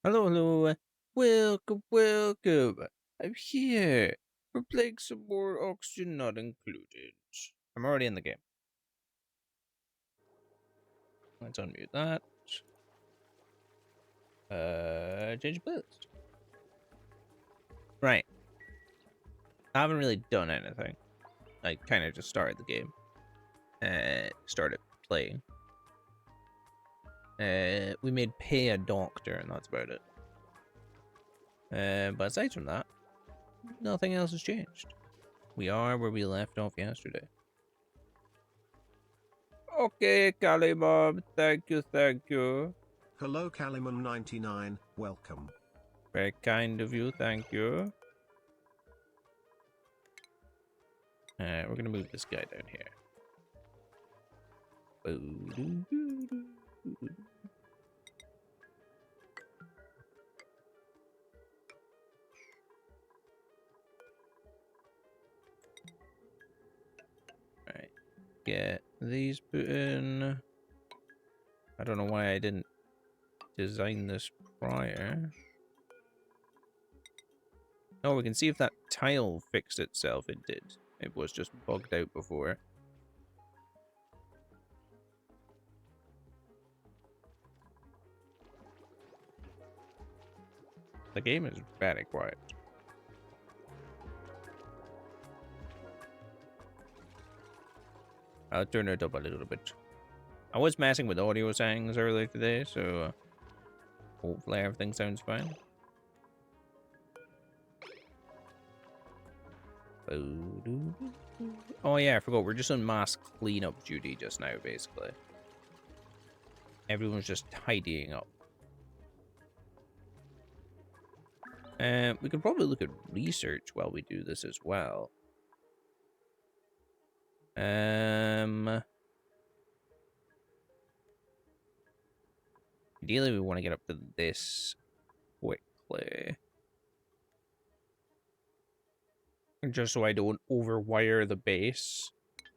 Hello, hello. Welcome, welcome. I'm here. We're playing some more Oxygen Not Included. I'm already in the game. Let's unmute that. Change playlist. Right. I haven't really done anything. I kind of just started the game. Started playing. We made Pay a Doctor, and that's about it. But aside from that, nothing else has changed. We are where we left off yesterday. Okay, Calimum. Thank you, thank you. Hello Calimum99, welcome. Very kind of you, thank you. We're gonna move this guy down here. Alright, get these put in. I don't know why I didn't design this prior. Oh, we can see if that tile fixed itself. It did. It was just bugged out before. The game is very quiet. I'll turn it up a little bit. I was messing with audio settings earlier today, so hopefully everything sounds fine. Oh yeah, I forgot. We're just on mass cleanup duty just now, basically. Everyone's just tidying up. We could probably look at research while we do this as well. Ideally, we want to get up to this quickly. Just so I don't overwire the base.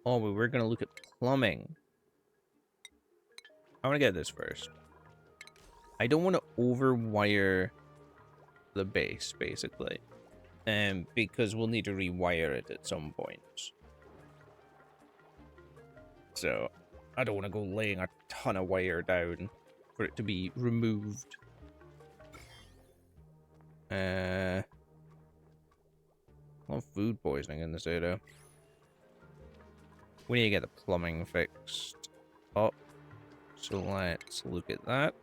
Oh, but we're going to look at plumbing. I want to get this first. I don't want to overwire the base, basically. Because we'll need to rewire it at some point. So, I don't want to go laying a ton of wire down for it to be removed. A lot of food poisoning in this area. We need to get the plumbing fixed up. So let's look at that.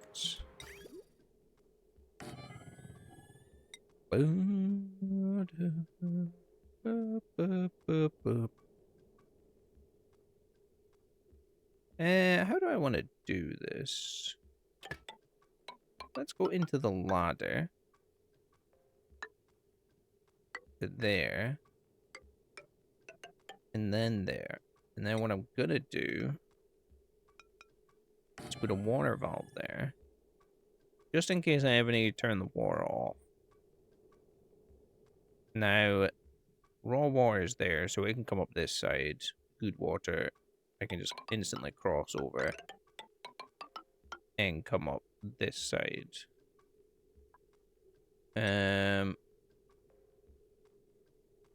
How do I want to do this? Let's go into the ladder. There. And then there. And then what I'm gonna do is put a water valve there. Just in case I ever need to turn the water off. Now, raw water is there, so it can come up this side. Good water, I can just instantly cross over and come up this side.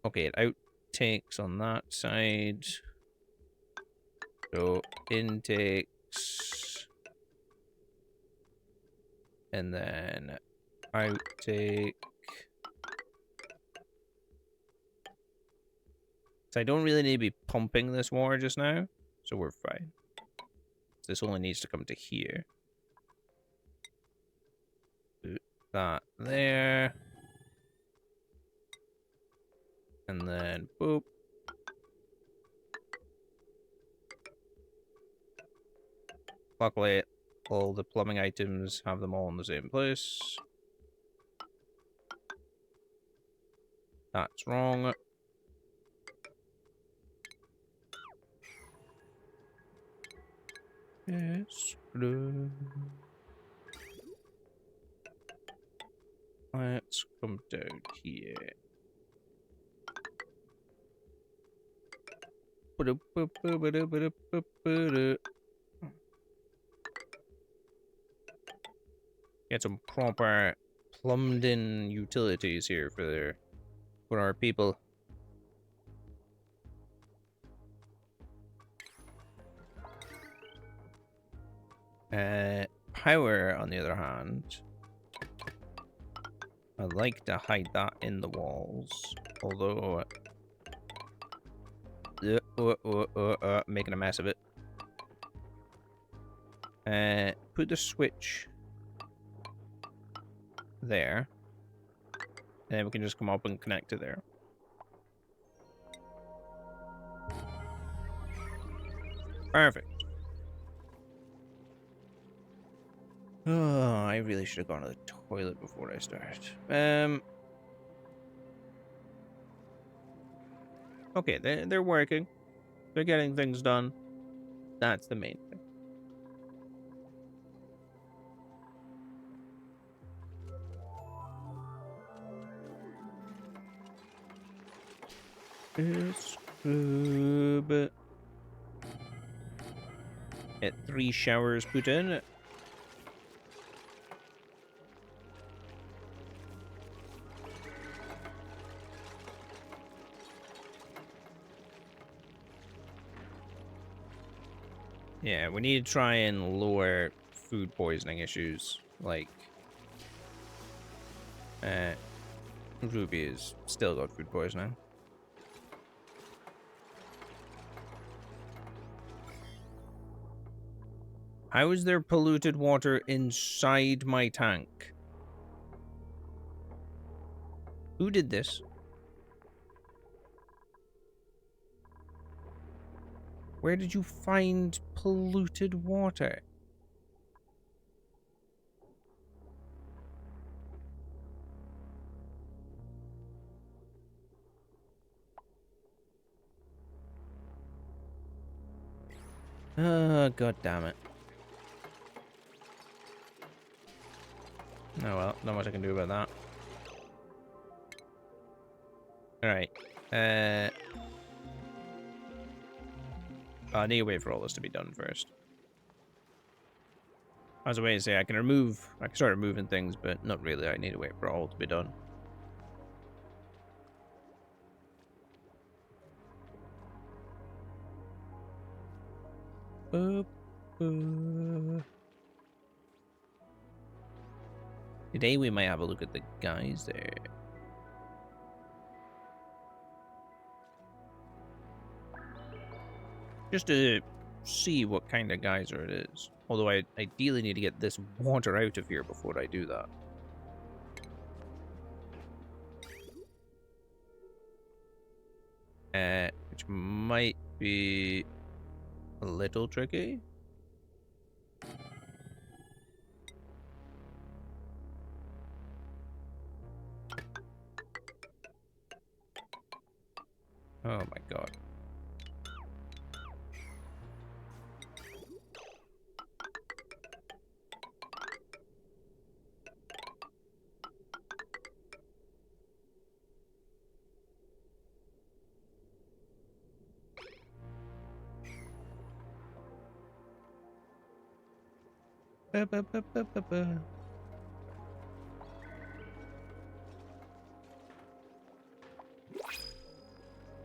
Okay, it outtakes on that side. So intakes, and then outtake. So I don't really need to be pumping this water just now, so we're fine. This only needs to come to here. Put that there. And then boop. Luckily, all the plumbing items have them all in the same place. That's wrong. Yes. Let's come down here. Get some proper plumbed in utilities here for our people. Power, on the other hand, I like to hide that in the walls. Although, making a mess of it. Put the switch there. And then we can just come up and connect to there. Perfect. Oh, I really should have gone to the toilet before I start. Okay, they're working. They're getting things done. That's the main thing. Scrub. Get 3 showers put in. Yeah, we need to try and lower food poisoning issues. Like, Ruby has still got food poisoning. How is there polluted water inside my tank? Who did this? Where did you find polluted water? Oh, god damn it. Oh well, not much I can do about that. Alright. I need to wait for all this to be done first. I was waiting to say I can start removing things, but not really. I need to wait for all to be done. Today we might have a look at the guys there. Just to see what kind of geyser it is. Although I ideally need to get this water out of here before I do that. Which might be a little tricky. Oh my god.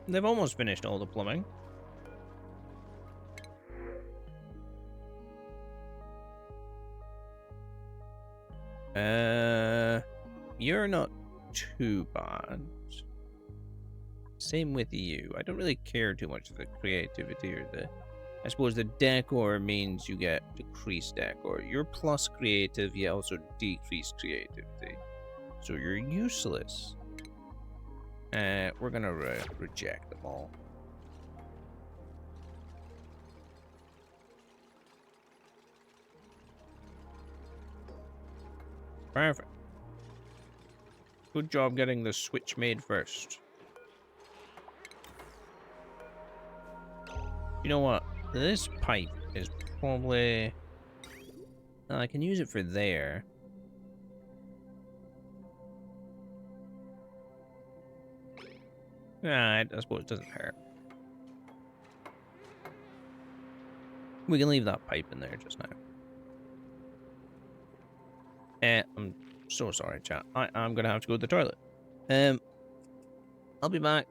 They've almost finished all the plumbing. You're not too bad. Same with you. I don't really care too much for the creativity or the... I suppose the decor means you get decreased decor. You're plus creative, you also decrease creativity. So you're useless. We're gonna reject them all. Perfect. Good job getting the switch made first. You know what? This pipe is probably... I can use it for there. I suppose it doesn't hurt. We can leave that pipe in there just now. I'm so sorry, chat. I'm gonna have to go to the toilet. I'll be back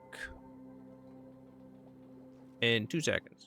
in 2 seconds.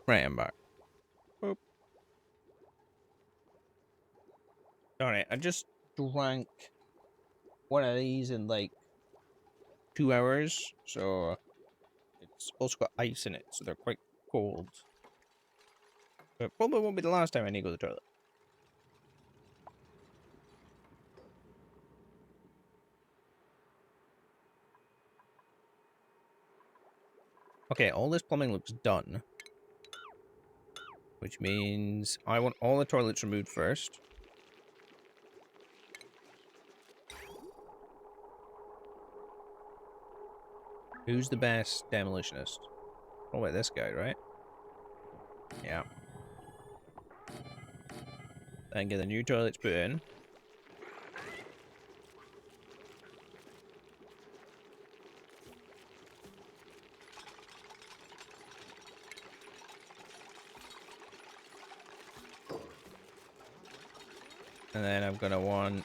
Right, I'm back. Boop. Alright, I just drank one of these in like 2 hours, so it's also got ice in it, so they're quite cold. But probably won't be the last time I need to go to the toilet. Okay, all this plumbing looks done. Which means I want all the toilets removed first. Who's the best demolitionist? Oh, wait, this guy, right? Yeah. Then get the new toilets put in. And then I'm gonna want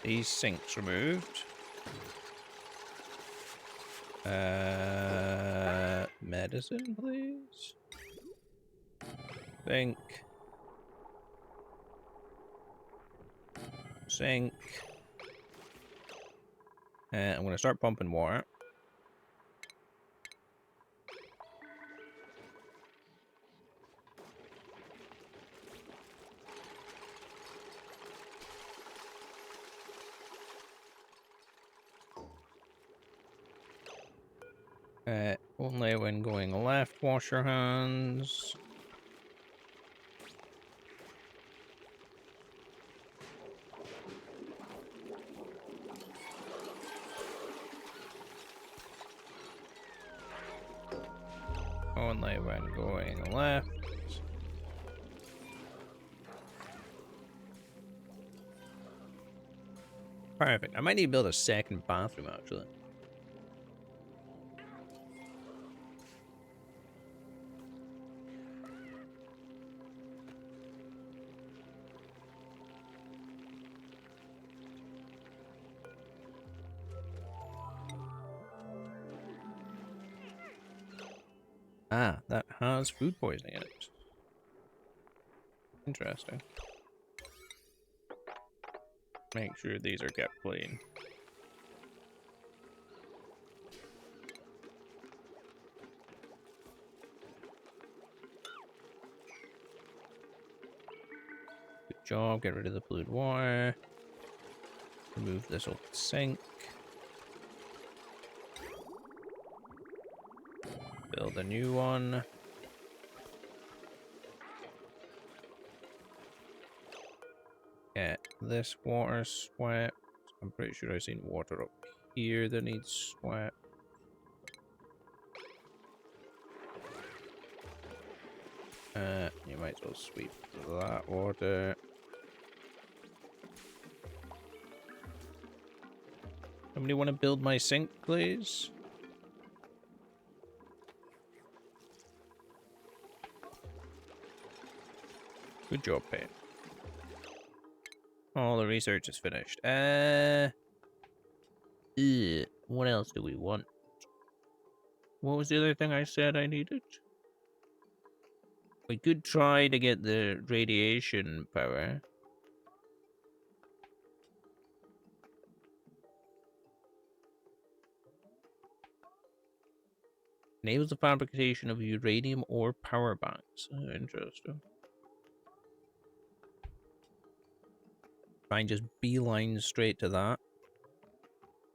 these sinks removed. Medicine, please. Sink. Sink. And I'm gonna start pumping water. Only when going left, wash your hands. Only when going left. Perfect. I might need to build a second bathroom, actually. Ah, that has food poisoning in it. Interesting. Make sure these are kept clean. Good job. Get rid of the polluted water. Remove this old sink. Build a new one. Get this water swept. I'm pretty sure I've seen water up here that needs swept. You might as well sweep that water. Somebody want to build my sink, please? Good job, Payne. All the research is finished. What else do we want? What was the other thing I said I needed? We could try to get the radiation power. Enables the fabrication of uranium ore power banks. Oh, interesting. Try and just beeline straight to that.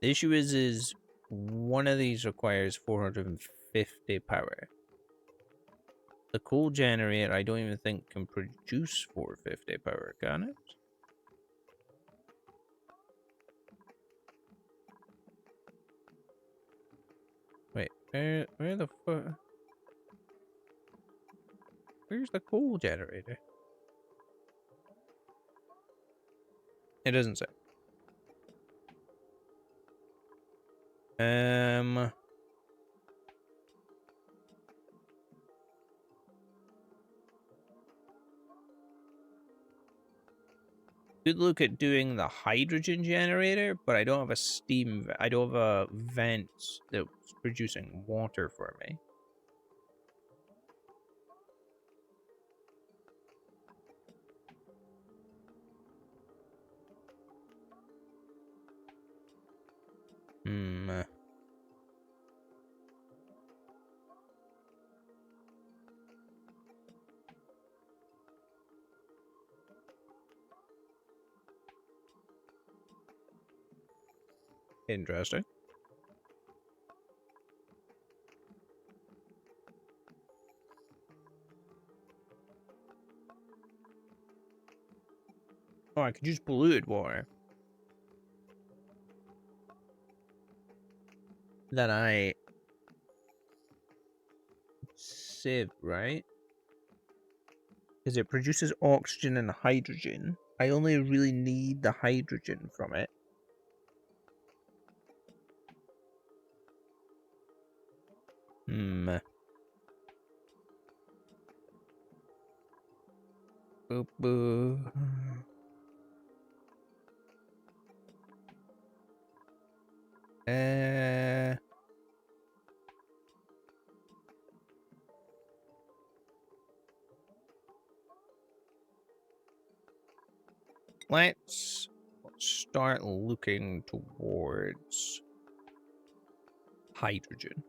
The issue is one of these requires 450 power. The coal generator, I don't even think can produce 450 power, can it? Wait, where the fuck? Where's the coal generator? It doesn't say. Could look at doing the hydrogen generator, but I don't have a steam. I don't have a vent that's producing water for me. Interesting. Oh, I could use polluted water. That I sieve, right? Because it produces oxygen and hydrogen. I only really need the hydrogen from it. Boop, boop. Let's start looking towards hydrogen.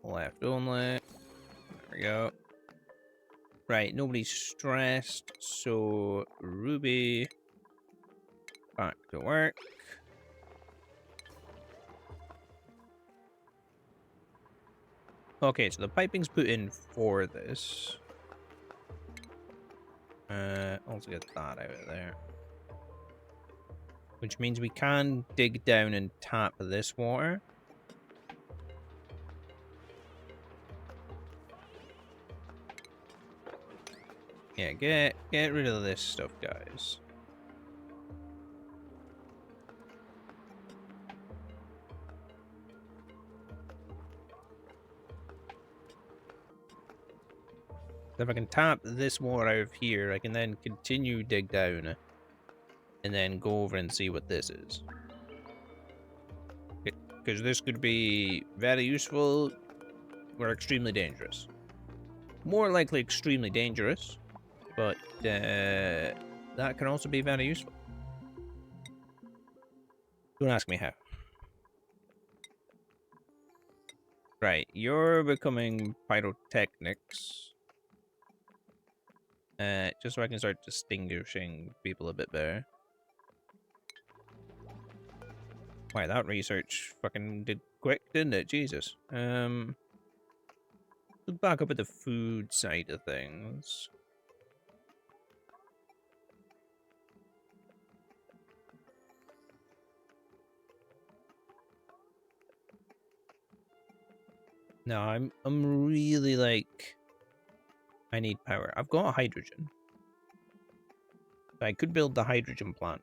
Left only. There we go. Right, nobody's stressed, so Ruby, back to work. Okay, so the piping's put in for this. Let's get that out of there. Which means we can dig down and tap this water. Yeah, get rid of this stuff, guys. If I can tap this water out of here, I can then continue dig down and then go over and see what this is. Because this could be very useful or extremely dangerous. More likely extremely dangerous, but that can also be very useful. Don't ask me how. Right, you're becoming pyrotechnics. Just so I can start distinguishing people a bit better. Wow, that research fucking did quick, didn't it? Jesus. Look back up at the food side of things. No, I'm really like I need power. I've got hydrogen. I could build the hydrogen plant.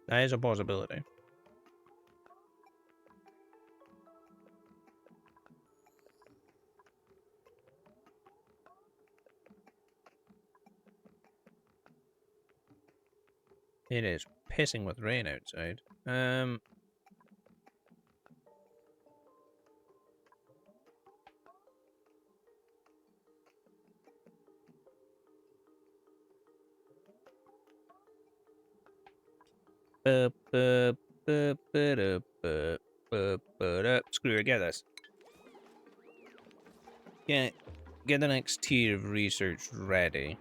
That is a possibility. It is pissing with rain outside. Screw it, get this. Get the next tier of research ready.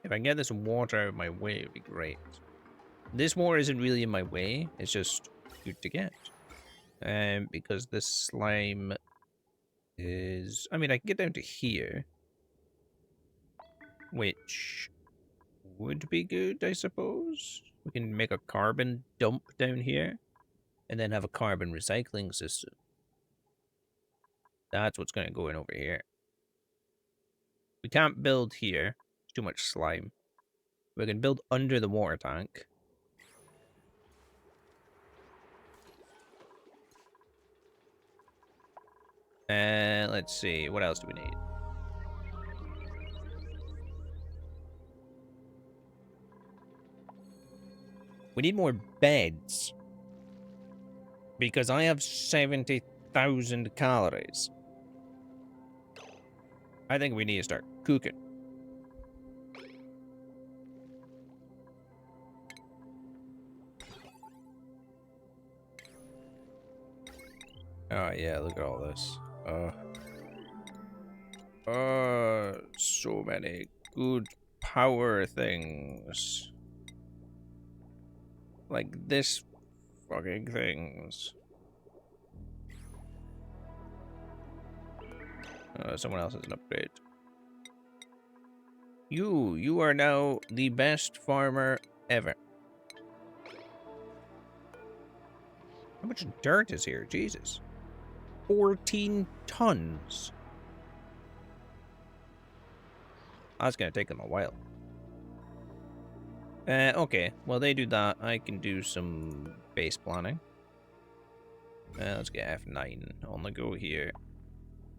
If I can get this water out of my way, it'd be great. This water isn't really in my way, it's just good to get. Because this slime is... I mean, I can get down to here. Which would be good, I suppose. We can make a carbon dump down here. And then have a carbon recycling system. That's what's going to go in over here. We can't build here. It's too much slime. We can build under the water tank. Let's see. What else do we need? We need more beds. Because I have 70,000 calories. I think we need to start cooking. Oh yeah, look at all this. So many good power things. Like this fucking things. Someone else has an upgrade. You are now the best farmer ever. How much dirt is here? Jesus. 14 tons. That's gonna take them a while. Okay. While they do that, I can do some base planning. Let's get F9 on the go here.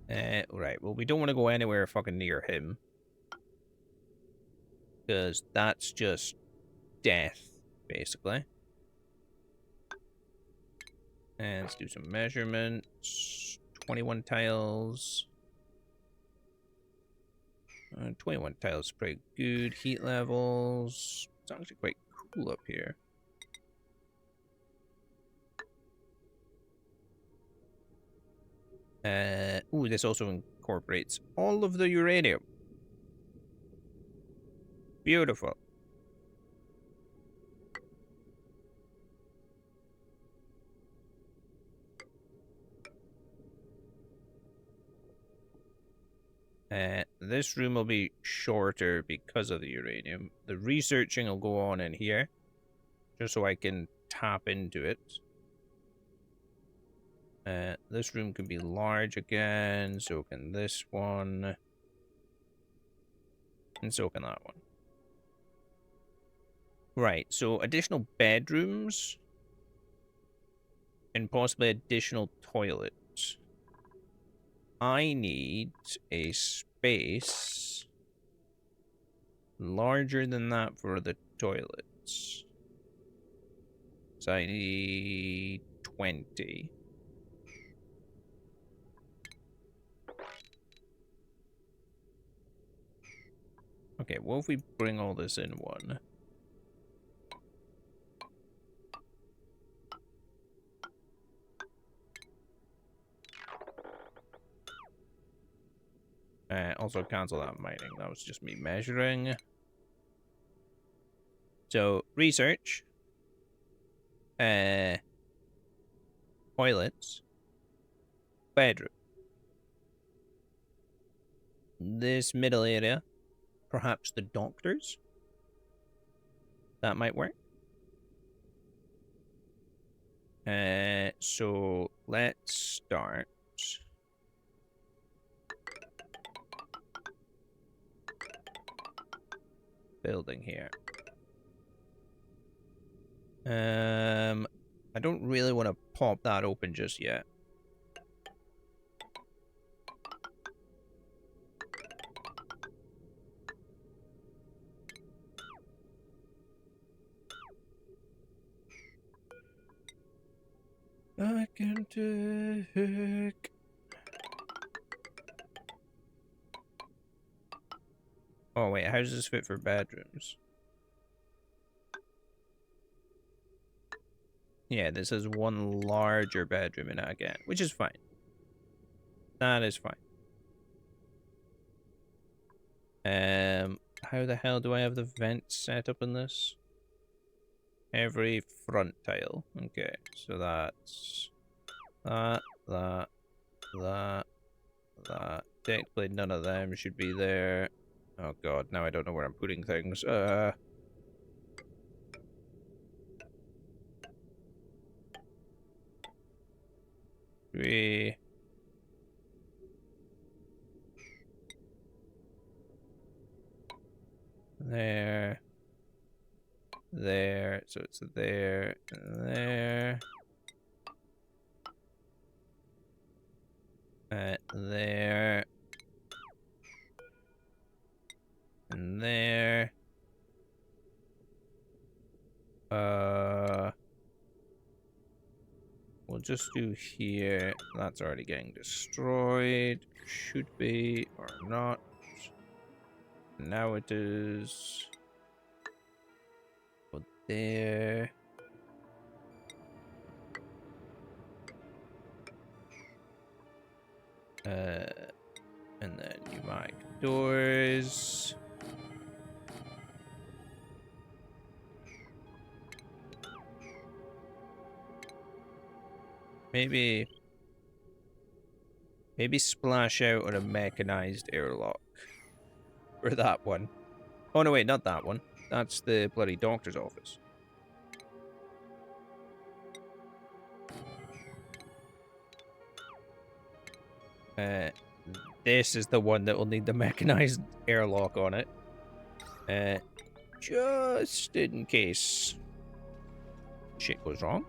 Right. Well, we don't want to go anywhere fucking near him. Because that's just death, basically. And let's do some measurements. 21 tiles. 21 tiles is pretty good. Heat levels. It's actually quite cool up here. Ooh, this also incorporates all of the uranium. Beautiful. This room will be shorter because of the uranium. The researching will go on in here, just so I can tap into it. This room can be large again, so can this one. And so can that one. Right, so additional bedrooms. And possibly additional toilets. I need a space larger than that for the toilets. So I need 20. Okay, what if we bring all this in one? Also cancel that mining. That was just me measuring. So, research. Toilets. Bedroom. This middle area. Perhaps the doctors? That might work. So let's start. Building here. I don't really want to pop that open just yet. I can take. Oh wait, how does this fit for bedrooms? Yeah, this is one larger bedroom in it again, which is fine. That is fine. How the hell do I have the vents set up in this? Every front tile. Okay, so that's that. Technically, none of them should be there. Oh god, now I don't know where I'm putting things. Three. There. There. So it's there. There. There. And there. We'll just do here. That's already getting destroyed. Should be or not. Now it is. Go there. And then pneumatic doors. Maybe splash out on a mechanized airlock. Or that one. Oh no, wait, not that one. That's the bloody doctor's office. This is the one that will need the mechanized airlock on it. Just in case shit goes wrong.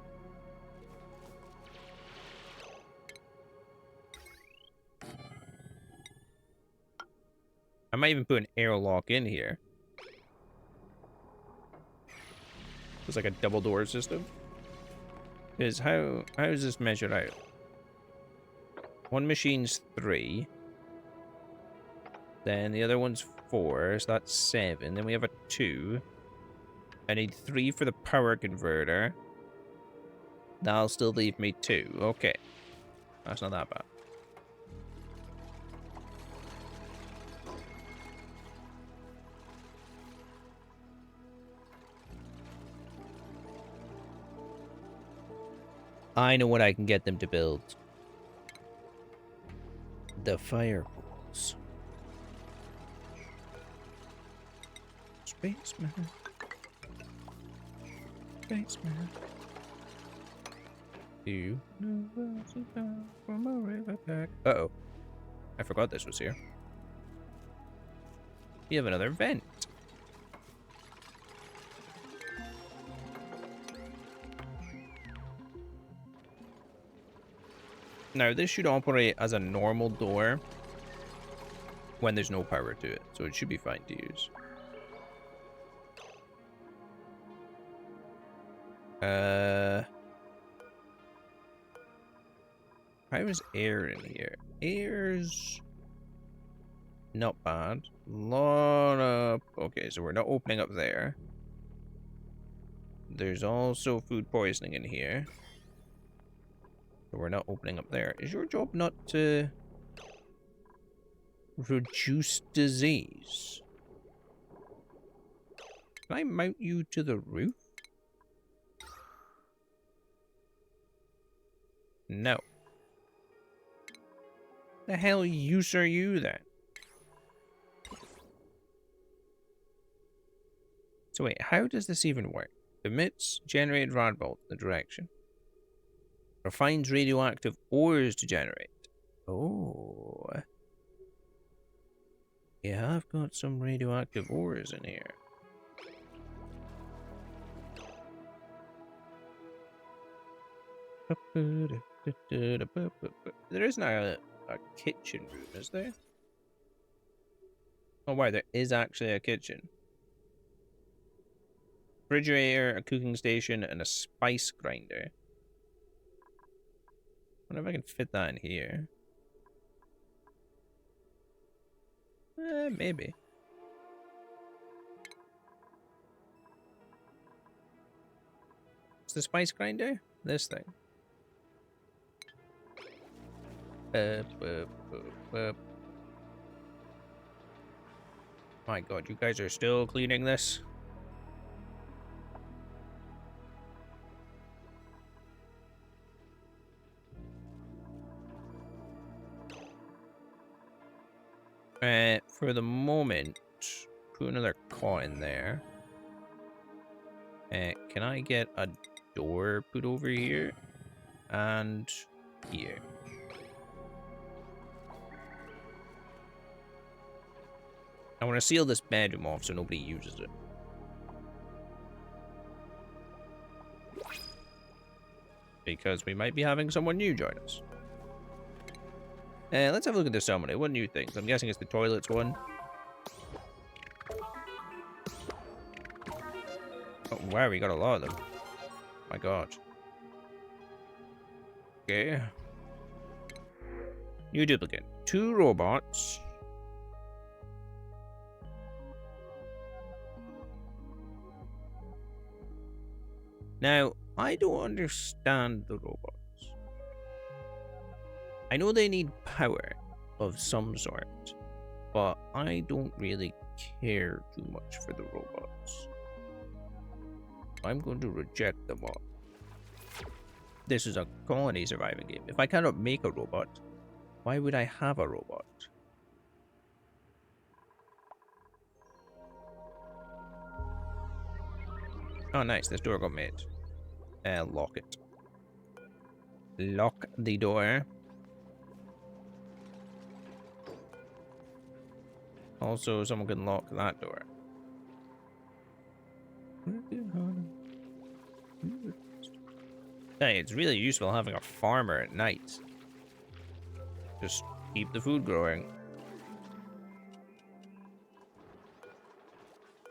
I might even put an airlock in here. It's like a double door system. Because how is this measured out? One machine's 3. Then the other one's 4, so that's 7. Then we have a 2. I need 3 for the power converter. That'll still leave me 2. Okay. That's not that bad. I know what I can get them to build. The fireballs. Spaceman. Spaceman. You know what's down from a river back. Uh-oh. I forgot this was here. We have another vent. Now, this should operate as a normal door when there's no power to it, so it should be fine to use. How is air in here? Air's not bad. Lot of... Okay, so we're not opening up there. There's also food poisoning in here. So we're not opening up there. Is your job not to reduce disease? Can I mount you to the roof? No. The hell use are you then? So wait, how does this even work? Emits generated radbolt in the direction. Refines radioactive ores to generate. Oh. Yeah, I've got some radioactive ores in here. There isn't a kitchen room, is there? Oh, wow, there is actually a kitchen. Refrigerator, a cooking station, and a spice grinder. I wonder if I can fit that in here. Maybe. What's the spice grinder? This thing. My god, you guys are still cleaning this? For the moment, put another cot in there. Can I get a door put over here? And here. I want to seal this bedroom off so nobody uses it. Because we might be having someone new join us. Let's have a look at the summary. What new things? I'm guessing it's the toilets one. Oh, wow, we got a lot of them. My god. Okay. New duplicate. 2 robots. Now, I don't understand the robots. I know they need power of some sort, but I don't really care too much for the robots. I'm going to reject them all. This is a colony surviving game. If I cannot make a robot, why would I have a robot? Oh, nice. This door got made. Lock it. Lock the door. Also, someone can lock that door. Hey, it's really useful having a farmer at night. Just keep the food growing.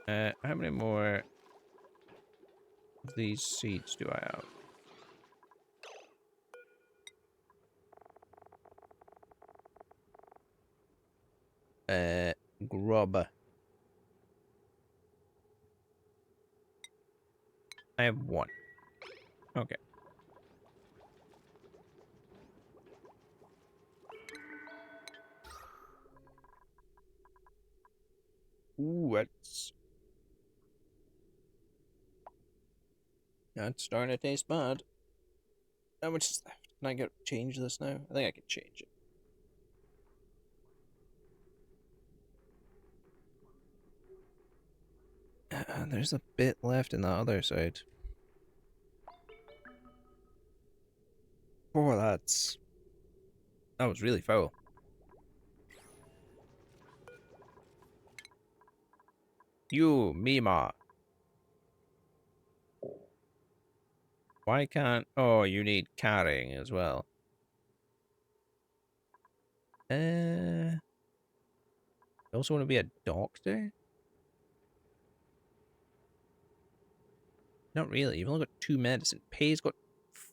How many more of these seeds do I have? Grub. I have 1. Okay. Ooh, that's starting to taste bad. How much is left? Can I change this now? I think I can change it. There's a bit left in the other side. Oh, that was really foul. You, Mima. Why can't... Oh, you need carrying as well. I also want to be a doctor? Not really. You've only got 2 medicine. Pay's got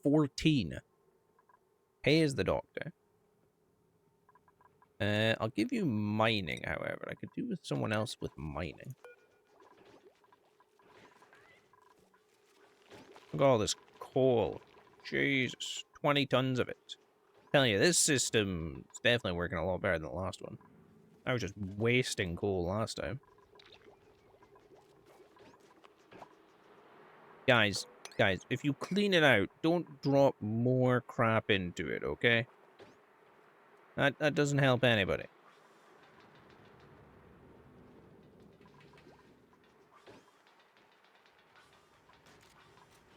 14. Pay is the doctor. I'll give you mining, however. I could do with someone else with mining. Look at all this coal. Jesus. 20 tons of it. I'm telling you, this system is definitely working a lot better than the last one. I was just wasting coal last time. Guys, if you clean it out, don't drop more crap into it, okay? That doesn't help anybody.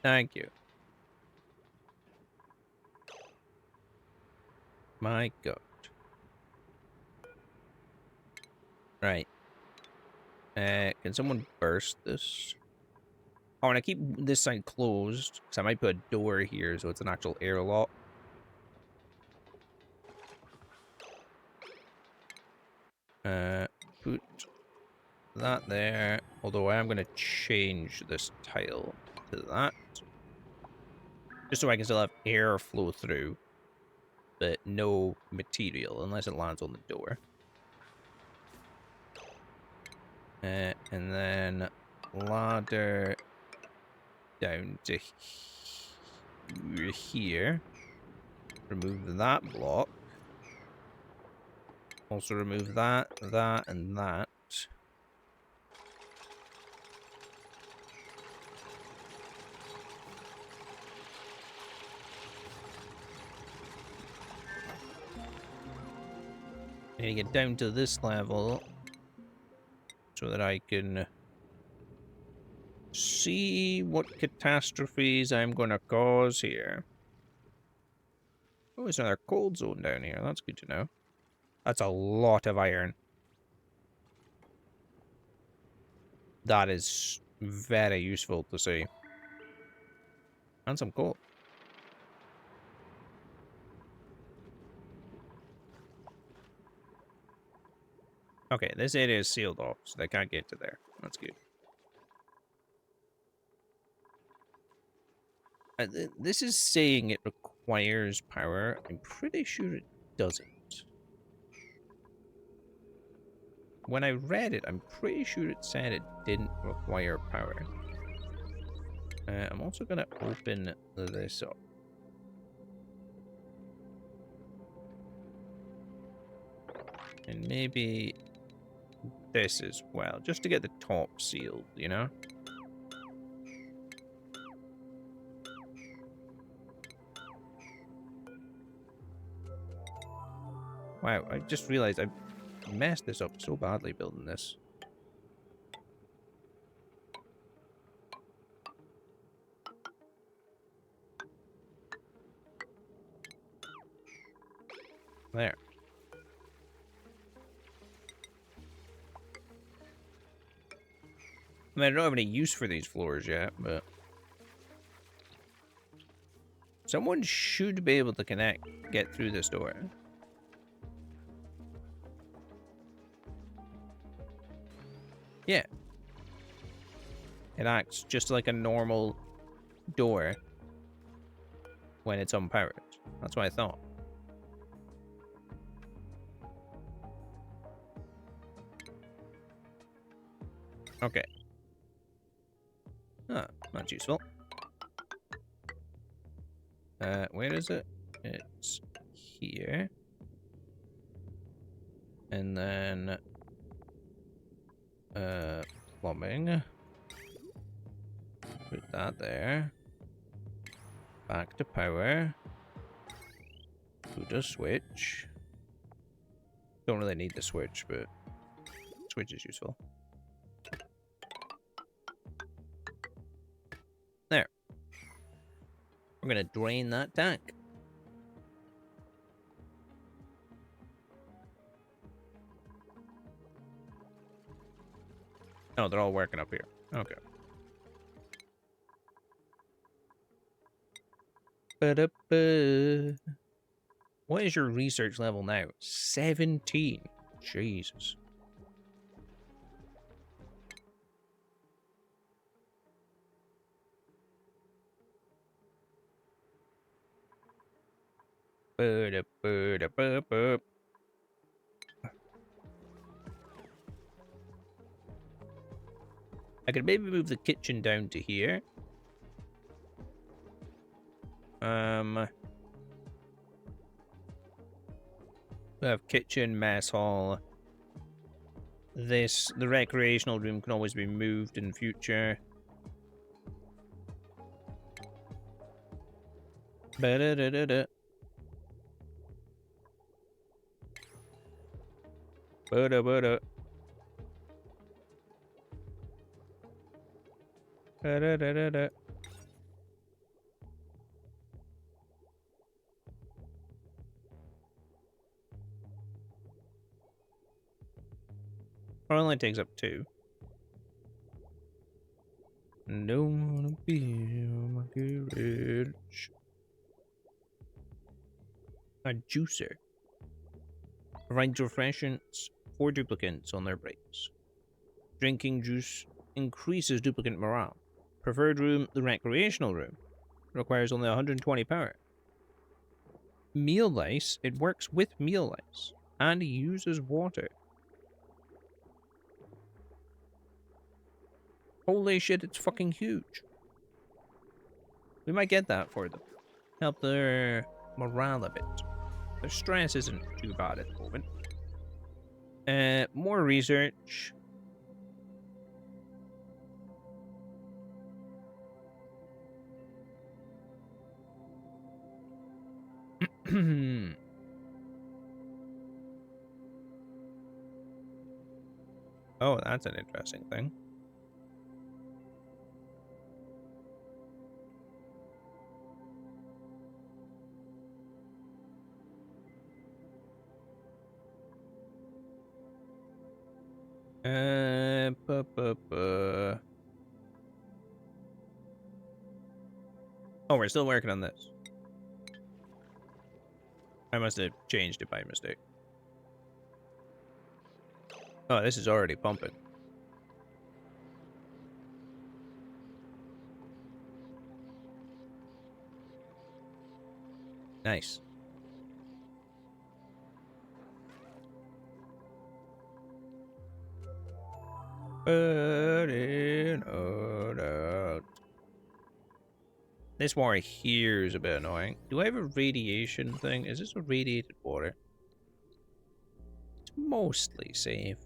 Thank you. My God. Right. Can someone burst this? Oh, and I keep this side closed because I might put a door here so it's an actual airlock. Put that there. Although I am going to change this tile to that. Just so I can still have air flow through, but no material unless it lands on the door. And then ladder down to here. Remove that block. Also remove that, that, and that. I need to get down to this level so that I can see what catastrophes I'm going to cause here. Oh, there's another cold zone down here. That's good to know. That's a lot of iron. That is very useful to see. And some coal. Okay, this area is sealed off, so they can't get to there. That's good. This is saying it requires power. I'm pretty sure it doesn't. When I read it, I'm pretty sure it said it didn't require power. I'm also going to open this up. And maybe this as well, just to get the top sealed, you know? Wow, I just realized I messed this up so badly building this. There. I mean, I don't have any use for these floors yet, but... someone should be able to get through this door. Yeah. It acts just like a normal door when it's unpowered. That's what I thought. Okay. Ah, that's useful. Where is it? It's here. And then... plumbing. Put that there. Back to power. Put a switch. Don't really need the switch, but switch is useful. There. We're gonna drain that tank. Oh, they're all working up here. Okay. Ba-da-ba. What is your research level now? 17. Jesus. Ba-da-ba-da-ba-ba. I could maybe move the kitchen down to here. We have kitchen, mess hall. The recreational room can always be moved in future. Ba-da-da-da-da. Ba-da-ba-da. Da-da-da-da-da. Or only takes up 2. Don't wanna be my garage. A juicer. Provides refreshments for duplicants on their breaks. Drinking juice increases duplicant morale. Preferred room, the recreational room. Requires only 120 power. Meal ice, it works with meal ice. And uses water. Holy shit, it's fucking huge. We might get that for them. Help their morale a bit. Their stress isn't too bad at the moment. More research. Oh, that's an interesting thing. Oh, we're still working on this. I must have changed it by mistake. Oh, this is already pumping. Nice. This water here is a bit annoying. Do I have a radiation thing? Is this a radiated water? It's mostly safe.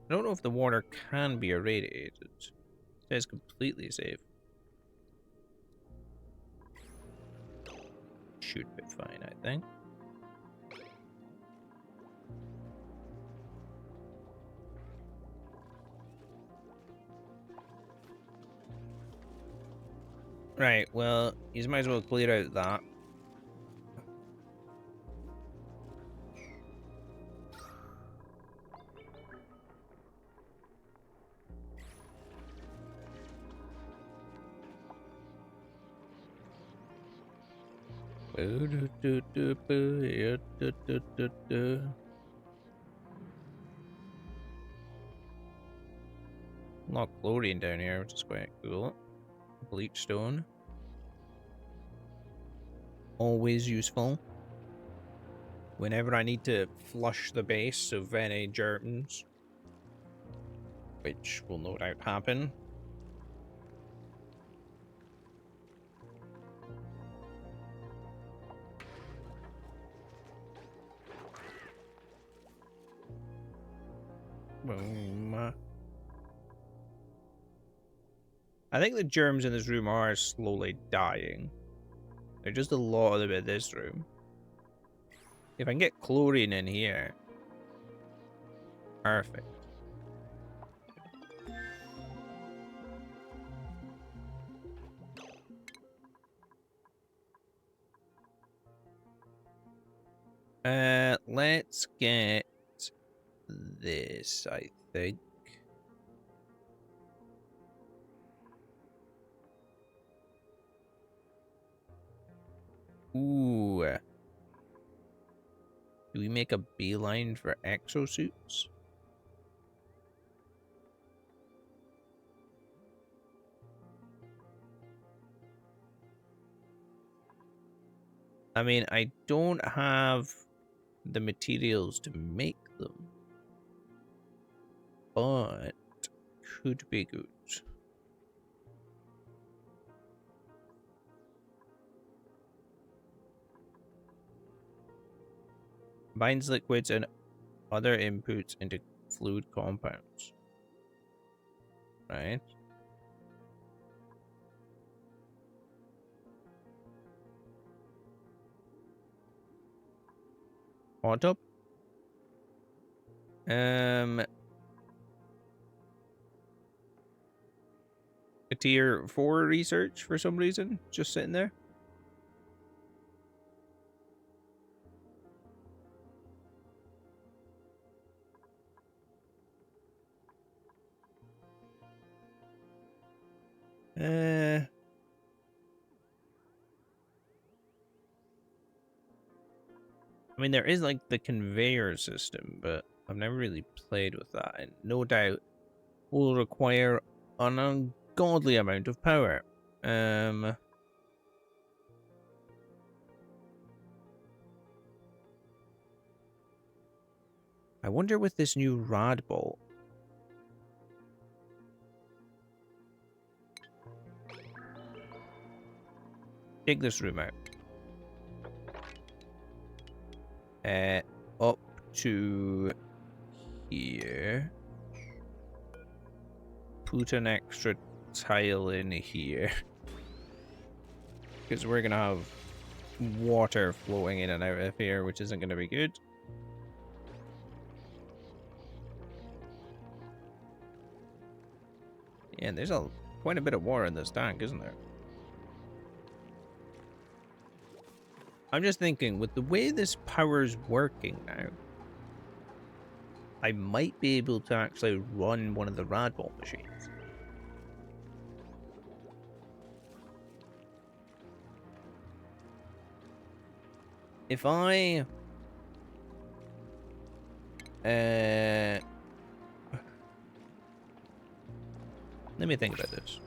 I don't know if the water can be irradiated. It says completely safe. Should be fine, I think. Right, well, you might as well clear out that. A lot of chlorine down here, which is quite cool. Bleach stone. Always useful. Whenever I need to flush the base of any germs. Which will no doubt happen. Boom. I think the germs in this room are slowly dying. They're just a lot of them in this room. If I can get chlorine in here. Perfect. Let's get this, I think. Ooh. Do we make a beeline for exosuits? I mean, I don't have the materials to make them. But could be good. Binds liquids and other inputs into fluid compounds. Right? Hot up. A tier 4 research for some reason, just sitting there. I mean, there is like the conveyor system, but I've never really played with that, and no doubt will require an ungodly amount of power. I wonder with this new rod bolt. Take this room out. Up to here. Put an extra tile in here. Because we're gonna have water flowing in and out of here, which isn't gonna be good. Yeah, and there's quite a bit of water in this tank, isn't there? I'm just thinking, with the way this power's working now, I might be able to actually run one of the Radbolt machines. If I... let me think about this.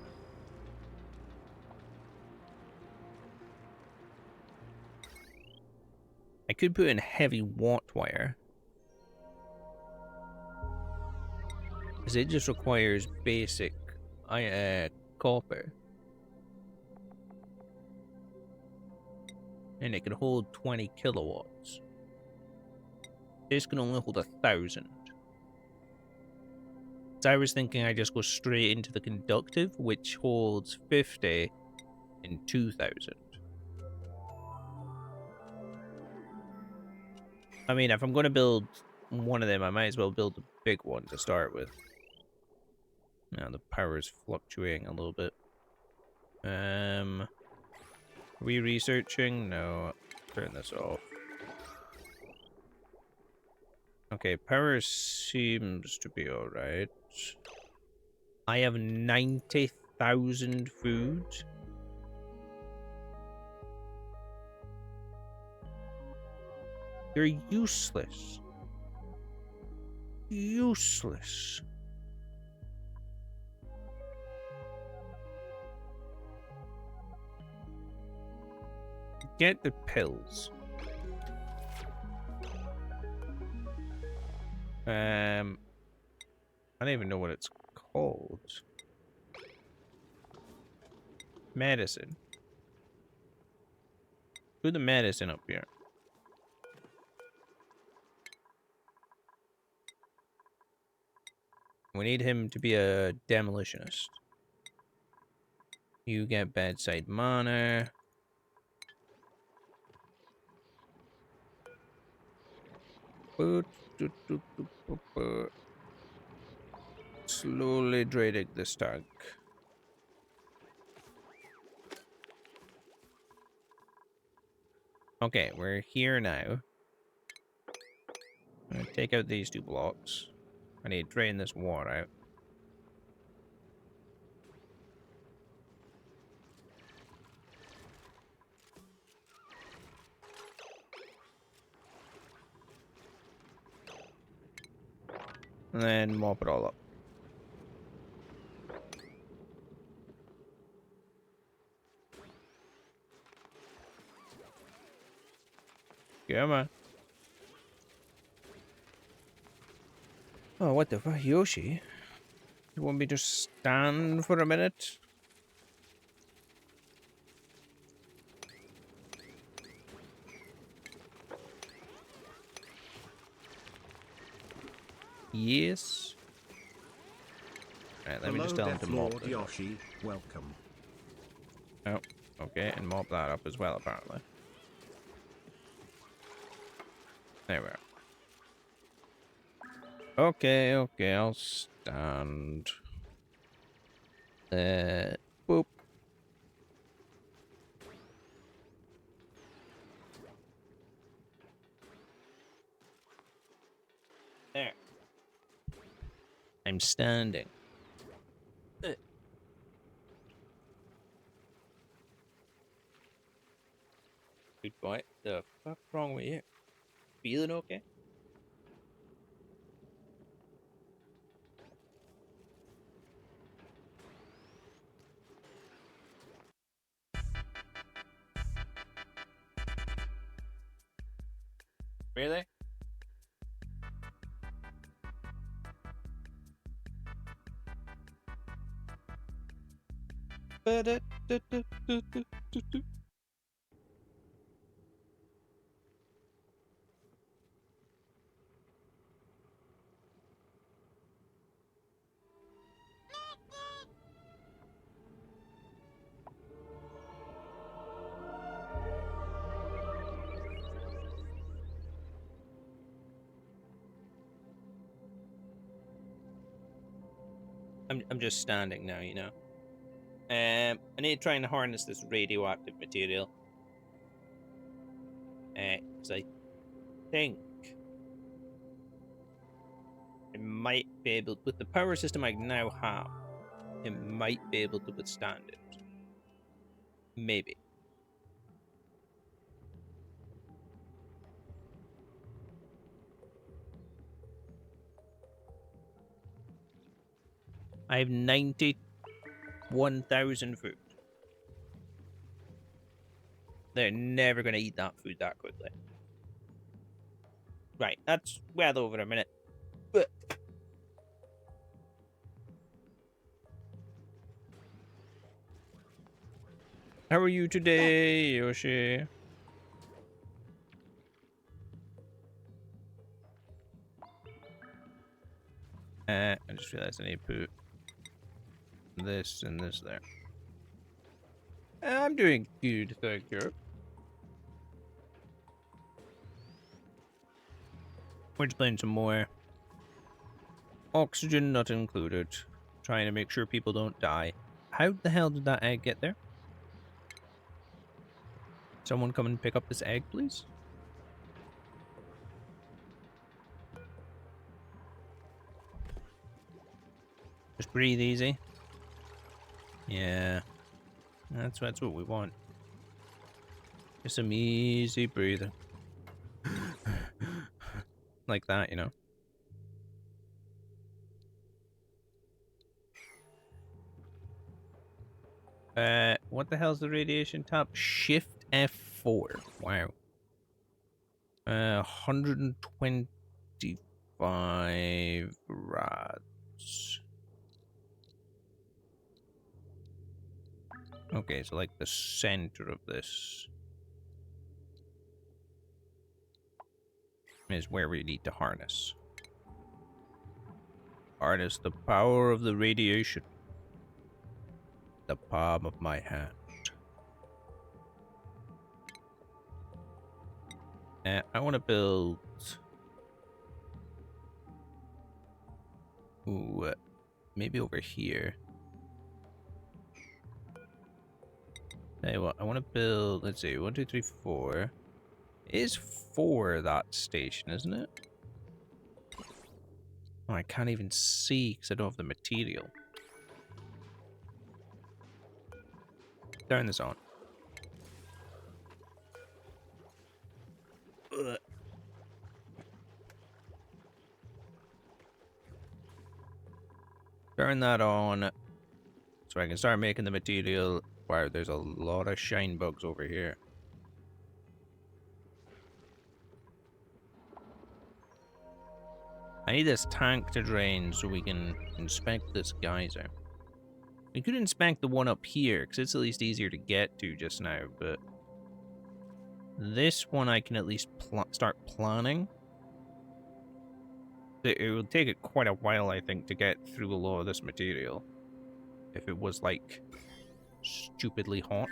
I could put in heavy watt wire. Because it just requires basic copper. And it can hold 20 kilowatts. This can only hold 1,000. So I was thinking I just go straight into the conductive, which holds 50 and 2,000. I mean, if I'm going to build one of them, I might as well build the big one to start with. Now the power is fluctuating a little bit. Are we researching? No. Turn this off. Okay, power seems to be alright. I have 90,000 food. You're useless. Useless. Get the pills. I don't even know what it's called. Medicine. Put the medicine up here. We need him to be a demolitionist. You get bedside manner. Slowly draining this tank. Okay, we're here now. I'm gonna take out these 2 blocks. I need to drain this water out. And then mop it all up. Come on. Oh, what the fuck? Yoshi? You want me to stand for a minute? Yes. Alright, let me just tell him to mop this. Yoshi, welcome. Oh, okay, and mop that up as well, apparently. There we are. Okay, okay, I'll stand. Boop. There. I'm standing. Good boy. The fuck wrong with you? Feeling okay? Really? I'm just standing now, you know. I need to try and harness this radioactive material. Because I think it might be able, with the power system I now have, it might be able to withstand it. Maybe. I have 91,000 food. They're never going to eat that food that quickly. Right, that's well over a minute. But how are you today, Yoshi? I just realized I need to put this and this there. I'm doing good, thank you. We're just playing some more. Oxygen not included. Trying to make sure people don't die. How the hell did that egg get there? Someone come and pick up this egg, please? Just breathe easy. Yeah. That's what we want. Just some easy breathing. Like that, you know. What the hell's the radiation tab? Shift F4. Wow. 125 rods. Okay, so like the center of this is where we need to harness. Harness the power of the radiation. The palm of my hand. I want to build... Ooh, maybe over here. Hey, what? I want to build... Let's see, 1, 2, 3, 4. It is 4 that station, isn't it? Oh, I can't even see because I don't have the material. Turn this on. Ugh. Turn that on so I can start making the material. Wow, there's a lot of shine bugs over here. I need this tank to drain so we can inspect this geyser. We could inspect the one up here because it's at least easier to get to just now, but this one I can at least start planning. It would take it quite a while, I think, to get through a lot of this material. If it was, like, stupidly hot.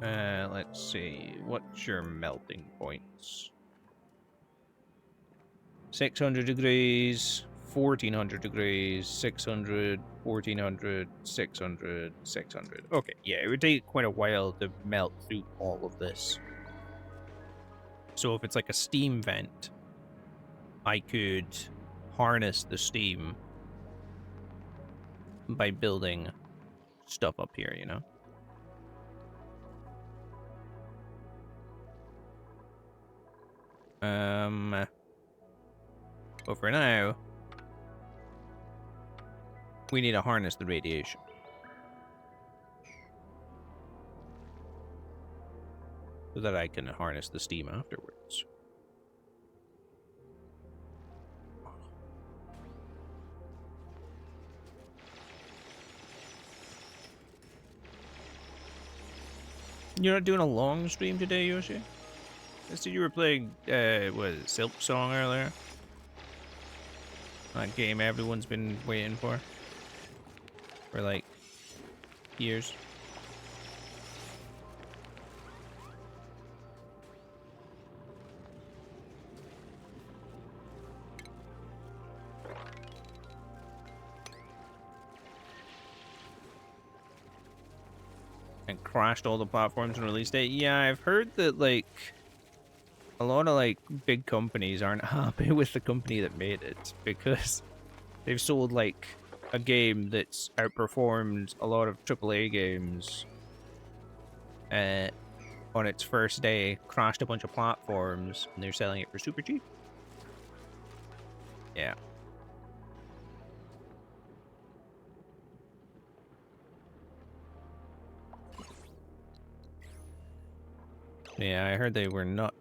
Let's see. What's your melting points? 600 degrees, 1400 degrees, 600, 1400, 600, 600. Okay, yeah, it would take quite a while to melt through all of this. So if it's like a steam vent, I could harness the steam by building stuff up here, you know? But for now, we need to harness the radiation. So that I can harness the steam afterwards. You're not doing a long stream today, Yoshi? I said you were playing, Silk Song earlier? That game everyone's been waiting for like, years. And crashed all the platforms and release date. Yeah, I've heard that, like, a lot of, like, big companies aren't happy with the company that made it because they've sold, like, a game that's outperformed a lot of AAA games on its first day, crashed a bunch of platforms, and they're selling it for super cheap. Yeah. Yeah, I heard they were not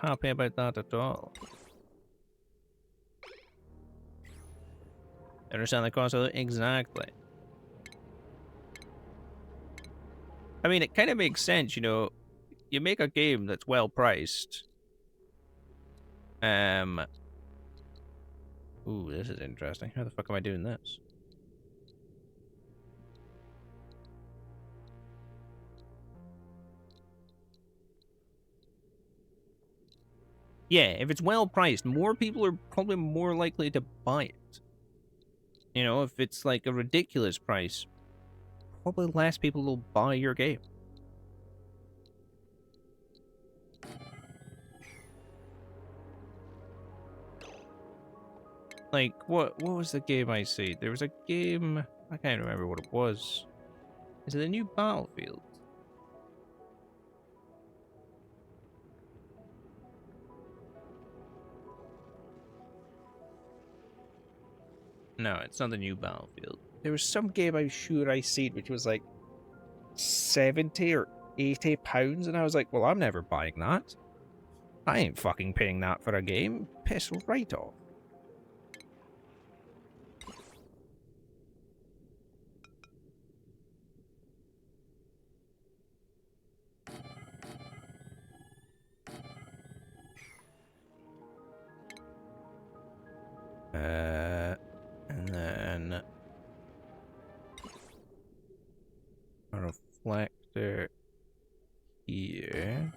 happy about that at all. Understand the cost of it? Exactly. I mean, it kind of makes sense, you know. You make a game that's well priced. Ooh, this is interesting. How the fuck am I doing this? Yeah, if it's well priced, more people are probably more likely to buy it. You know, if it's like a ridiculous price, probably less people will buy your game. Like, what was the game I see? There was a game, I can't remember what it was. Is it the new Battlefield? No, it's not the new Battlefield. There was some game I'm sure I seen which was like 70 or 80 pounds, and I was like, well, I'm never buying that. I ain't fucking paying that for a game. Piss right off. And then a reflector here.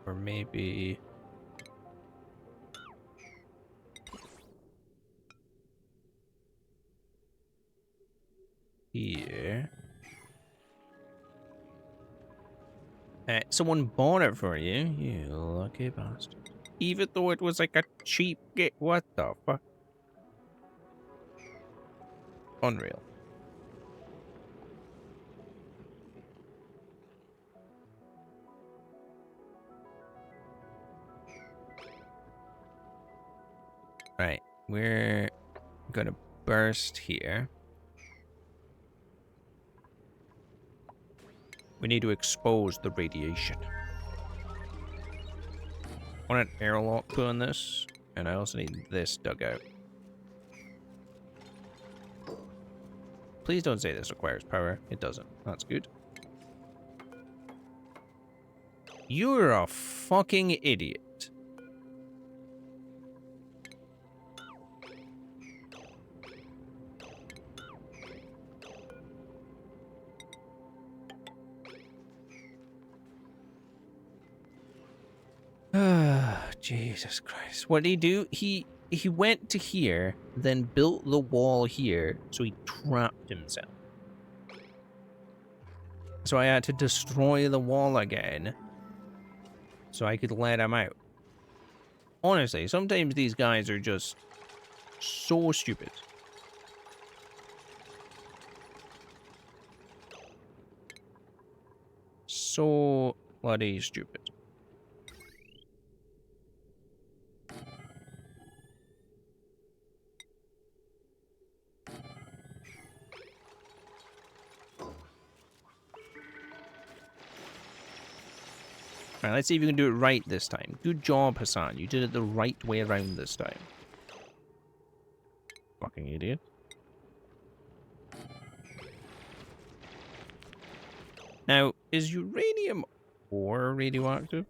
Or maybe here. Someone bought it for you. You lucky bastard. Even though it was like a cheap get. What the fuck? Unreal. Right. We're gonna burst here. We need to expose the radiation. I want an airlock put on this, and I also need this dug out. Please don't say this requires power. It doesn't. That's good. You're a fucking idiot. Jesus Christ. What did he do? He went to here, then built the wall here, so he trapped himself. So I had to destroy the wall again, so I could let him out. Honestly, sometimes these guys are just so stupid. So bloody stupid. Alright, let's see if you can do it right this time. Good job, Hassan. You did it the right way around this time. Fucking idiot. Now, is uranium ore radioactive?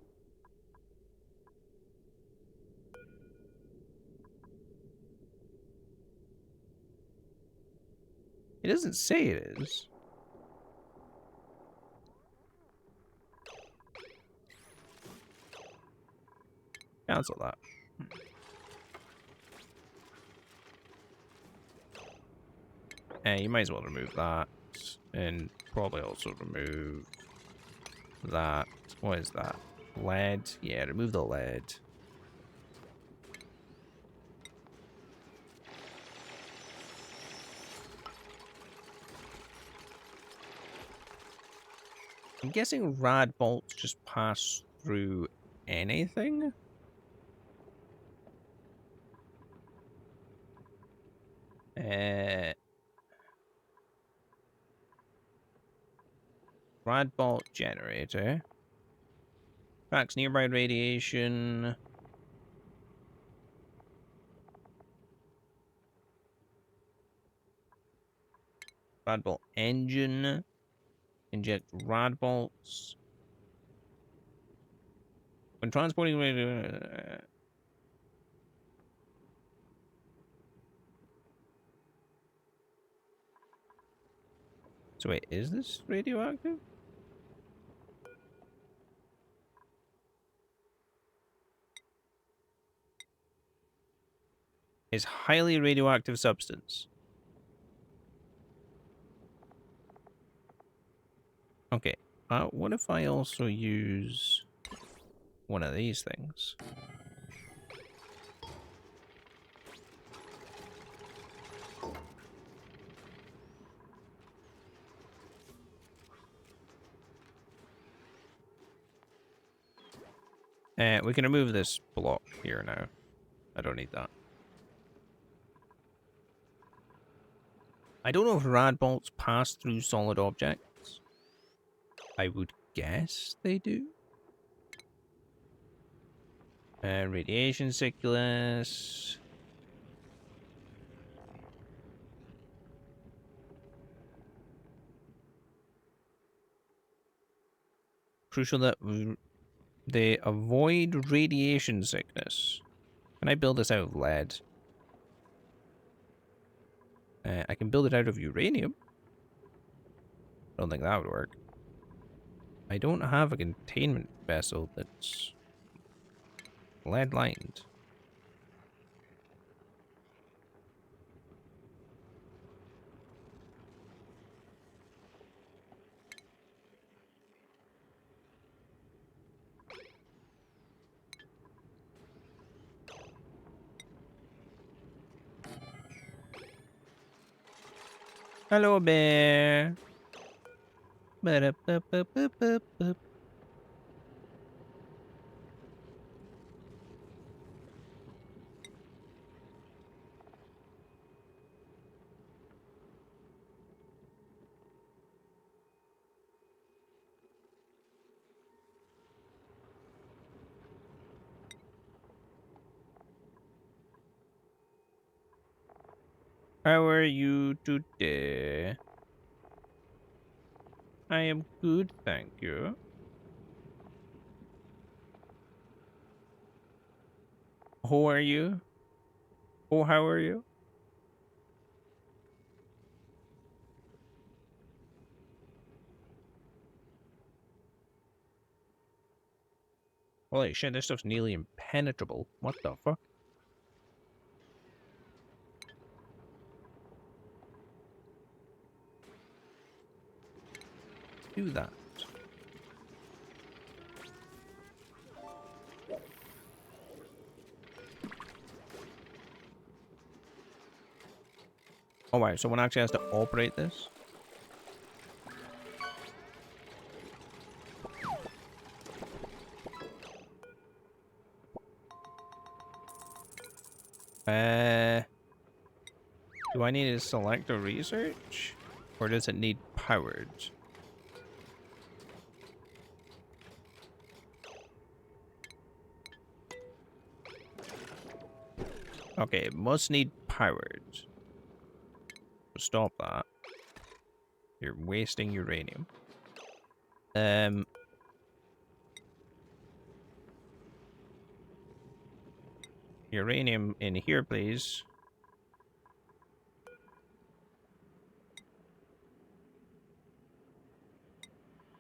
It doesn't say it is. Cancel that. You might as well remove that. And probably also remove that. What is that? Lead? Yeah, remove the lead. I'm guessing rad bolts just pass through anything? Rad bolt generator. Tracks nearby radiation. Rad bolt engine. Inject rad bolts. When transporting radio. So wait, is this radioactive? Is highly radioactive substance. Okay. What if I also use one of these things? We can remove this block here now. I don't need that. I don't know if rad bolts pass through solid objects. I would guess they do. Radiation sickness. Crucial that they avoid radiation sickness. Can I build this out of lead? I can build it out of uranium. Don't think that would work. I don't have a containment vessel that's lead lined. Hello, bear. Ba-da-ba-ba-ba-ba-ba. How are you today? I am good, thank you. Who are you? Oh, how are you? Holy shit, this stuff's nearly impenetrable. What the fuck? Do that. Oh, wow, someone actually has to operate this? Do I need to select a research? Or does it need powered? Okay, it must need powered. Stop that. You're wasting uranium. Uranium in here, please.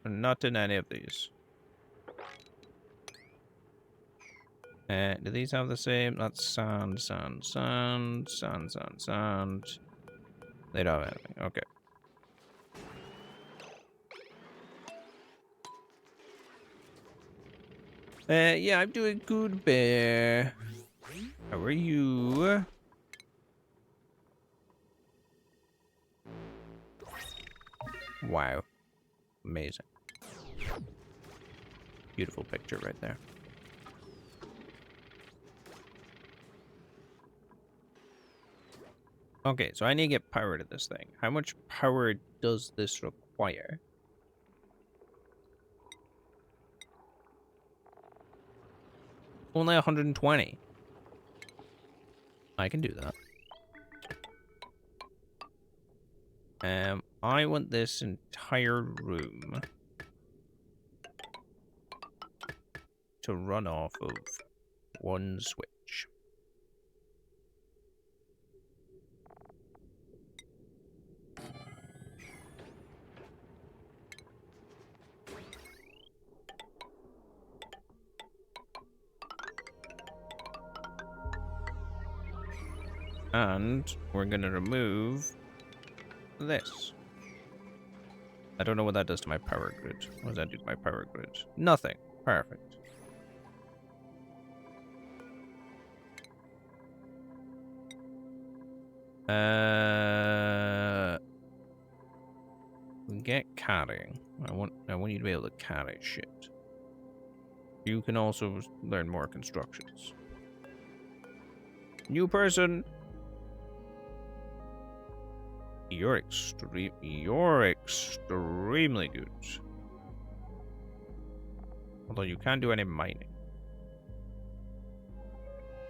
Not in any of these. Do these have the same? That's sand, sand, sand, sand, sand, sand. They don't have anything. Okay. Yeah, I'm doing good, Bear. How are you? Wow. Amazing. Beautiful picture right there. Okay, so I need to get power to this thing. How much power does this require? Only 120. I can do that. I want this entire room to run off of one switch. And we're going to remove this. I don't know what that does to my power grid. What does that do to my power grid? Nothing. Perfect. Get carrying. I want you to be able to carry shit. You can also learn more constructions. New person. You're extremely good. Although you can't do any mining.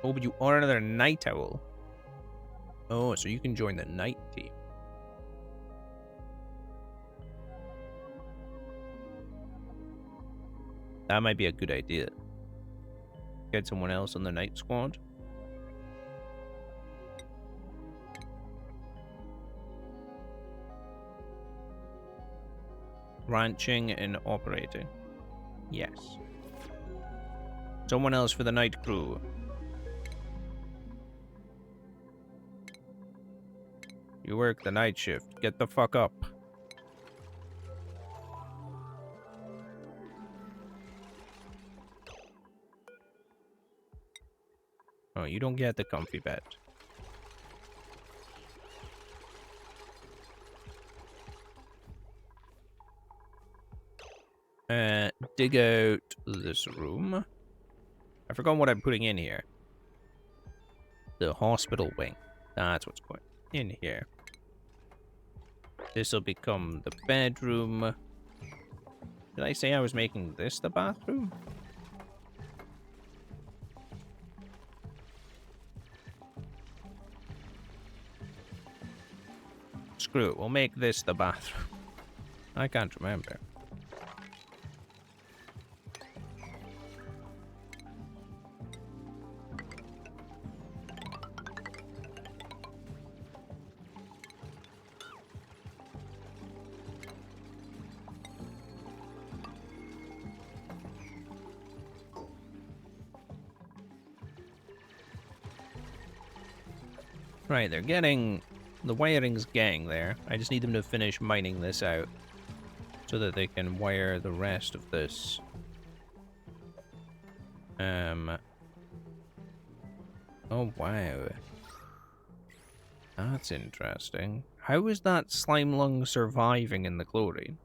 Oh, but you are another night owl. Oh, so you can join the night team. That might be a good idea. Get someone else on the night squad. Ranching and operating. Yes. Someone else for the night crew. You work the night shift. Get the fuck up. Oh, you don't get the comfy bed. Dig out this room. I forgot what I'm putting in here. The hospital wing. That's what's going in here. This will become the bedroom. Did I say I was making this the bathroom? Screw it, we'll make this the bathroom. I can't remember. Right, they're getting... The wiring's getting there. I just need them to finish mining this out so that they can wire the rest of this. Oh, wow. That's interesting. How is that slime lung surviving in the chlorine?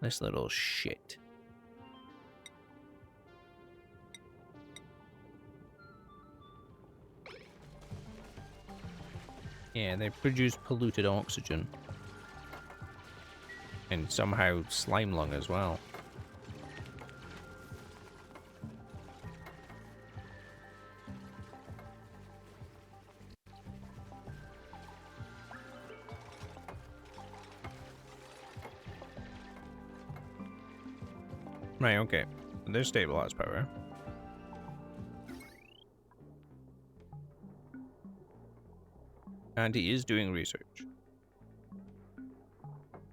This little shit. Yeah, they produce polluted oxygen. And somehow slime lung as well. Right, okay. There's stabilized power. And he is doing research.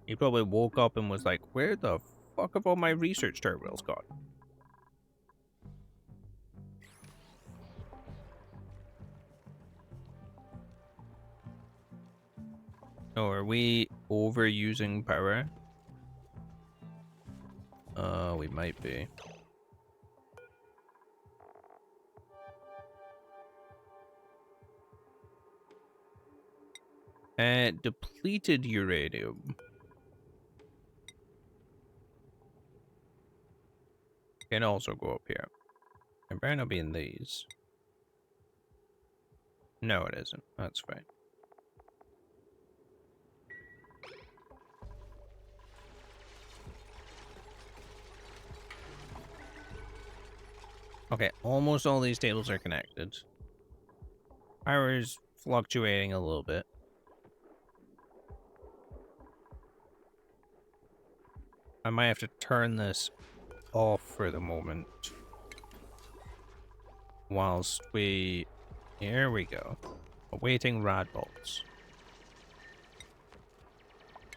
He probably woke up and was like, where the fuck have all my research terminals gone? Oh, are we overusing power? We might be. Depleted uranium. Can also go up here. It better not be in these. No, it isn't. That's fine. Okay, almost all these tables are connected. Power is fluctuating a little bit. I might have to turn this off for the moment. Whilst we... Here we go. Awaiting rad bolts.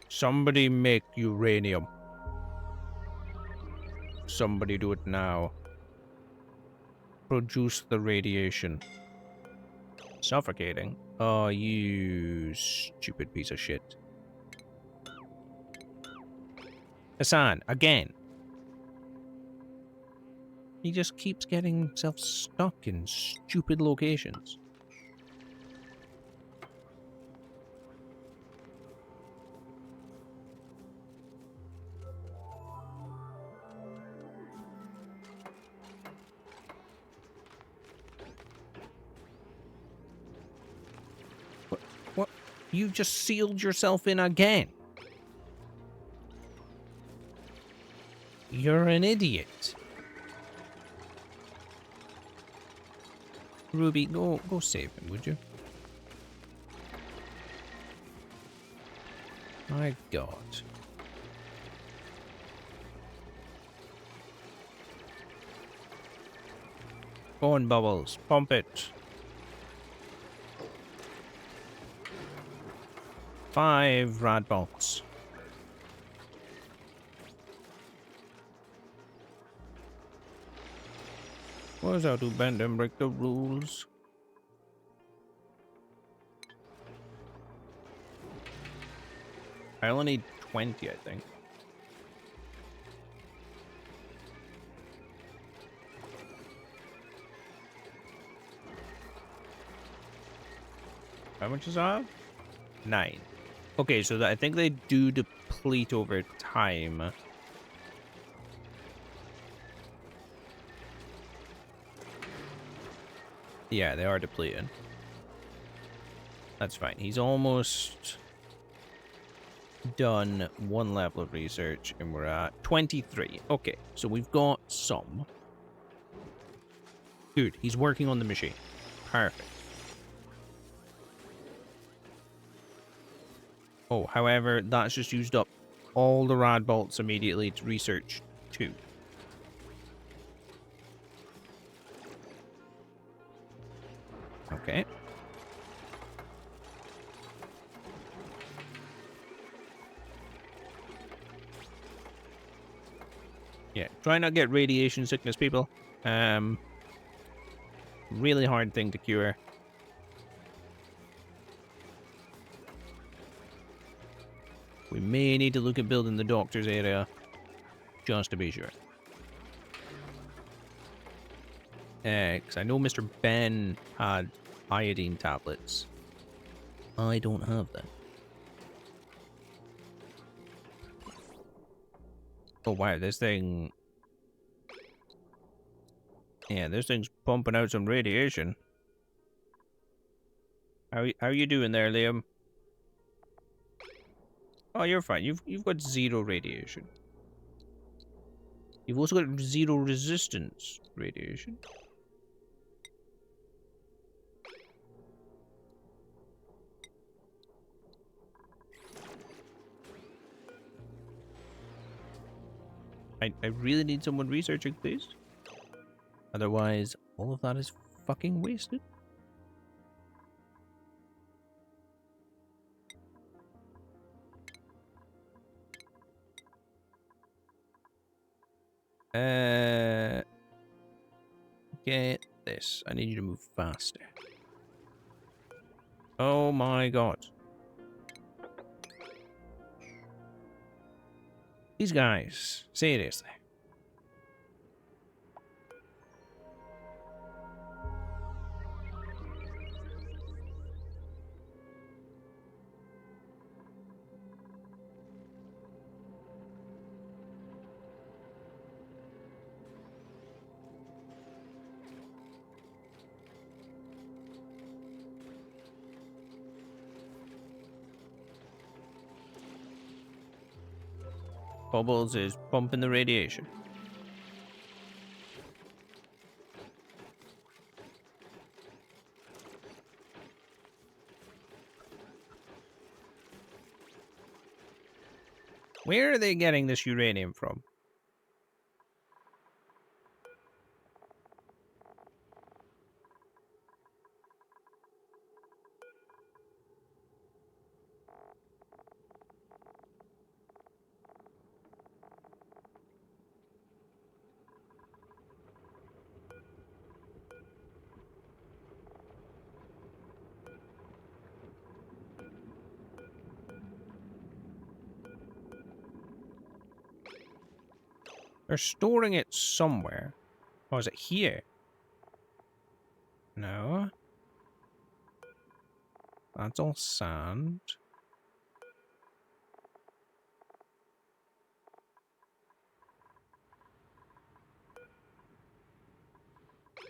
Somebody make uranium. Somebody do it now. Produce the radiation. Suffocating? Oh, you stupid piece of shit. Hassan, again. He just keeps getting himself stuck in stupid locations. What? You just sealed yourself in again. You're an idiot. Ruby, go save him, would you? My God. Go on, Bubbles. Pump it. 5 rad bolts. What is how to bend and break the rules? I only need 20, I think. How much is that? 9. Okay, so I think they do deplete over time. Yeah, they are depleted. That's fine. He's almost done 1 level of research, and we're at 23. Okay, so we've got some. Good, he's working on the machine. Perfect. Oh, however, that's just used up all the rad bolts immediately to research 2. Okay. Yeah, try not get radiation sickness, people. Really hard thing to cure. We may need to look at building the doctor's area, just to be sure. Because I know Mr. Ben had iodine tablets. I don't have them. Oh wow, this thing... Yeah, this thing's pumping out some radiation. How you doing there, Liam? Oh, you're fine. You've got 0 radiation. You've also got 0 resistance radiation. I really need someone researching, please. Otherwise, all of that is fucking wasted. Get this. I need you to move faster. Oh my god. These guys, seriously. Bubbles is pumping the radiation. Where are they getting this uranium from? They're storing it somewhere. Or is it here? No. That's all sand.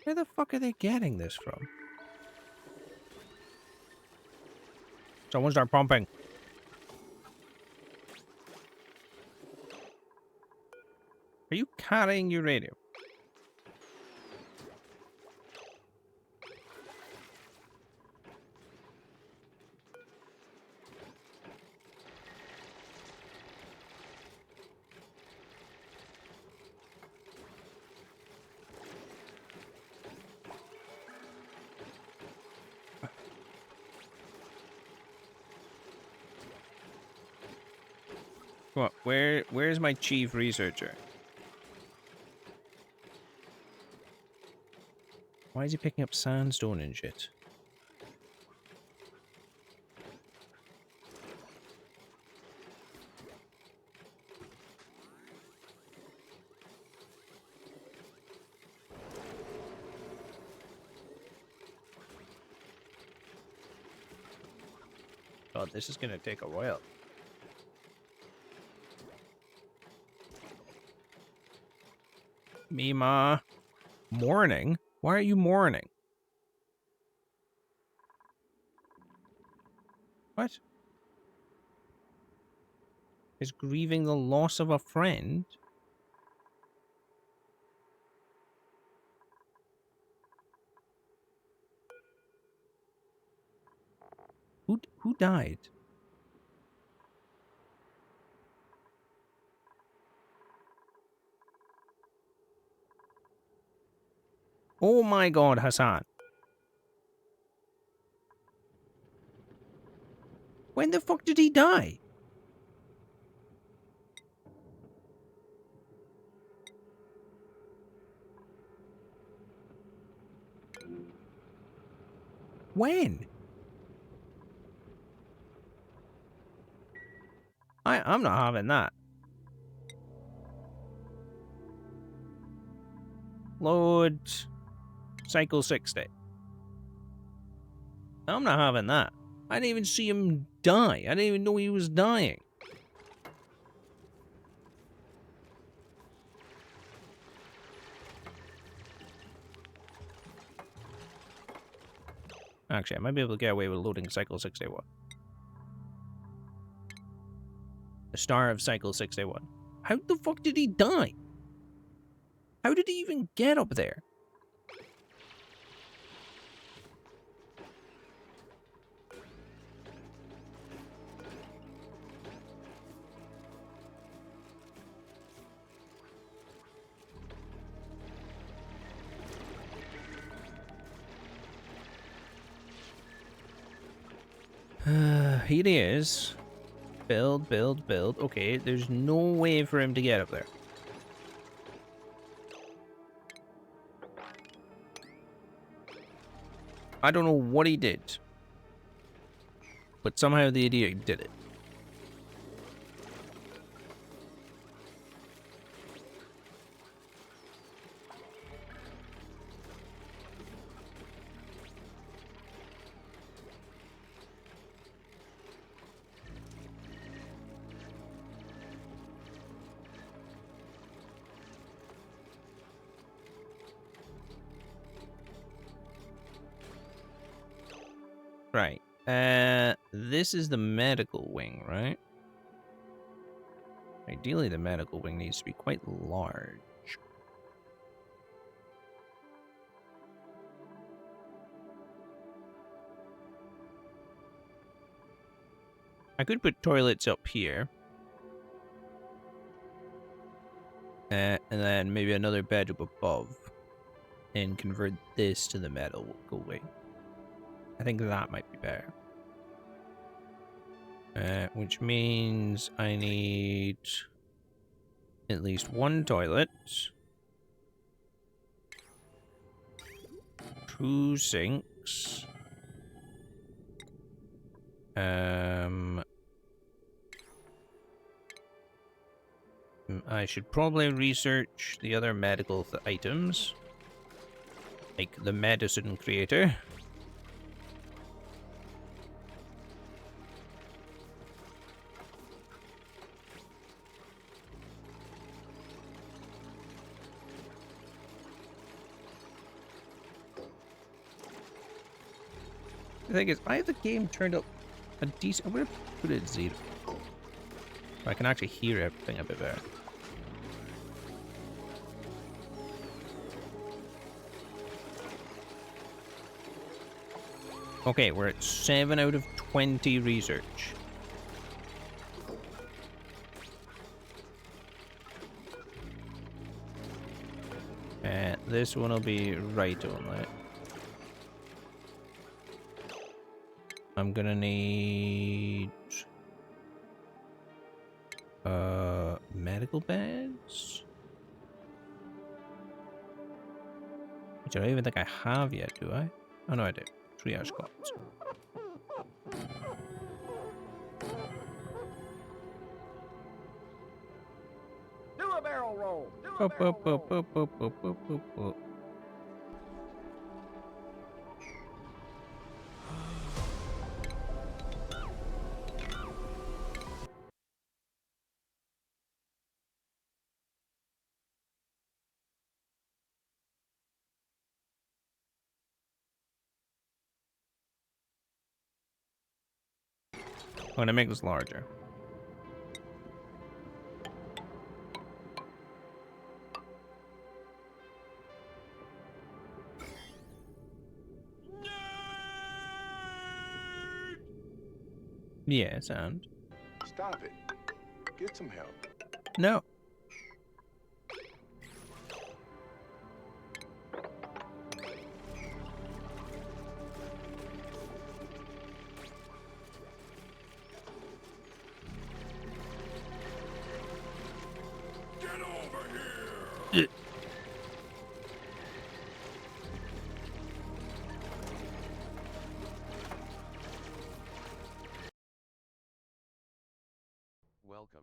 Where the fuck are they getting this from? Someone start pumping. Are you carrying uranium? What? Where's my chief researcher? Why is he picking up sandstone and shit? God, this is gonna take a while. Mima. Mourning? Why are you mourning? What? Is grieving the loss of a friend? Who died? Oh my god, Hassan. When the fuck did he die? When? I'm not having that. Load Cycle 60. I'm not having that. I didn't even see him die. I didn't even know he was dying. Actually, I might be able to get away with loading Cycle 61. The star of Cycle 61. How the fuck did he die? How did he even get up there? Here he is. Build, build, build. Okay, there's no way for him to get up there. I don't know what he did, but somehow the idiot did it. Right. This is the medical wing, right? Ideally, the medical wing needs to be quite large. I could put toilets up here. And then maybe another bed up above. And convert this to the medical wing. I think that might be better. Which means I need at least one toilet, 2 sinks, I should probably research the other medical items, like the medicine creator. The thing is, I have the game turned up a decent... I'm going to put it at 0. I can actually hear everything a bit better. Okay, we're at 7 out of 20 research. This one will be right only. I'm gonna need medical beds, which I don't even think I have yet, do I? Oh no, I do. Triage cots. Do a barrel roll. Do a Boop, barrel boop, roll. boop, boop, boop, boop, boop, boop. I'm gonna make this larger. Yeah, sound. Stop it. Get some help. No. Get over here! Welcome.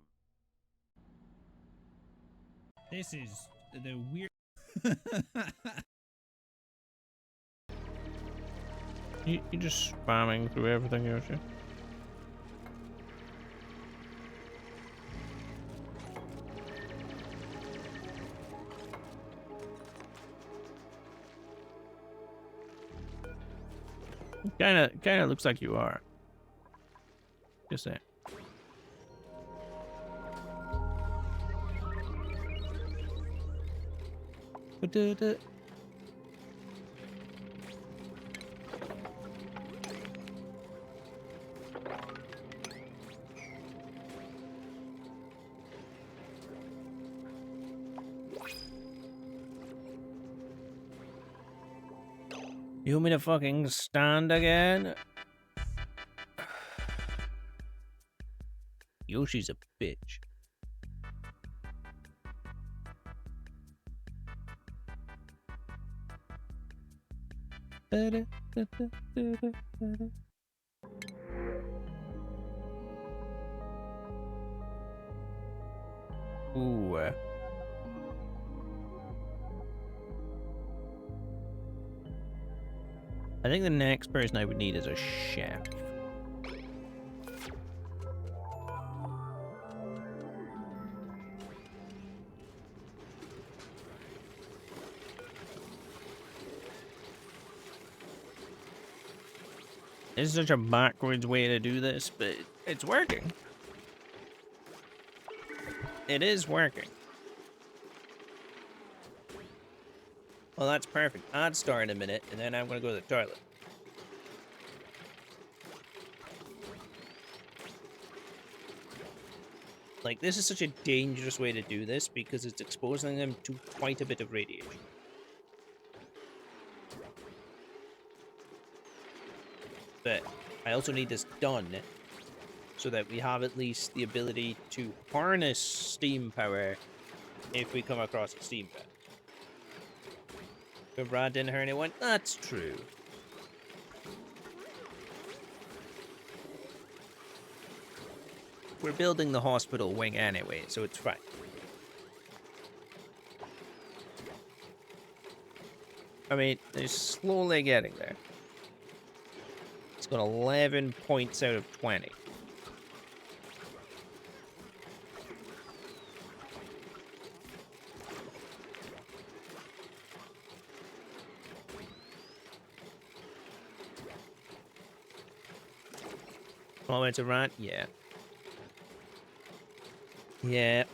This is the weird. You just spamming through everything, aren't you? Kinda looks like you are. Just saying. Da-da-da. You want me to fucking stand again? Yoshi's a bitch. Ooh. I think the next person I would need is a chef. This is such a backwards way to do this, but it's working. It is working. Well, that's perfect. I'd start in a minute, and then I'm gonna go to the toilet. Like, this is such a dangerous way to do this because it's exposing them to quite a bit of radiation. But I also need this done so that we have at least the ability to harness steam power if we come across a steam vent. But Brad didn't hear anyone? That's true. We're building the hospital wing anyway, so it's fine. I mean, they're slowly getting there. It's got 11 points out of 20. Oh, it's a rant? Yeah. Yeah.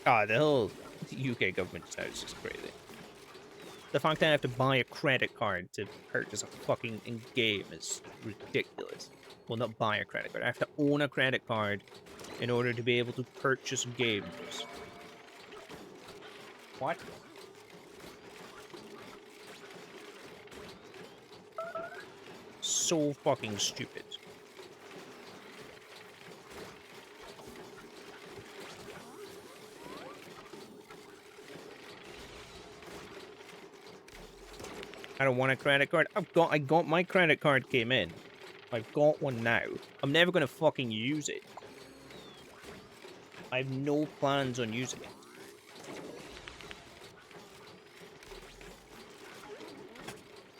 Ah, the whole UK government now is just crazy. The fact that I have to buy a credit card to purchase a fucking in-game is ridiculous. Well, not buy a credit card. I have to own a credit card in order to be able to purchase games. What? So fucking stupid. I don't want a credit card. I got my credit card came in. I've got one now. I'm never gonna fucking use it. I have no plans on using it.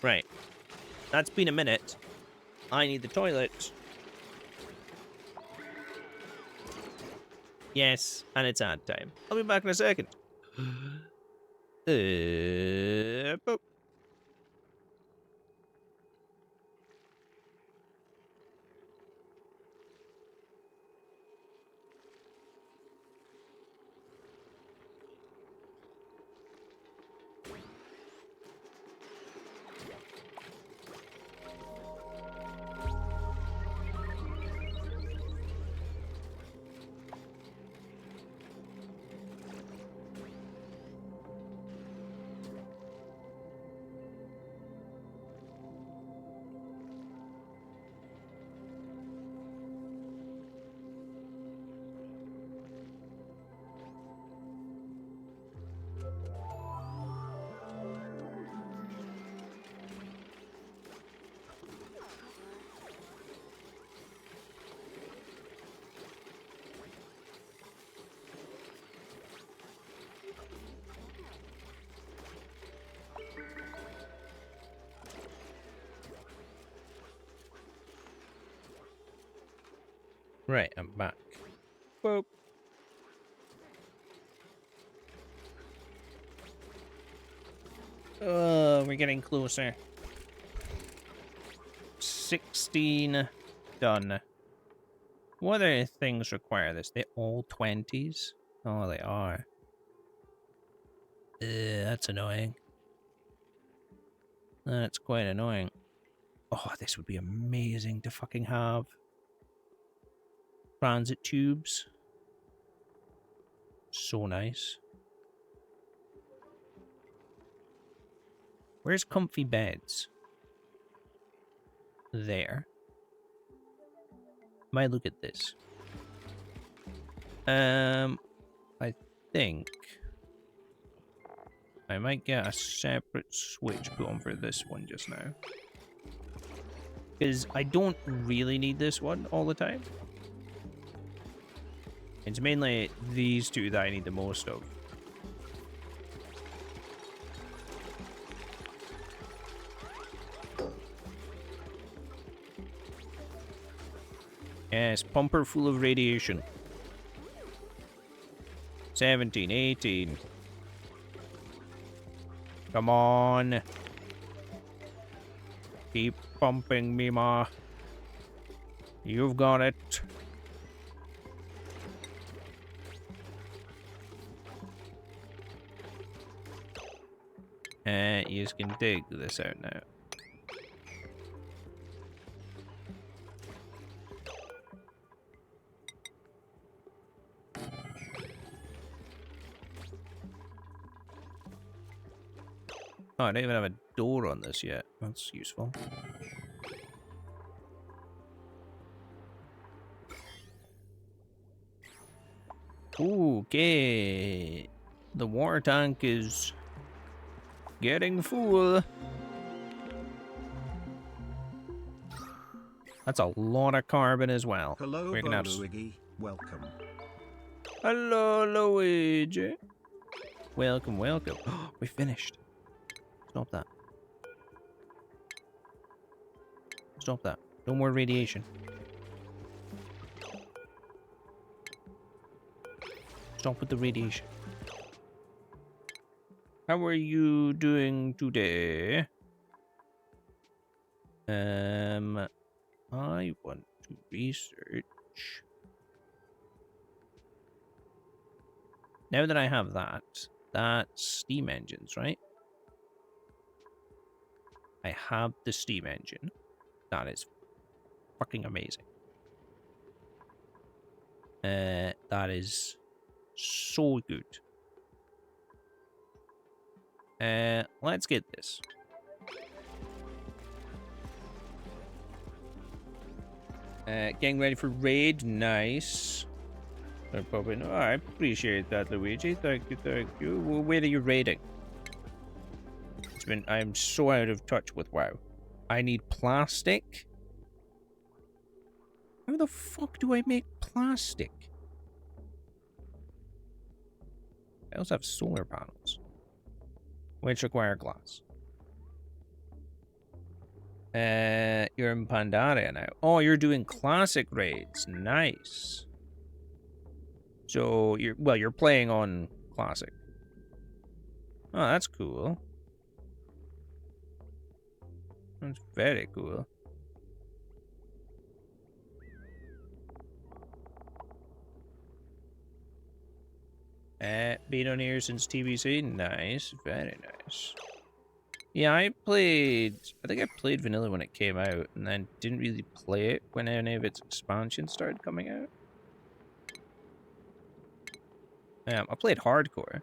Right. That's been a minute. I need the toilet. Yes, and it's ad time. I'll be back in a second. Boop. Right, I'm back. Boop. We're getting closer. 16 done. What other things require this? They're all 20s? Oh, they are. That's annoying. That's quite annoying. Oh, this would be amazing to fucking have. Transit tubes. So nice. Where's comfy beds? There. Might look at this. I think I might get a separate switch put on for this one just now. Because I don't really need this one all the time. It's mainly these two that I need the most of. Yes, pumper full of radiation. 17, 18. Come on. Keep pumping me, Ma. You've got it. You can dig this out now. Oh, I don't even have a door on this yet. That's useful. Okay. The water tank is getting full. That's a lot of carbon as well. Hello, We're gonna have... Luigi. Welcome. Hello, Luigi. Welcome, welcome. We finished. Stop that. Stop that. No more radiation. Stop with the radiation. How are you doing today? I want to research. Now that I have that, that's steam engines, right? I have the steam engine. That is fucking amazing. That is so good. Let's get this. Getting ready for raid. Nice. No problem. Oh, I appreciate that, Luigi. Thank you, thank you. Well, where are you raiding? I'm so out of touch with WoW. I need plastic. How the fuck do I make plastic? I also have solar panels, which require glass. You're in Pandaria now. Oh, you're doing classic raids. Nice. So you're playing on classic. Oh, that's cool. That's very cool. Been on here since TBC. Nice. Very nice. Yeah, I think I played Vanilla when it came out, and then didn't really play it when any of its expansions started coming out. I played hardcore.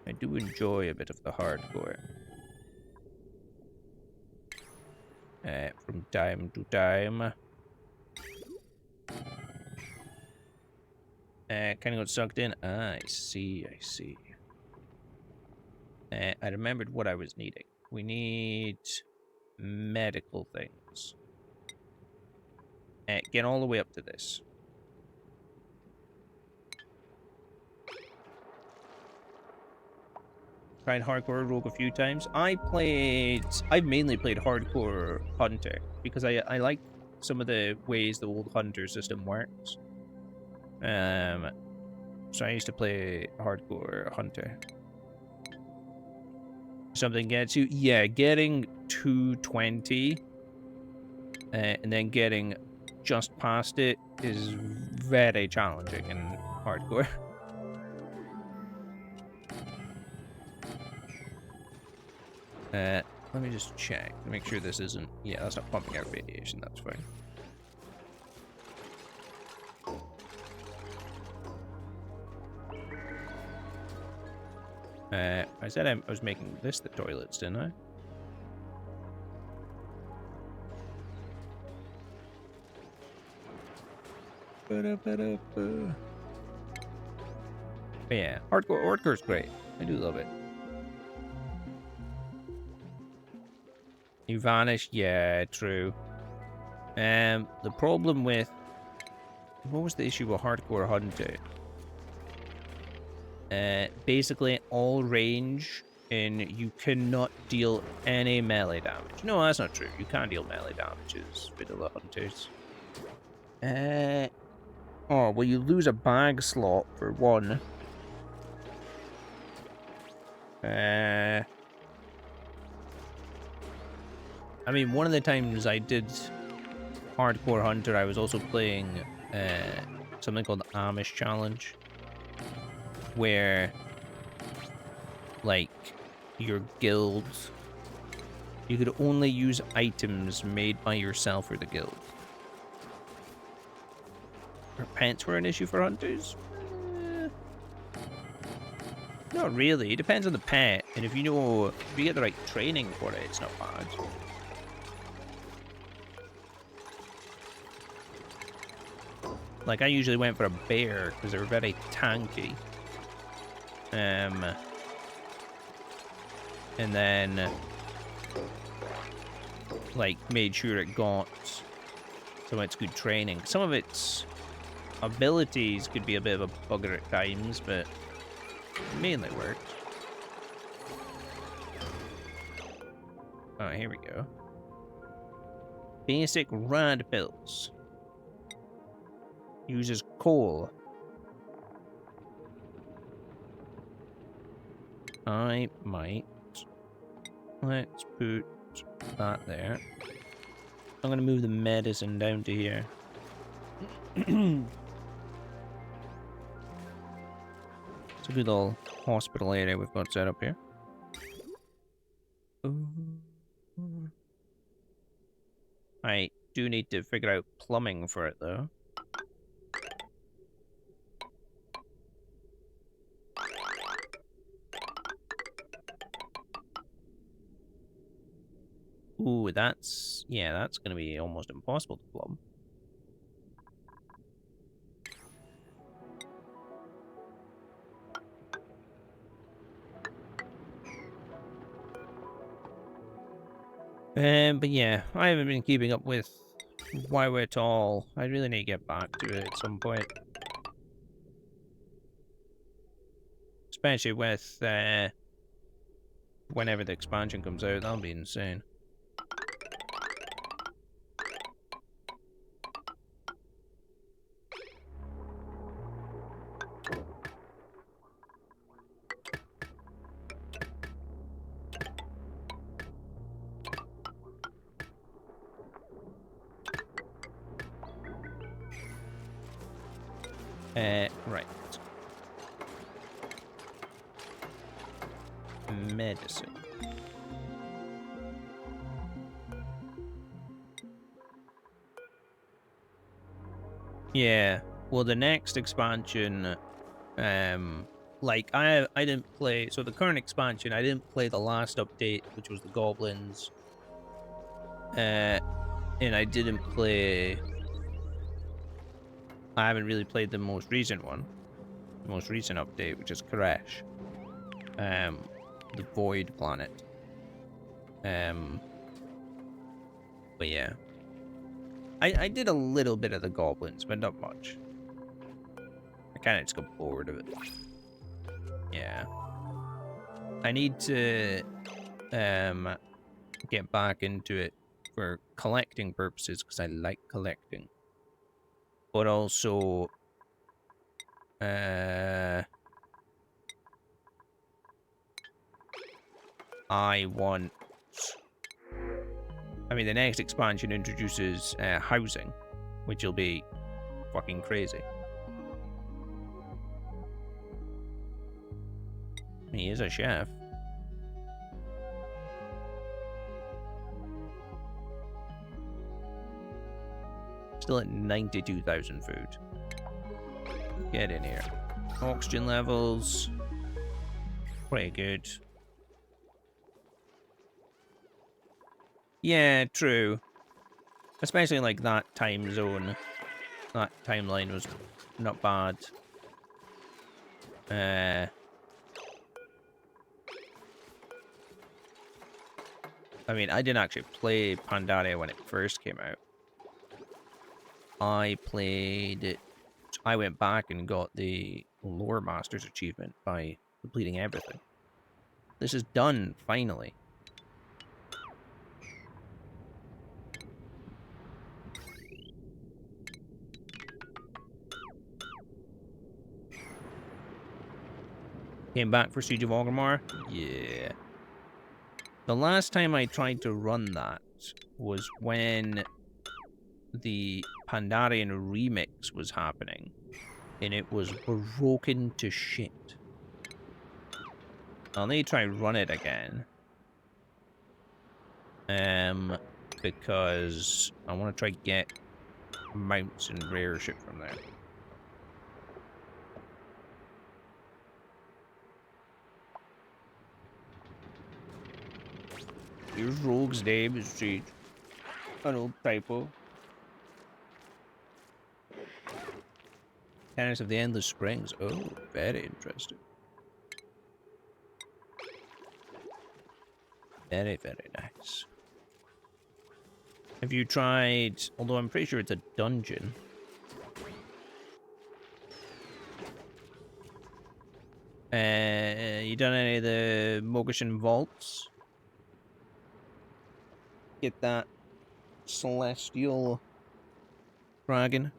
I do enjoy a bit of the hardcore. From time to time. Kind of got sucked in. Ah, I see, I see. I remembered what I was needing. We need medical things. Get all the way up to this. Tried hardcore rogue a few times. I've mainly played hardcore hunter because I like some of the ways the old hunter system works. So I used to play hardcore hunter. Something gets you, yeah, getting 220 and then getting just past it is very challenging in hardcore. Let me just check to make sure this isn't... Yeah, that's not pumping out radiation, that's fine. I said I was making this the toilets, didn't I? But yeah, hardcore's great. I do love it. You vanish, yeah, true. The problem with what was the issue with Hardcore Hunter? Basically all range and you cannot deal any melee damage. No, that's not true. You can deal melee damages with the hunters. Oh, well, you lose a bag slot for one. I mean, one of the times I did Hardcore Hunter, I was also playing something called the Amish Challenge, where, like, your guild, you could only use items made by yourself or the guild. Are pets were an issue for hunters? Not really. It depends on the pet, and if you get the right training for it, it's not bad. Like, I usually went for a bear because they're very tanky. And then, like, made sure it got some of its good training. Some of its abilities could be a bit of a bugger at times, but it mainly worked. Oh, here we go. Basic rad pills. Uses coal. I might. Let's put that there. I'm gonna move the medicine down to here. It's a good little hospital area we've got set up here. I do need to figure out plumbing for it though. Ooh, that's gonna be almost impossible to plumb. But yeah, I haven't been keeping up with WoW at all. I really need to get back to it at some point. Especially with, whenever the expansion comes out, that'll be insane. Right. Medicine. Yeah. Well, the next expansion, like I didn't play. So the current expansion, I didn't play the last update, which was the goblins. And I didn't play. I haven't really played the most recent one, the most recent update, which is Crash, the Void Planet. But yeah, I did a little bit of the goblins, but not much. I kind of just got bored of it. Yeah, I need to get back into it for collecting purposes because I like collecting. But also, I mean, the next expansion introduces housing, which will be fucking crazy. He is a chef. Still at 92,000 food. Get in here. Oxygen levels. Pretty good. Yeah, true. Especially like that time zone. That timeline was not bad. I mean, I didn't actually play Pandaria when it first came out. I played it. I went back and got the Lore Masters achievement by completing everything. This is done, finally. Came back for Siege of Orgrimmar? Yeah. The last time I tried to run that was when the Pandarian remix was happening, and it was broken to shit. I'll need to try and run it again. Because I want to try get mounts and rare shit from there. Here's Rogue's name is Siege. An old typo. Tenants of the Endless Springs. Oh, very interesting. Very, very nice. Have you tried... Although I'm pretty sure it's a dungeon. You done any of the Mogashan Vaults? Get that celestial dragon.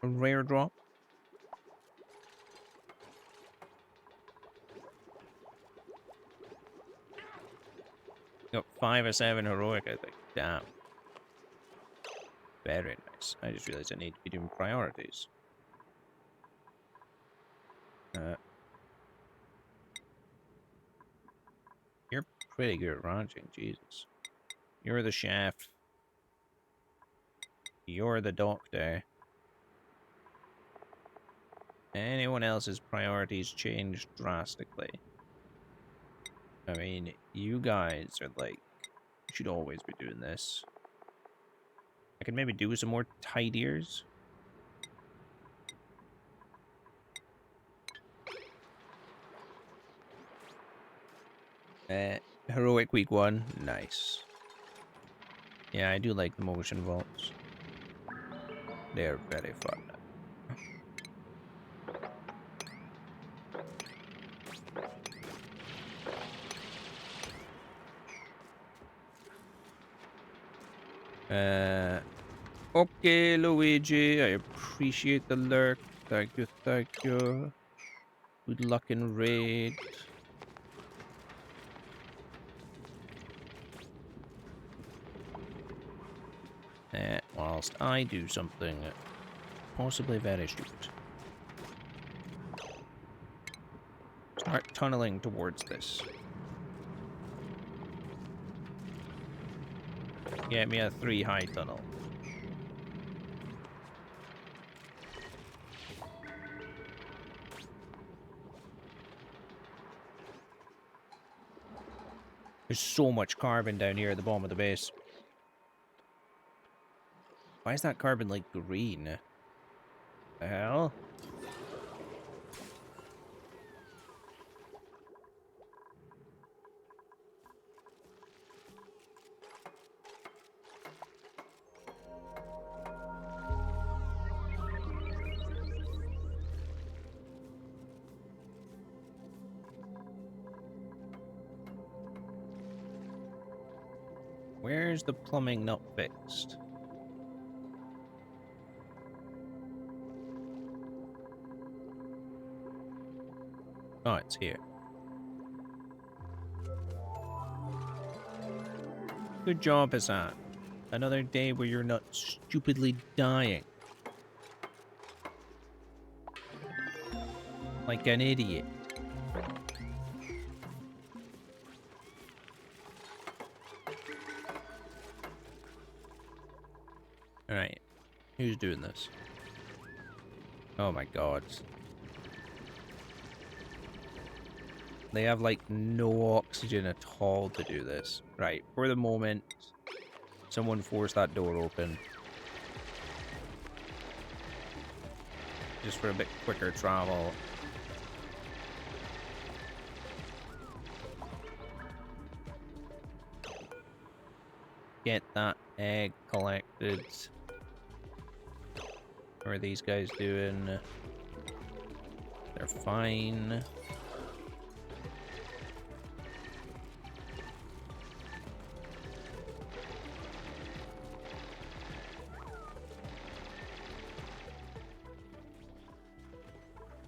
A rare drop. Got 5 or 7 heroic, I think. Damn. Very nice. I just realized I need to be doing priorities. You're pretty good at ranching, Jesus. You're the chef. You're the doctor. Anyone else's priorities changed drastically. I mean, you guys are like, you should always be doing this. I could maybe do some more tidiers. Heroic week 1, nice. Yeah, I do like the motion vaults. They're very fun. Okay, Luigi, I appreciate the lurk. Thank you, thank you. Good luck in raid. Whilst I do something possibly very stupid. Start tunneling towards this. Get me a 3 high tunnel. There's so much carbon down here at the bottom of the base. Why is that carbon like green? The hell? Where's the plumbing not fixed? Oh, it's here. Good job, Hassan. Another day where you're not stupidly dying. Like an idiot. Alright. Who's doing this? Oh my god. They have like no oxygen at all to do this. Right, for the moment, Someone force that door open. Just for a bit quicker travel. Get that egg collected. How are these guys doing? They're fine.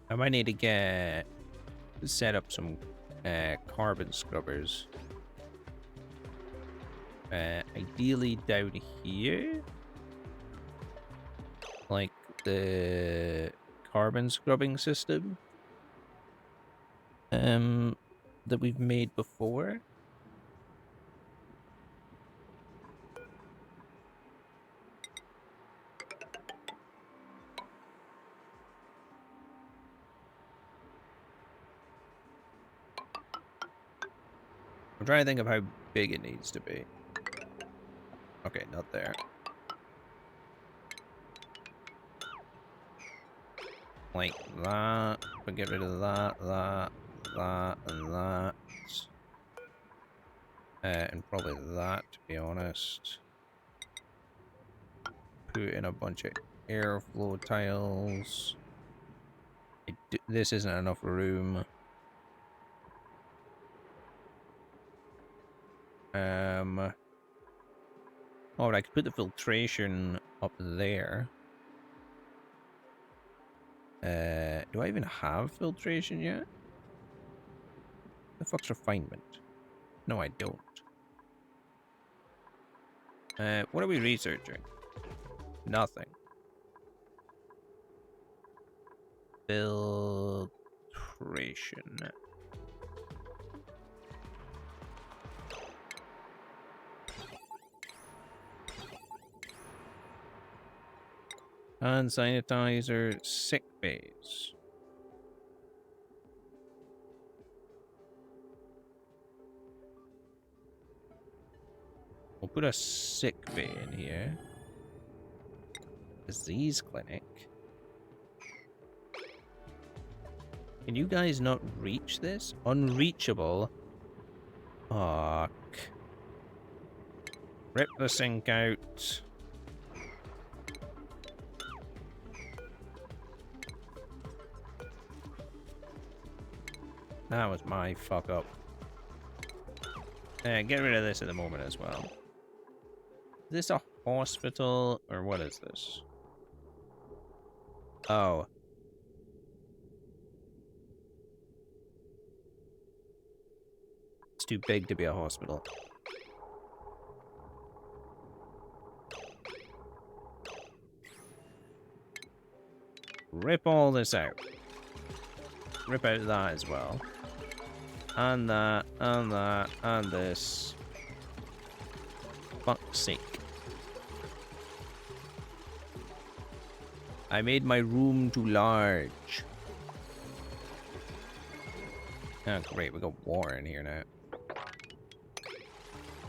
I might need to set up some carbon scrubbers. Ideally down here, like the carbon scrubbing system that we've made before. I'm trying to think of how big it needs to be. Okay, not there. Like that. But get rid of that, and that. And probably that, to be honest. Put in a bunch of airflow tiles. This isn't enough room. Oh, but I could put the filtration up there. Do I even have filtration yet? The fuck's refinement? No, I don't. What are we researching? Nothing. Filtration. Hand sanitizer, sick bays. We'll put a sick bay in here. Disease clinic. Can you guys not reach this? Unreachable. Fuck. Rip the sink out. That was my fuck up. Get rid of this at the moment as well. Is this a hospital or what is this? Oh. It's too big to be a hospital. Rip all this out. Rip out that as well. And that, and this. Fuck's sake. I made my room too large. Oh, great. We got water in here now.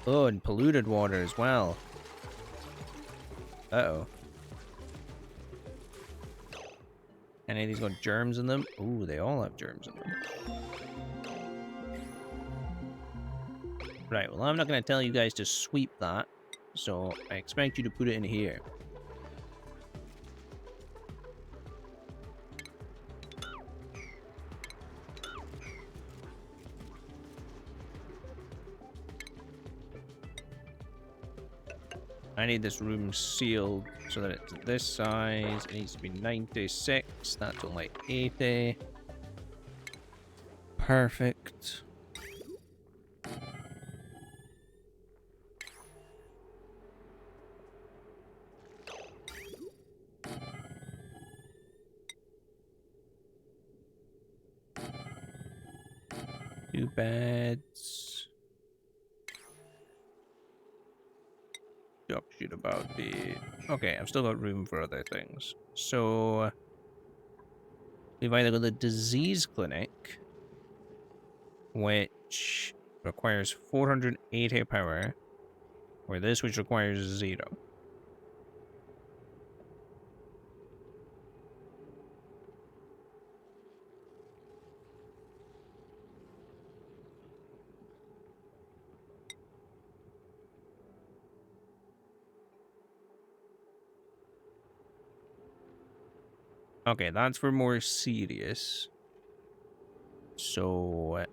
Oh, and polluted water as well. Uh-oh. Any of these got germs in them? Ooh, they all have germs in them. Right, well, I'm not going to tell you guys to sweep that. So, I expect you to put it in here. I need this room sealed so that it's this size. It needs to be 96. That's only 80. Perfect. Two beds. Talk shit about the... Okay, I've still got room for other things. So... we've either got the disease clinic, which requires 480 power, Or this, which requires 0. Okay, that's for more serious. So,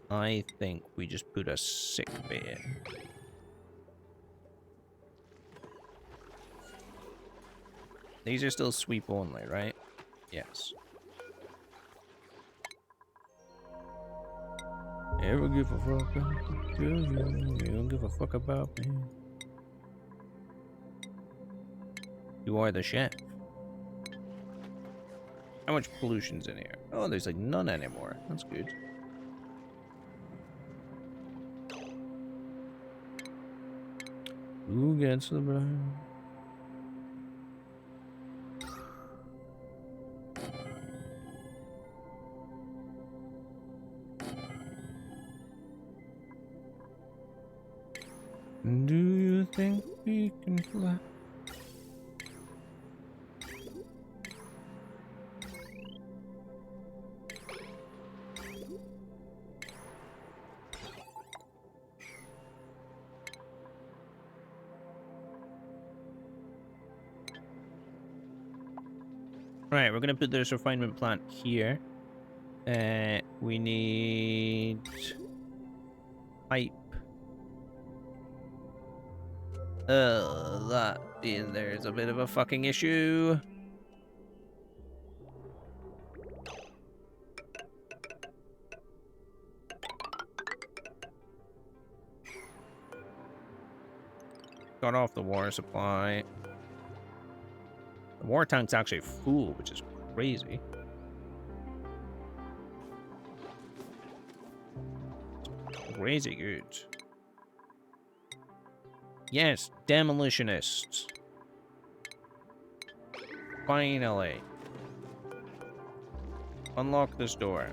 I think we just put a sick bay in. These are still sweep only, right? Yes. Ever give a fuck about you? You don't give a fuck about me. You are the chef. How much pollution's in here? Oh, there's like none anymore. That's good. Who gets the bride? Do you think we can fly? Right, we're gonna put this refinement plant here. We need pipe. That is, there's a bit of a fucking issue. Got off the water supply. The water tank's actually full, which is crazy. Crazy good. Yes, demolitionists. Finally. Unlock this door.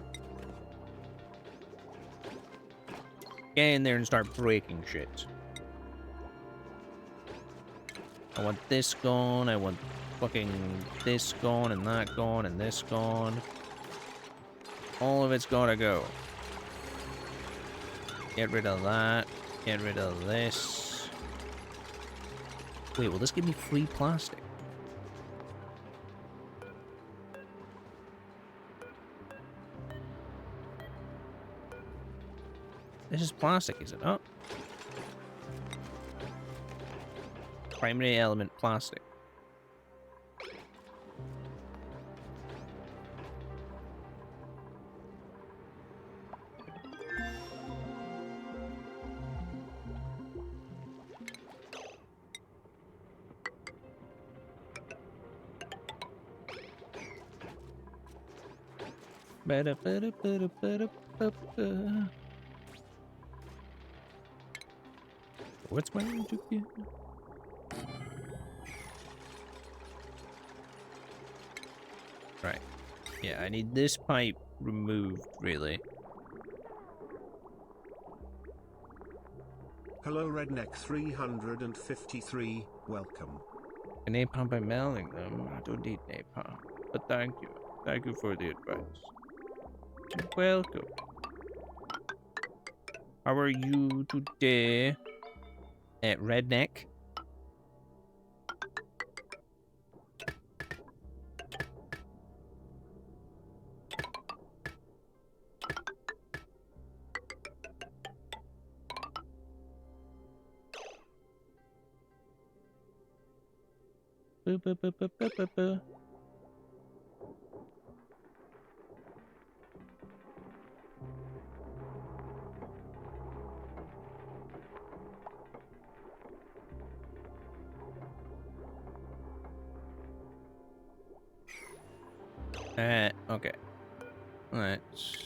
Get in there and start breaking shit. I want this gone, I want fucking this gone, and that gone, and this gone. All of it's gotta go. Get rid of that. Get rid of this. Wait, will this give me free plastic? This is plastic, is it not? Primary element plastic. What's my YouTube again? Right. Yeah, I need this pipe removed, really. Hello Redneck 353, welcome. Napalm by mailing them. I don't need napalm. But thank you. Thank you for the advice. You're welcome. How are you today? At Redneck? Boo, boo, boo, boo, boo, boo, boo. Okay. Let's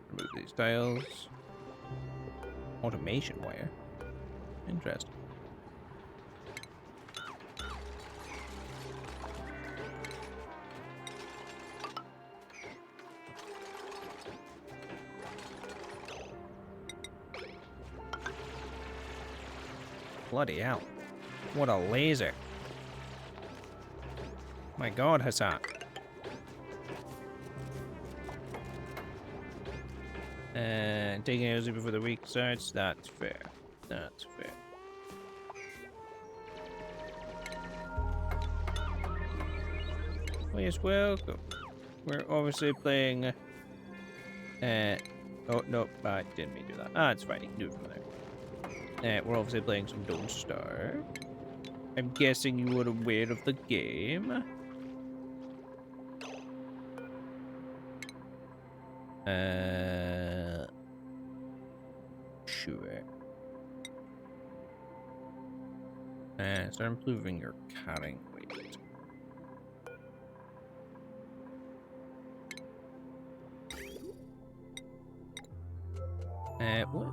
remove these tiles. Automation wire. Interesting. Bloody hell. What a laser. My god, Hassan. Taking it easy before the week starts, that's fair. That's fair. Well, yes, welcome. We're obviously playing... oh, no, I didn't mean to do that. Ah, it's fine, you can do it from there. We're obviously playing some Don't Starve. I'm guessing you were aware of the game. Sure. Start improving your carrying weight. What?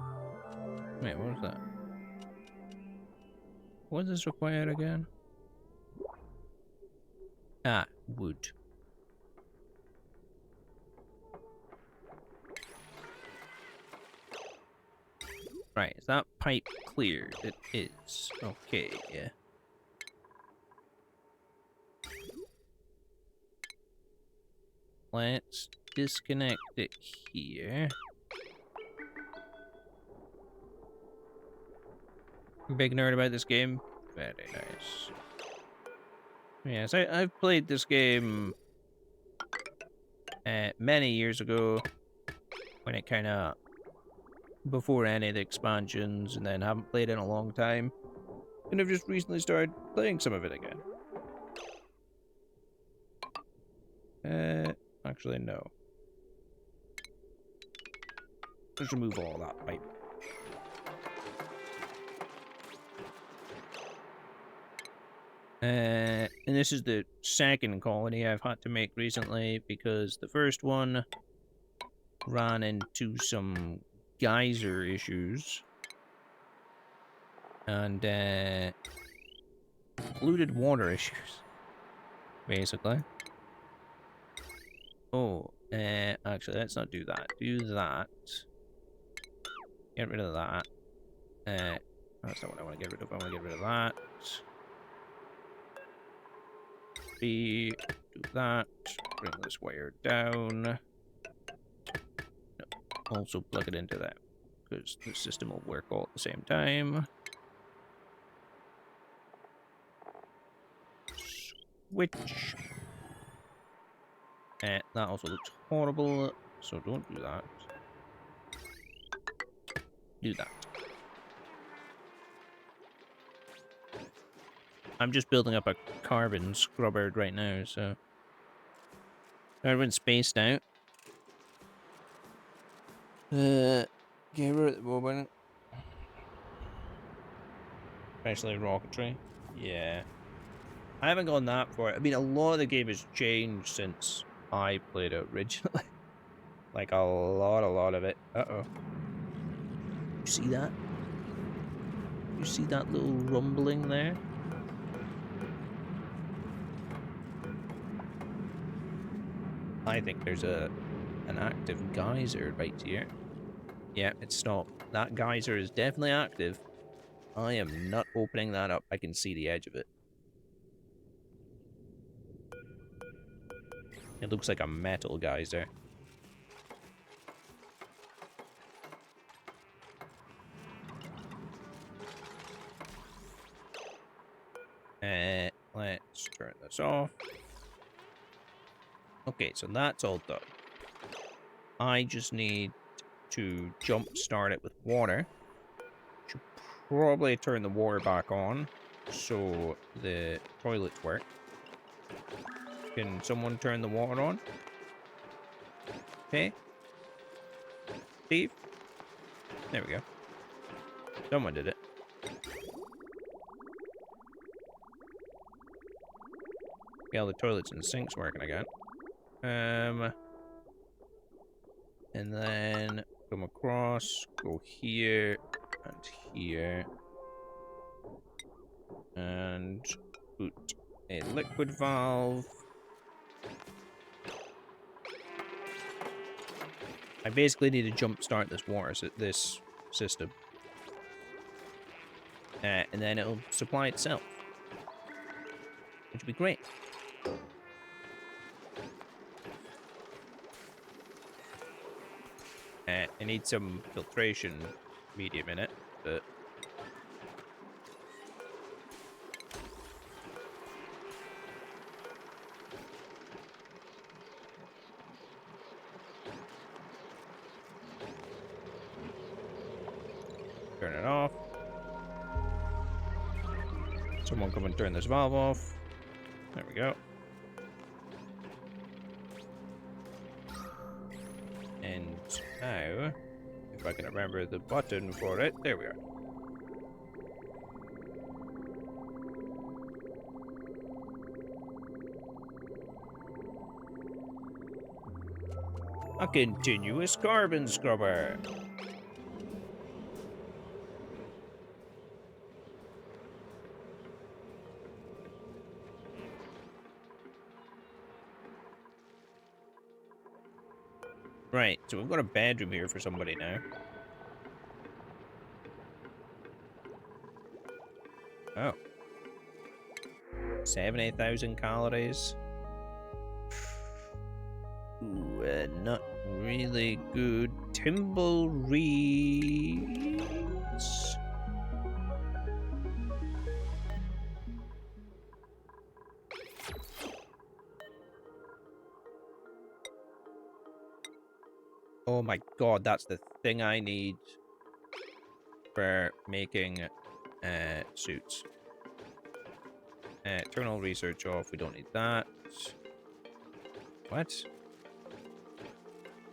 Wait, what was that? What does this require again? Ah, wood. Right, is that pipe cleared? It is. Okay, yeah. Let's disconnect it here. Big nerd about this game. Very nice. Yes, I've played this game many years ago when it kind of before any of the expansions, and then haven't played it in a long time, and I've just recently started playing some of it again. Actually no. Let's remove all that pipe. And this is the second colony I've had to make recently because the first one ran into some geyser issues and polluted water issues, basically. Oh, actually, let's not do that. Do that. Get rid of that. That's not what I want to get rid of. I want to get rid of that. B, do that. Bring this wire down. No. Also plug it into that, because the system will work all at the same time. Switch. That also looks horrible, so don't do that. Do that. I'm just building up a carbon scrubber right now, so everyone's spaced out. Gamer at the moment. Especially rocketry. Yeah. I haven't gone that far. I mean, a lot of the game has changed since I played it originally. Like, a lot of it. Uh-oh. You see that? You see that little rumbling there? I think there's an active geyser right here. Yeah, it stopped. That geyser is definitely active. I am not opening that up. I can see the edge of it. It looks like a metal geyser. Let's turn this off. Okay, so that's all done. I just need to jump start it with water. Should probably turn the water back on so the toilets work. Can someone turn the water on? Okay. Steve? There we go. Someone did it. Yeah, all the toilets and the sinks working again. And then come across, go here and here, and put a liquid valve. I basically need to jump start this water, this system. And then it'll supply itself, which would be great. It needs some filtration medium in it, but turn it off. Someone come and turn this valve off. There we go. And now, if I can remember the button for it, there we are. A continuous carbon scrubber. Right, so we've got a bedroom here for somebody now. Oh. 70,000 calories. Ooh, not really good. Timble reads. Oh my god, that's the thing I need for making suits. Turn all research off, we don't need that. What?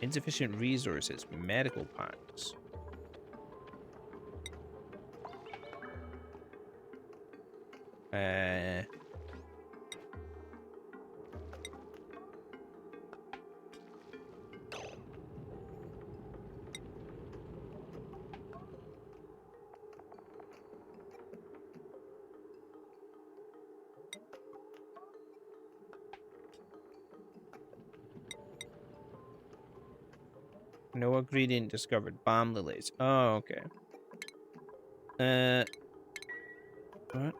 Insufficient resources, medical packs. No ingredient discovered. Balm lilies. Oh, okay. What?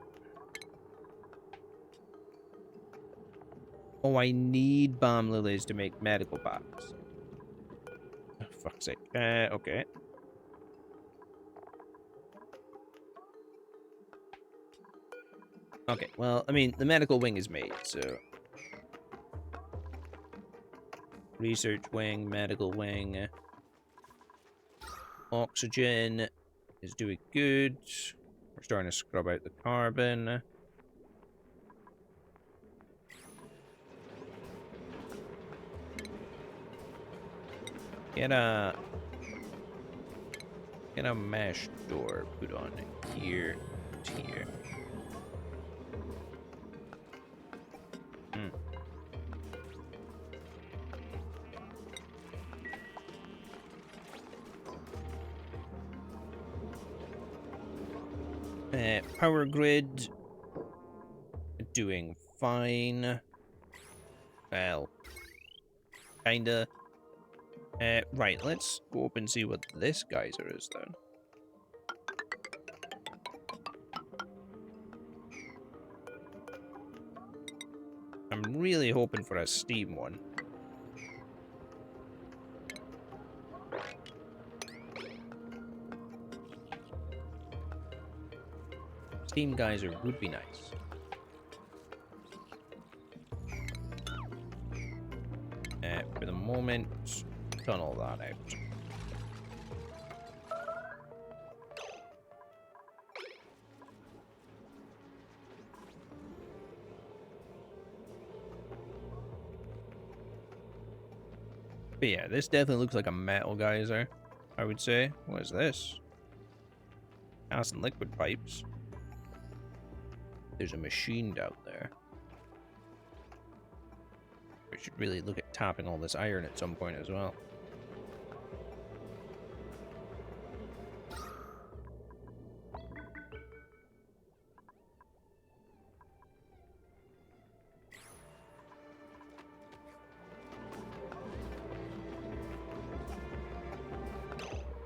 Oh, I need balm lilies to make medical packs. Oh, fuck's sake. Okay. Okay, well, I mean, the medical wing is made, so... Research wing, medical wing. Oxygen is doing good. We're starting to scrub out the carbon. Get a mesh door put on here to here. Power grid doing fine. Well, kinda. Right, let's go up and see what this geyser is then. I'm really hoping for a steam one. Steam geyser would be nice. For the moment, tunnel that out. But yeah, this definitely looks like a metal geyser, I would say. What is this? Gas and liquid pipes. There's a machine down there. We should really look at tapping all this iron at some point as well.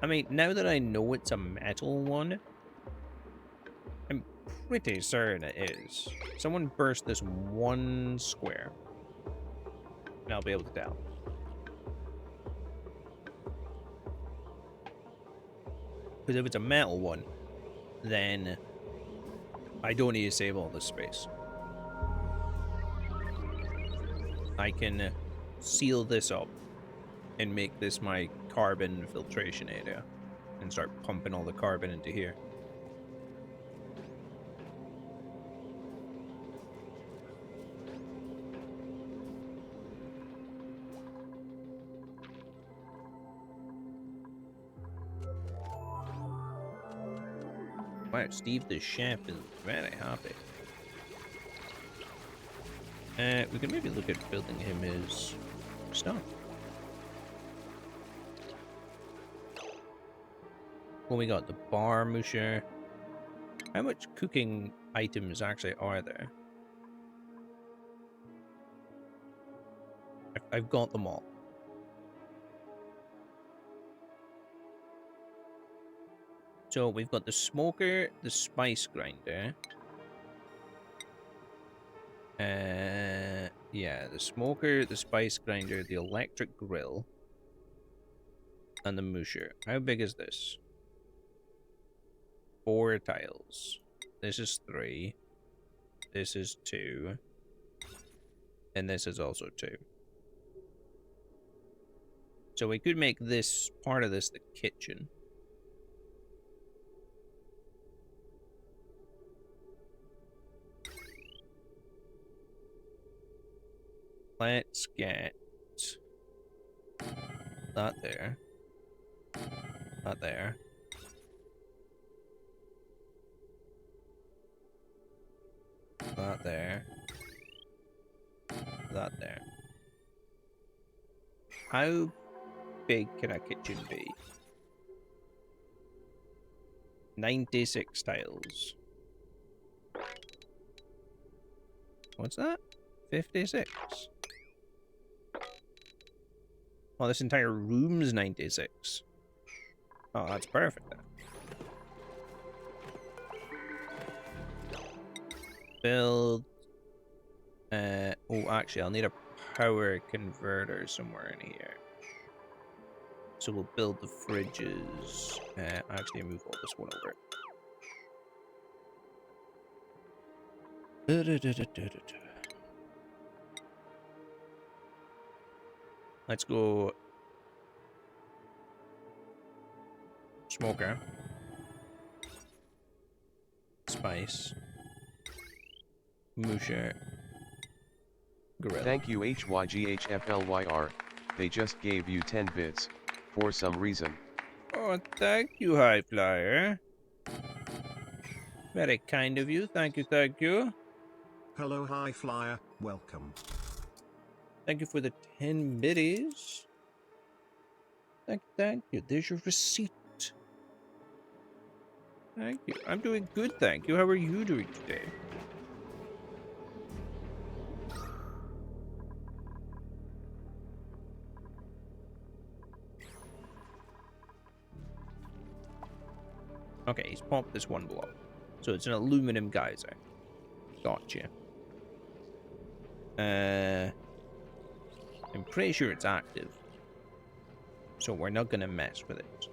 I mean, now that I know it's a metal one, I'm pretty certain it is. Someone burst this one square. And I'll be able to tell. Because if it's a metal one, then I don't need to save all this space. I can seal this up and make this my carbon filtration area and start pumping all the carbon into here. Wow, Steve the chef is very happy. We could maybe look at building him his stuff. Well, we got the bar musher. How much cooking items actually are there? I've got them all. So we've got the smoker, the spice grinder. Yeah, the smoker, the spice grinder, the electric grill, and the musher. How big is this? 4 tiles. This is 3. This is 2. And this is also 2. So we could make this, part of this, the kitchen. Let's get that there. That there. That there. That there. How big can a kitchen be? 96 tiles. What's that? 56. Oh, this entire room's 96. Oh, that's perfect then. Build. Oh, actually, I'll need a power converter somewhere in here. So we'll build the fridges. Actually, move all this one over. Let's go. Smoker. Spice. Musher. Grill. Thank you HYGHFLYR, they just gave you 10 bits, for some reason. Oh, thank you, High Flyer. Very kind of you. Thank you, thank you. Hello, High Flyer. Welcome. Thank you for the 10 biddies. Thank you. There's your receipt. Thank you. I'm doing good, thank you. How are you doing today? Okay, he's popped this one block. So it's an aluminum geyser. Gotcha. I'm pretty sure it's active. So we're not gonna mess with it.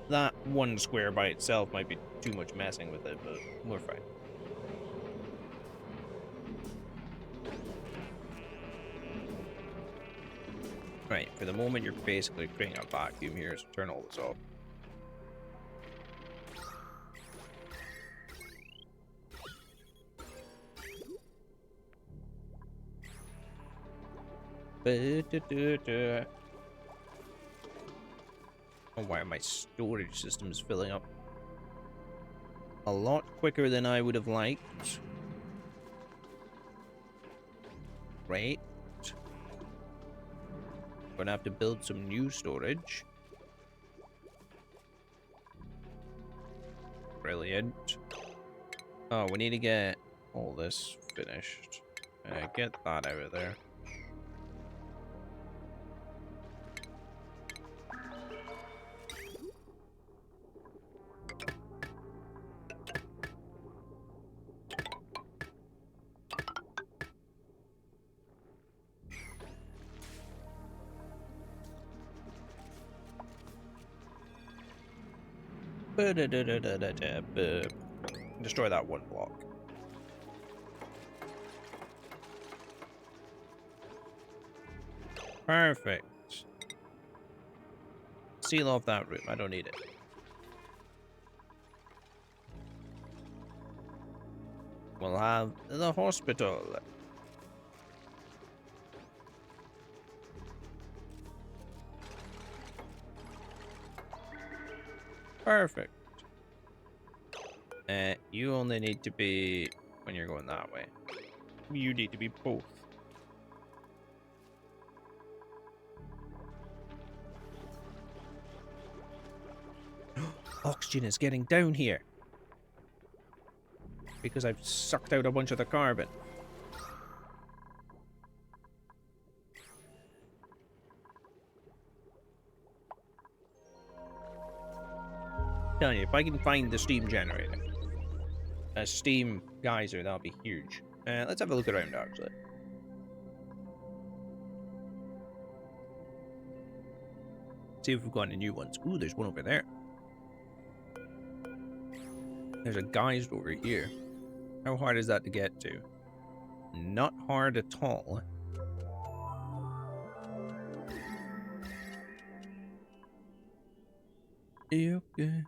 That one square by itself might be too much messing with it, but we're fine. Right, for the moment you're basically creating a vacuum here, so turn all this off. Oh wow, my storage system is filling up a lot quicker than I would have liked. Great. Gonna have to build some new storage. Brilliant. Oh, we need to get all this finished. Get that out of there. Destroy that one block. Perfect. Seal off that room. I don't need it. We'll have the hospital. Perfect. You only need to be when you're going that way. You need to be both. Oxygen is getting down here. Because I've sucked out a bunch of the carbon. Telling you, if I can find the steam generator, a steam geyser, that'll be huge. Let's have a look around, actually. See if we've got any new ones. Ooh, there's one over there. There's a geyser over here. How hard is that to get to? Not hard at all. Okay.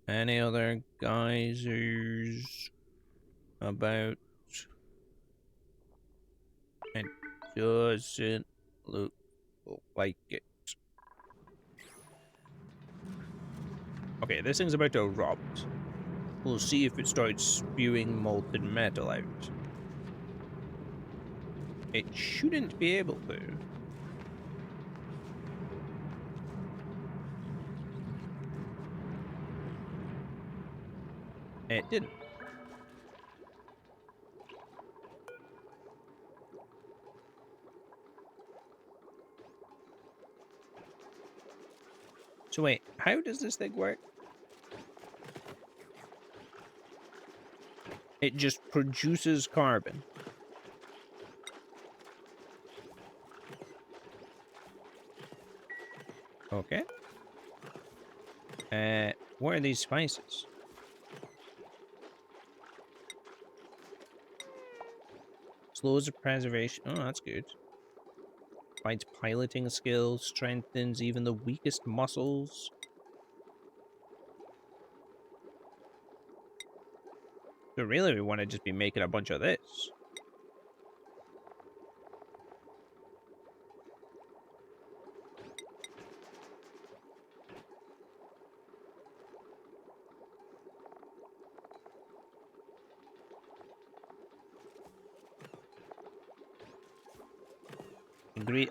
Any other geysers about? It doesn't look like it. Okay, this thing's about to erupt. We'll see if it starts spewing molten metal out. It shouldn't be able to. It didn't. So wait, how does this thing work? It just produces carbon. Okay. What are these spices? Slows the preservation. Oh, that's good. Provides piloting skills, strengthens even the weakest muscles. So really, we want to just be making a bunch of this.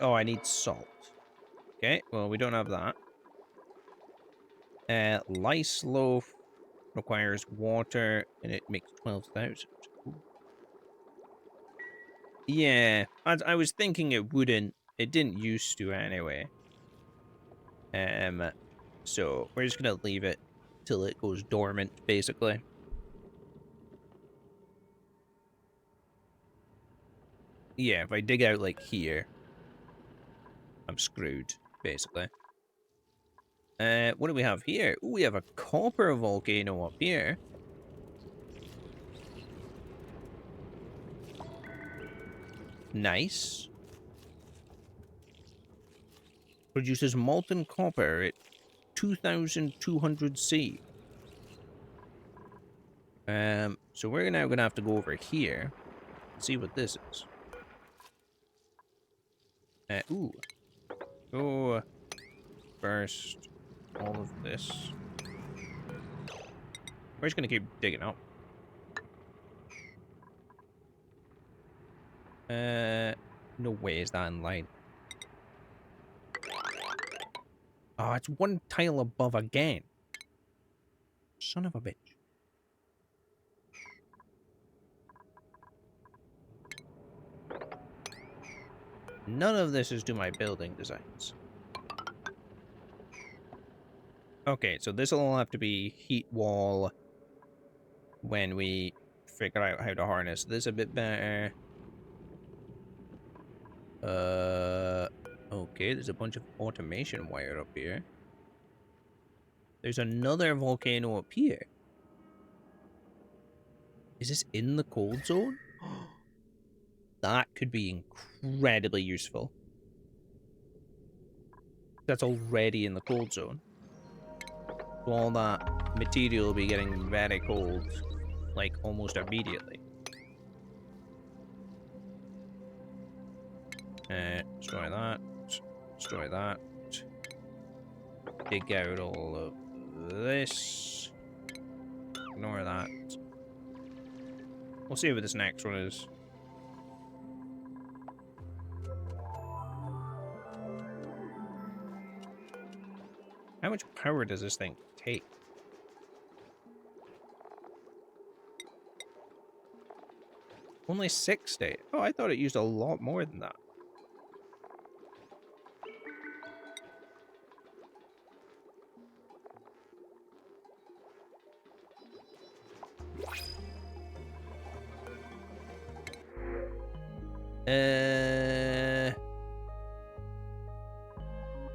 Oh, I need salt. Okay, well, we don't have that. Lice loaf requires water, and it makes 12,000. Yeah, I was thinking it wouldn't. It didn't used to anyway. So we're just gonna leave it till it goes dormant, basically. Yeah, if I dig out like here, I'm screwed, basically. What do we have here? Ooh, we have a copper volcano up here. Nice. Produces molten copper at 2,200 C. So we're now gonna have to go over here and see what this is. Ooh. Go first. All of this. We're just gonna keep digging up. No way is that in line. Oh, it's one tile above again. Son of a bitch. None of this is to my building designs. Okay, so this will all have to be heat wall when we figure out how to harness this a bit better. Okay, there's a bunch of automation wire up here. There's another volcano up here. Is this in the cold zone? That could be incredibly useful. That's already in the cold zone. So all that material will be getting very cold, like, almost immediately. Destroy that. Destroy that. Dig out all of this. Ignore that. We'll see what this next one is. How much power does this thing take? Only 60. Oh, I thought it used a lot more than that.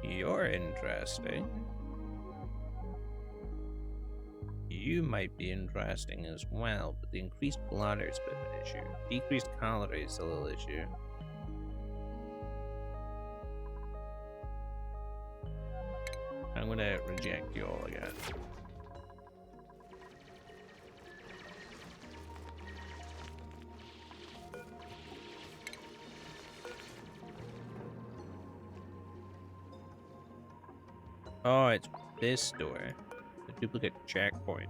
You're interesting. You might be interesting as well, but the increased bladder is a bit of an issue. Decreased calories is a little issue. I'm gonna reject you all again. Oh, it's this door. The duplicate checkpoint.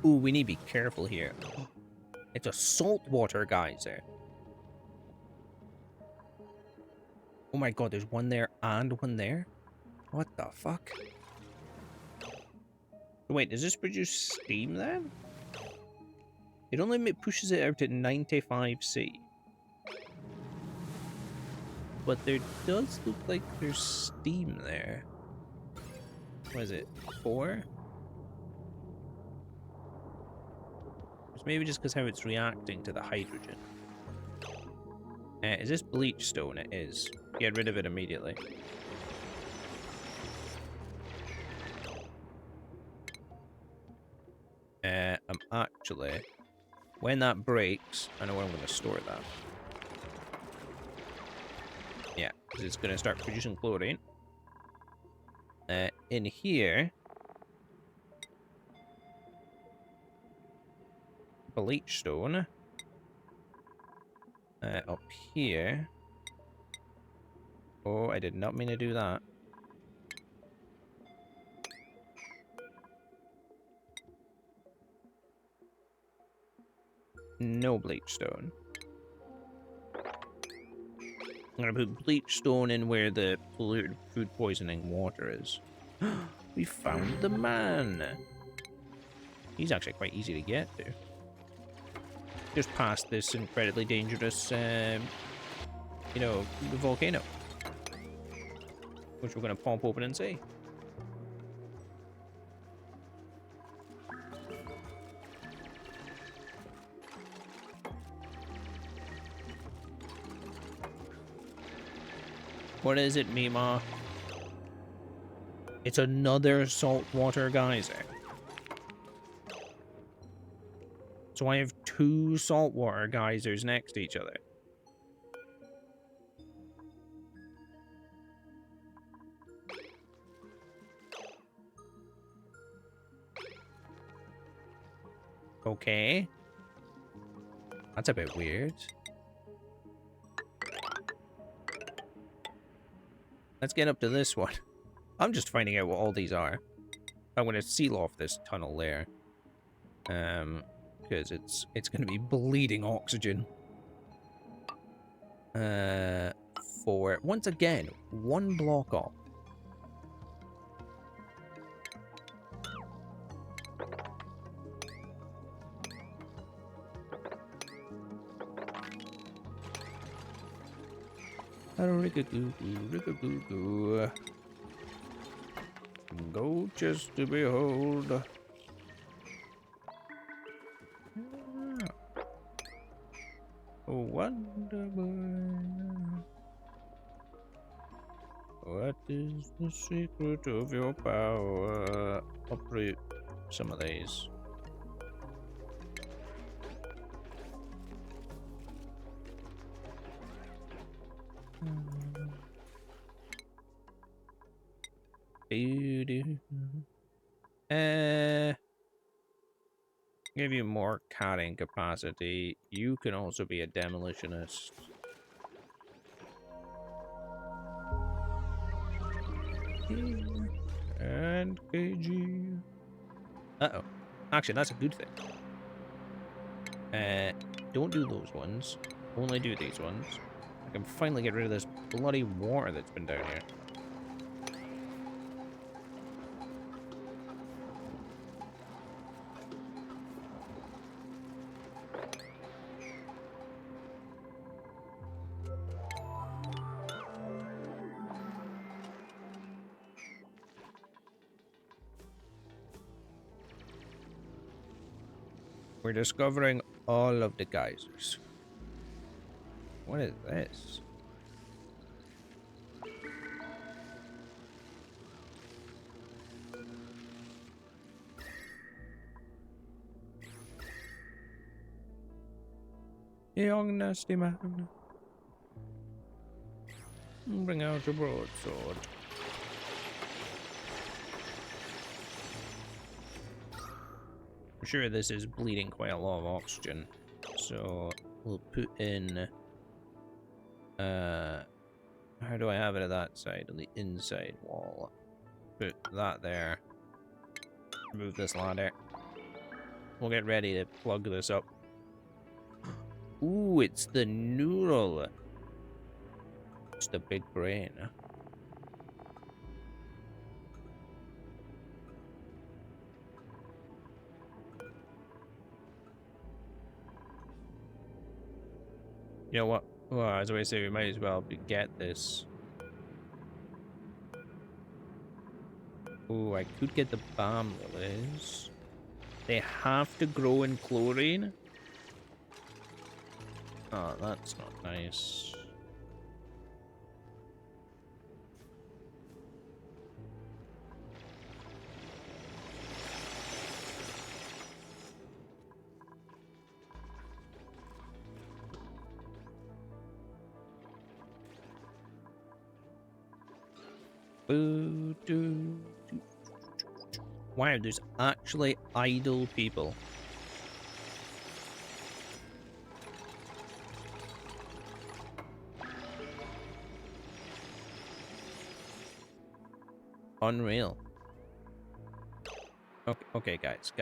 Ooh, we need to be careful here. It's a saltwater geyser. Oh my god, there's one there and one there? What the fuck? Wait, does this produce steam then? It only pushes it out at 95°C. But there does look like there's steam there. What is it? 4? It's maybe just because how it's reacting to the hydrogen. Is this bleach stone? It is. Get rid of it immediately. I'm actually... When that breaks, I know where I'm going to store that. Yeah, because it's going to start producing chlorine. In here... Bleach stone. Up here... Oh, I did not mean to do that. No bleach stone. I'm gonna put bleach stone in where the polluted food poisoning water is. We found the man! He's actually quite easy to get to. Just past this incredibly dangerous, you know, volcano. Which we're gonna pop open and see. What is it, Mima? It's another saltwater geyser. So I have 2 saltwater geysers next to each other. Okay. That's a bit weird. Let's get up to this one. I'm just finding out what all these are. I'm going to seal off this tunnel there. Because it's going to be bleeding oxygen. For, once again, 1 block off. Rickagoo. Go just to behold. Oh, wonderful. What is the secret of your power? Uproot some of these. Give you more carrying capacity. You can also be a demolitionist. And KG. Uh-oh. Actually, that's a good thing. Don't do those ones. Only do these ones. I can finally get rid of this bloody water that's been down here. We're discovering all of the geysers. What is this? Young nasty man. Bring out your broadsword. I'm sure this is bleeding quite a lot of oxygen, so we'll put in how do I have it at that side? On the inside wall. Put that there. Remove this ladder. We'll get ready to plug this up. Ooh, it's the neural. It's the big brain. You know what? Well, as I say, we might as well get this. Ooh, I could get the bomb lilies. They have to grow in chlorine? Oh, that's not nice. Wow, there's actually idle people. Unreal. Okay, guys.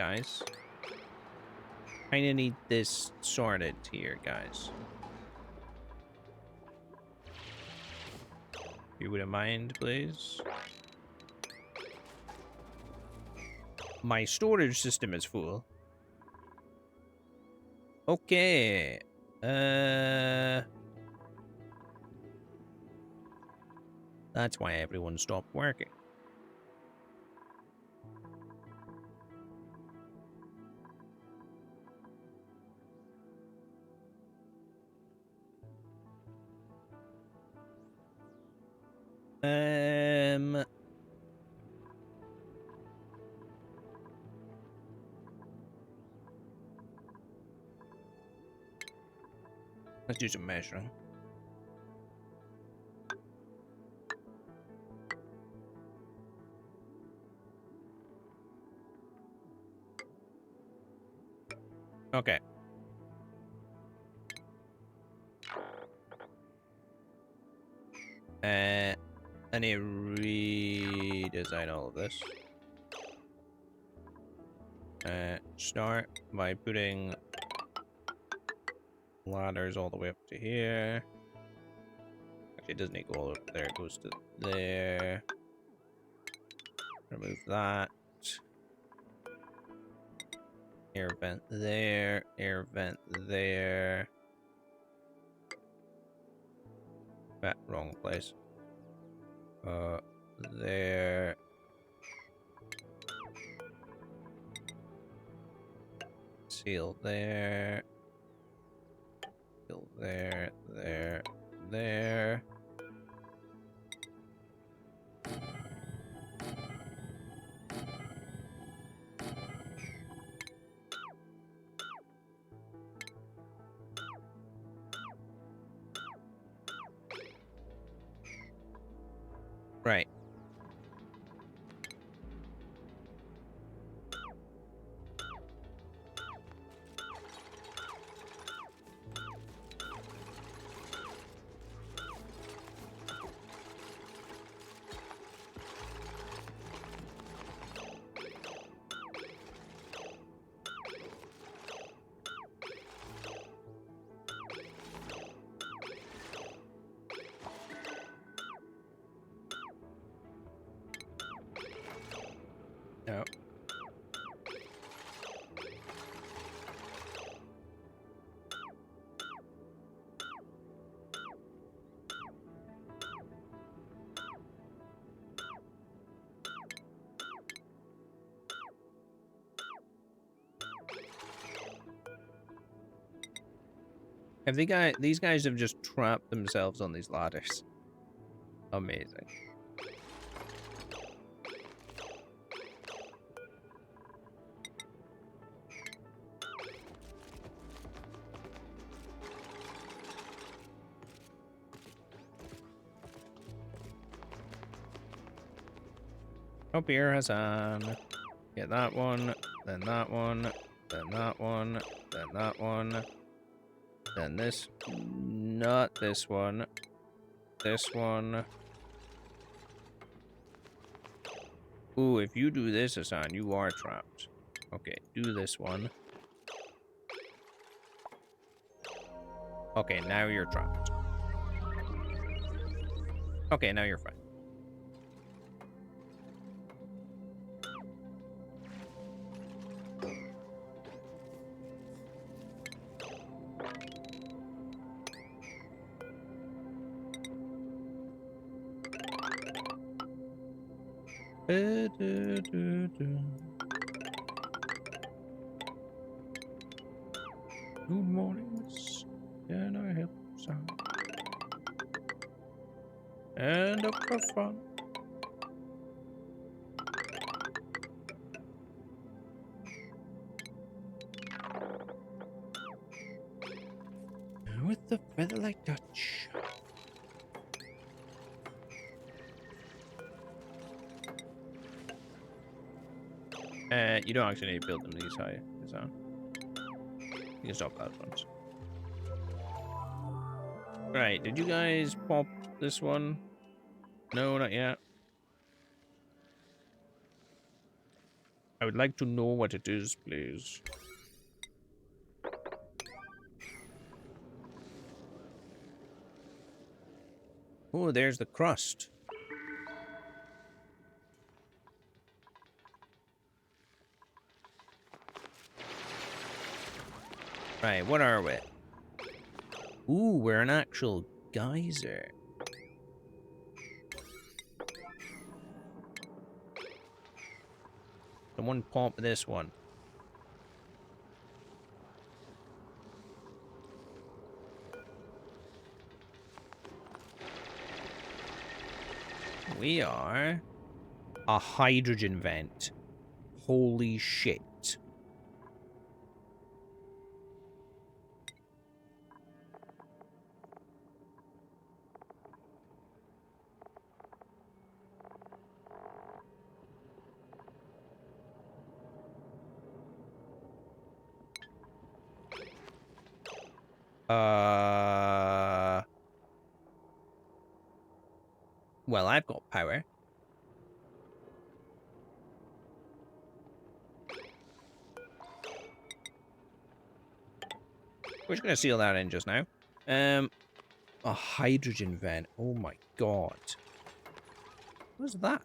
Kinda need this sorted here, guys. If you wouldn't mind, please. My storage system is full. Okay. That's why everyone stopped working. Let's do some measuring. Okay. I need to redesign all of this. Start by putting ladders all the way up to here. Actually, it doesn't need to go all up there. It goes to there. Remove that. Air vent there. Air vent there. Wrong place. There. Seal there. Seal there, there. Right. No. Have these guys have just trapped themselves on these ladders. Amazing. Up here, Hassan. Get that one, then that one, then that one, then that one. Then this. Not this one. This one. Ooh, if you do this, Hassan, you are trapped. Okay, do this one. Okay, now you're trapped. Okay, now you're fine. Good morning, miss. Can I help you, son? And up for fun. With the feather-like touch. You don't actually need to build them these high, so you can stop that ones. Right, did you guys pop this one? No, not yet. I would like to know what it is, please. Oh, there's the crust. Right, what are we? Ooh, we're an actual geyser. Someone pump this one. We are a hydrogen vent. Holy shit. Well, I've got power. We're just gonna seal that in just now. A hydrogen vent. Oh my god. What's that?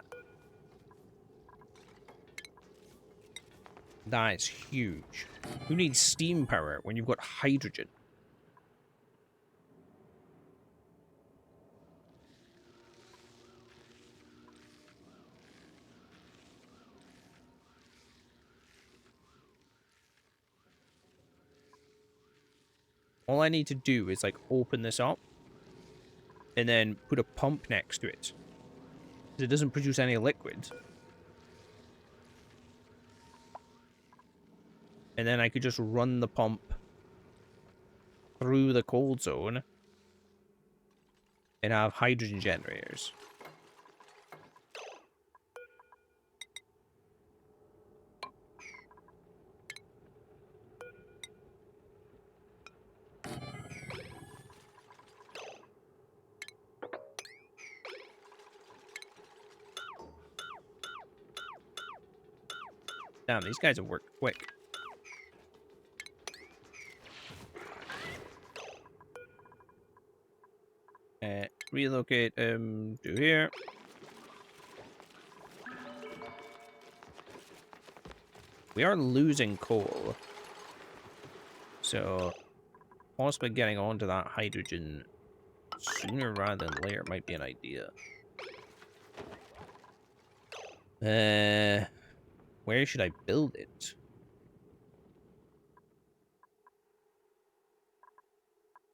That is huge. Who needs steam power when you've got hydrogen? All I need to do is, like, open this up and then put a pump next to it. Because it doesn't produce any liquid. And then I could just run the pump through the cold zone and have hydrogen generators. Damn, these guys have worked quick. Relocate to here. We are losing coal. So, possibly getting onto that hydrogen sooner rather than later might be an idea. Where should I build it?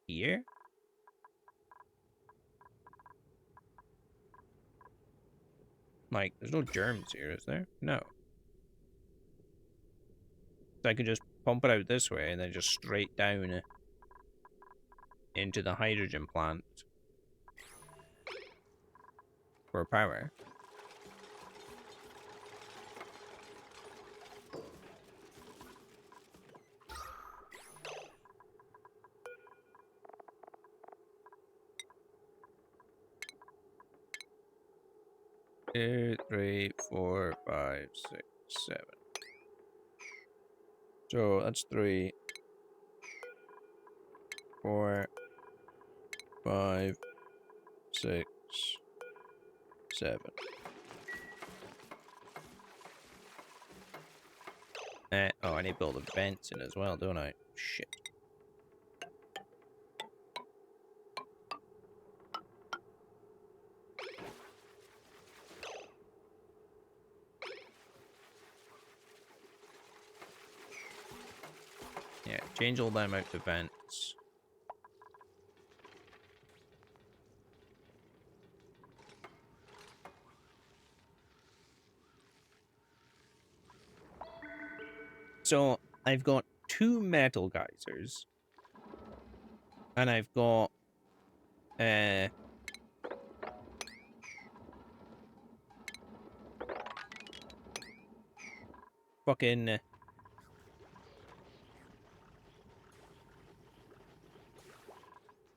Here? Like, there's no germs here, is there? No. So I could just pump it out this way and then just straight down into the hydrogen plant for power. Two, 3, 4, 5, 6, 7. So that's 3, 4, 5, 6, 7. Oh, I need to build the vents in as well, don't I? Shit. Yeah, change all them out to vents. So, I've got 2 metal geysers. And I've got... fucking...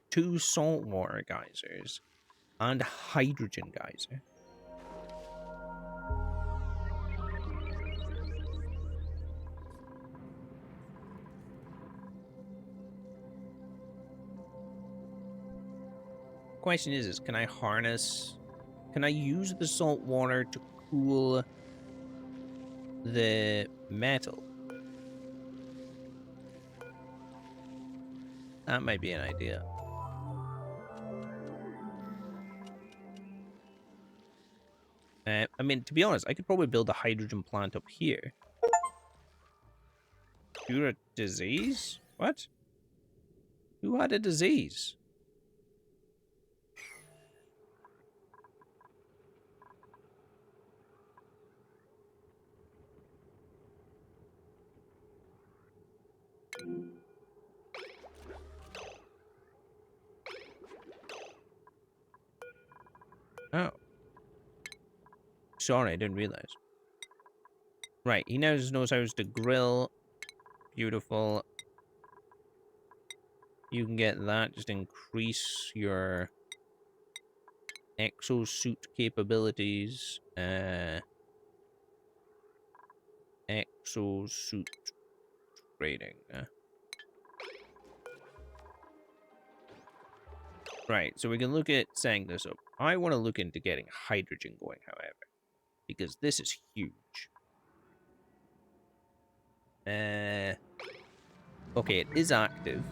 two saltwater geysers and hydrogen geyser. Question is can I harness... Can I use the salt water to cool the metal? That might be an idea. I mean, to be honest, I could probably build a hydrogen plant up here. Cure a disease? What? Who had a disease? Oh. Sorry, I didn't realize. Right, he now knows how to grill. Beautiful. You can get that. Just increase your exosuit capabilities. Exosuit rating. Right, so we can look at setting this up. I want to look into getting hydrogen going, however, because this is huge. Okay, it is active.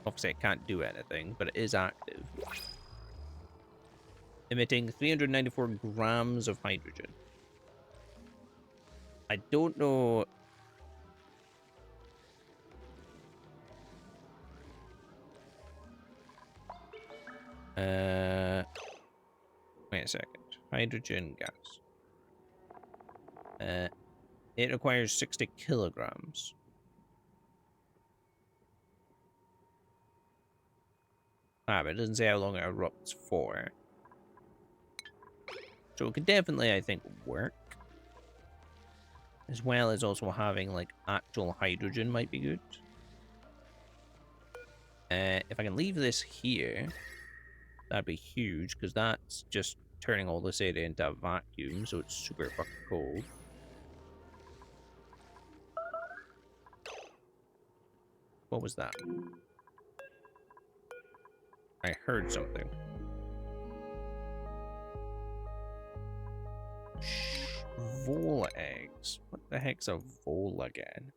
Obviously, it can't do anything, but it is active. Emitting 394 grams of hydrogen. I don't know. Wait a second. Hydrogen gas. It requires 60 kilograms. Ah, but it doesn't say how long it erupts for. So it could definitely, I think, work. As well as also having, like, actual hydrogen might be good. If I can leave this here, that'd be huge, because that's just turning all this area into a vacuum, so it's super fucking cold. What was that? I heard something. Vola eggs. What the heck's a vola again?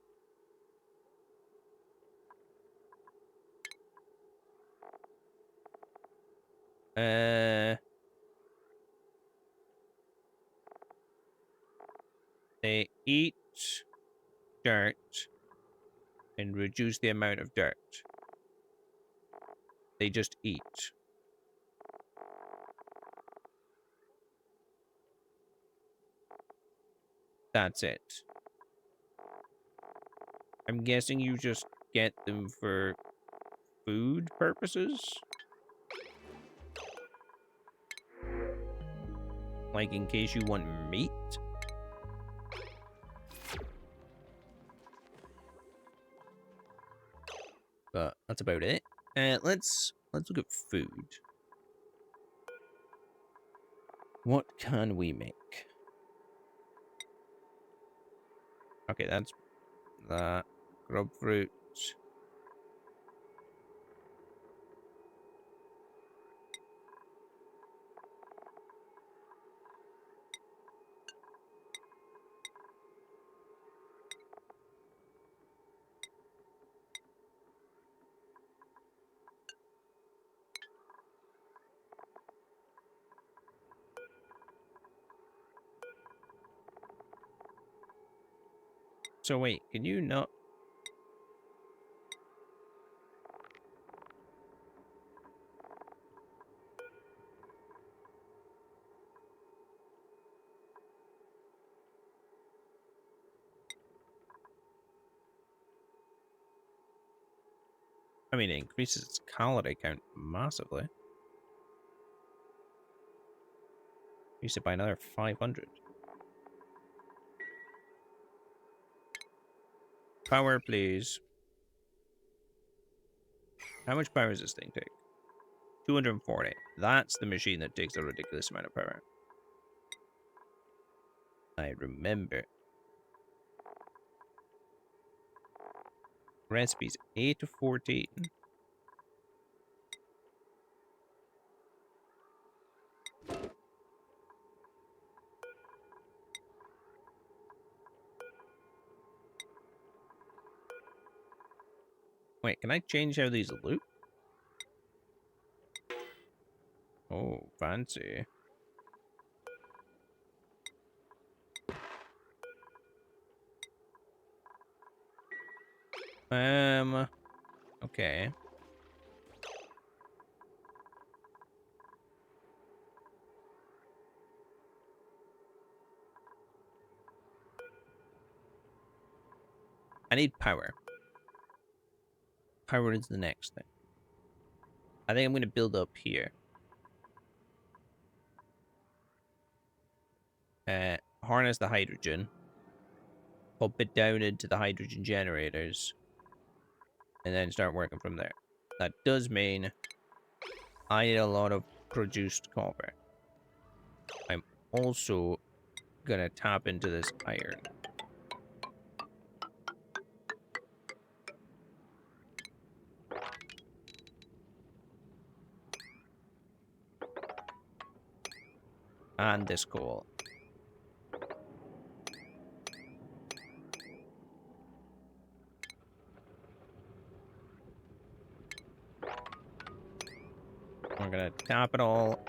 They eat dirt and reduce the amount of dirt. They just eat. That's it. I'm guessing you just get them for food purposes? Like in case you want meat? But that's about it. Let's look at food. What can we make? Okay, that's that. Grub fruit. So wait, can you not? I mean, it increases its calorie count massively. Increase it by another 500. Power, please. How much power does this thing take? 240. That's the machine that takes a ridiculous amount of power. I remember. Recipes 8 to 14. Wait, can I change how these look? Oh, fancy. Okay. I need power. Power is the next thing. I think I'm going to build up here. Harness the hydrogen. Pump it down into the hydrogen generators. And then start working from there. That does mean I need a lot of produced copper. I'm also going to tap into this iron. And this coal. We're gonna tap it all.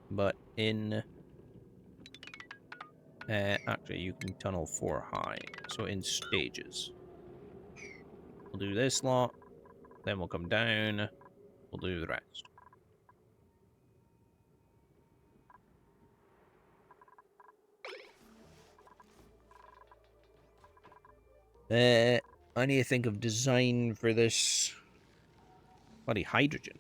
But in Actually, you can tunnel 4 high, so in stages. We'll do this lot, then we'll come down, we'll do the rest. I need to think of design for this. Bloody hydrogen.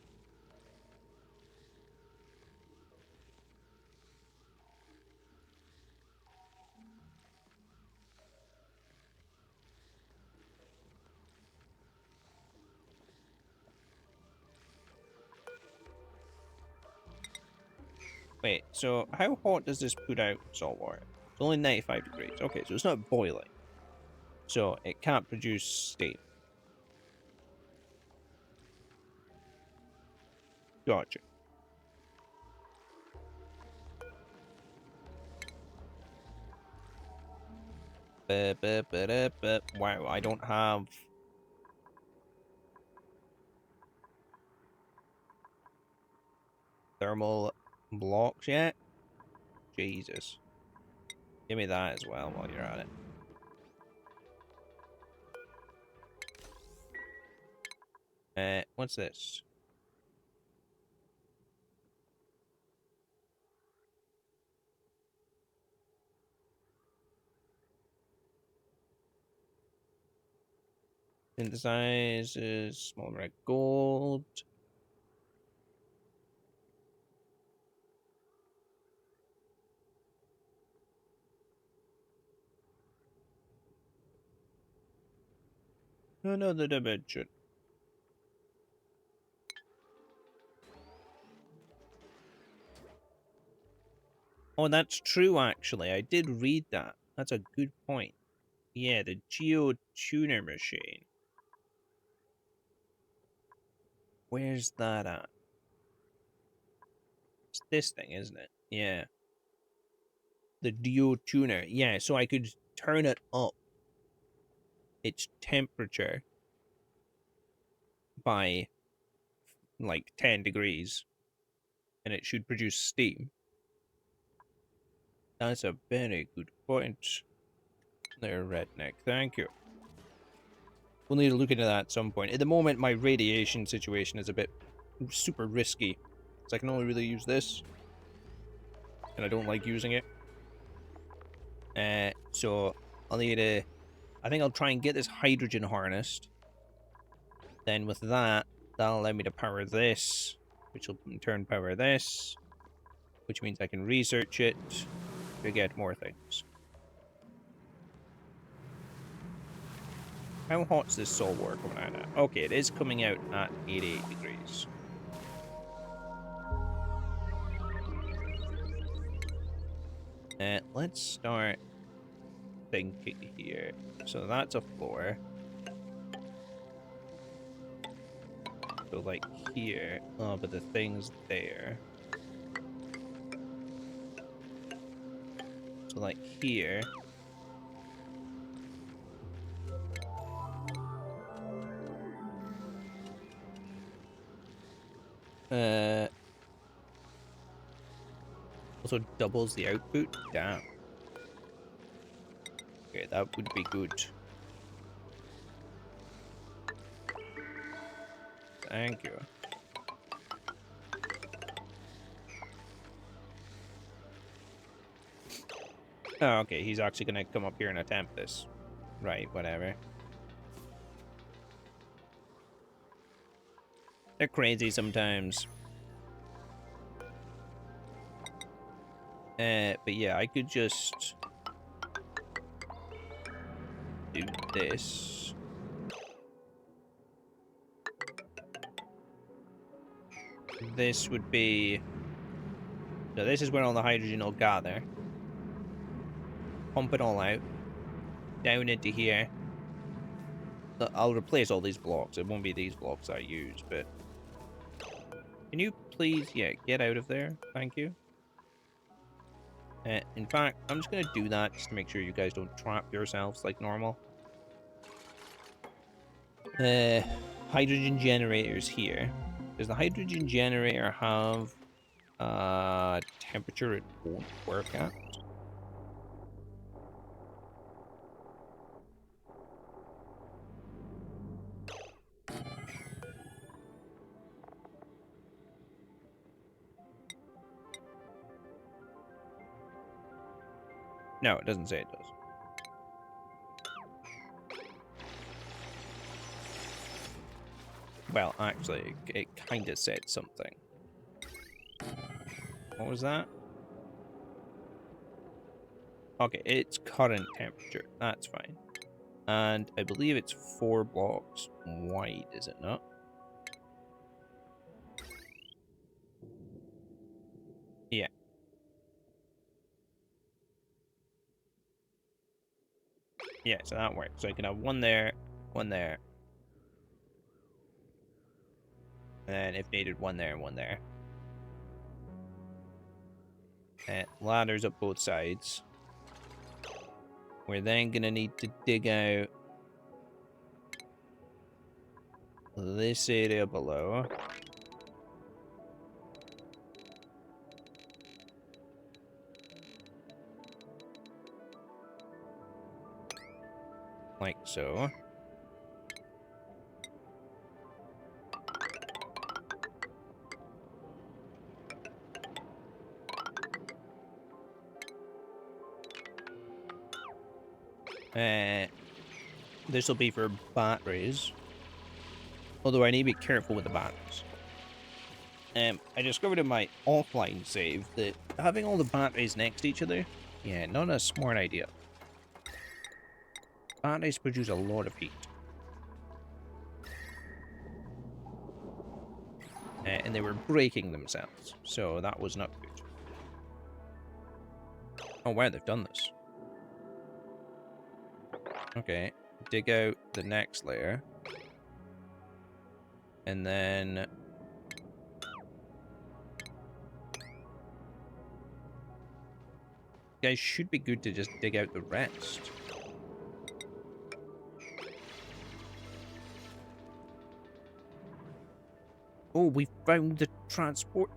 Wait, so how hot does this put out salt water? It's only 95 degrees. Okay, so it's not boiling. So it can't produce steam. Gotcha. Wow, I don't have... thermal blocks yet? Jesus. Give me that as well while you're at it. What's this? Synthesizes small red gold. Another dimension. Oh, that's true, actually. I did read that. That's a good point. Yeah, the GeoTuner machine. Where's that at? It's this thing, isn't it? Yeah. The GeoTuner. Yeah, so I could turn it up. Its temperature by like 10 degrees. And it should produce steam. That's a very good point. There, redneck. Thank you. We'll need to look into that at some point. At the moment, my radiation situation is a bit super risky. So I can only really use this. And I don't like using it. So I'll need to... I think I'll try and get this hydrogen harnessed. Then with that, that'll allow me to power this. Which will in turn power this. Which means I can research it to get more things. How hot's this salt water coming out at? Okay, it is coming out at 88 degrees. Let's start thinking here. So that's a floor. So like here. Oh, but the thing's there. So like here. Also doubles the output? Damn. Okay, that would be good. Thank you. Oh, okay, he's actually gonna come up here and attempt this. Right, whatever. They're crazy sometimes. But yeah, I could just do this. This would be... So this is where all the hydrogen will gather. Pump it all out. Down into here. I'll replace all these blocks. It won't be these blocks I use, but... Can you please, yeah, get out of there? Thank you. In fact, I'm just going to do that just to make sure you guys don't trap yourselves like normal. Hydrogen generators here. Does the hydrogen generator have temperature it won't work at? No, it doesn't say it does. Well, actually, it kind of said something. What was that? Okay, it's current temperature. That's fine. And I believe it's 4 blocks wide, is it not? Yeah. Yeah, so that works. So I can have one there, one there. And then if needed, one there and one there. Ladders up both sides. We're then going to need to dig out this area below. Like so. This will be for batteries. Although I need to be careful with the batteries. I discovered in my offline save that having all the batteries next to each other, yeah, not a smart idea. Batteries produce a lot of heat. And they were breaking themselves, so that was not good. Oh wow, they've done this. Okay, dig out the next layer. And then... guys, should be good to just dig out the rest. Oh, we found the transport...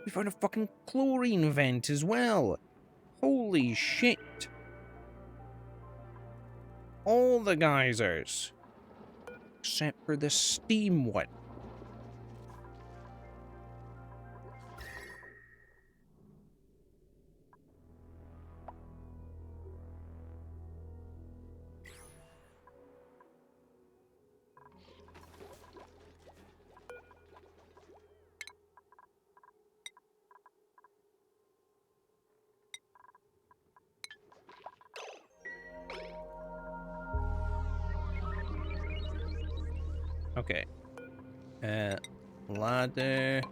we found a fucking chlorine vent as well! Holy shit! All the geysers! Except for the steam one. Okay. Ladder.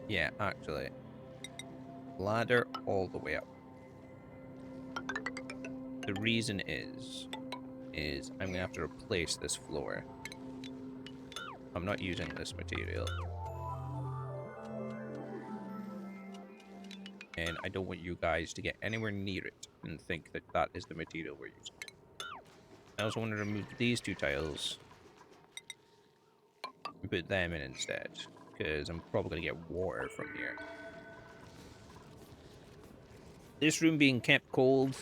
Yeah, actually. Ladder all the way up. The reason is I'm gonna have to replace this floor. I'm not using this material. And I don't want you guys to get anywhere near it and think that that is the material we're using. I also want to remove these 2 tiles and put them in instead, because I'm probably going to get water from here. This room being kept cold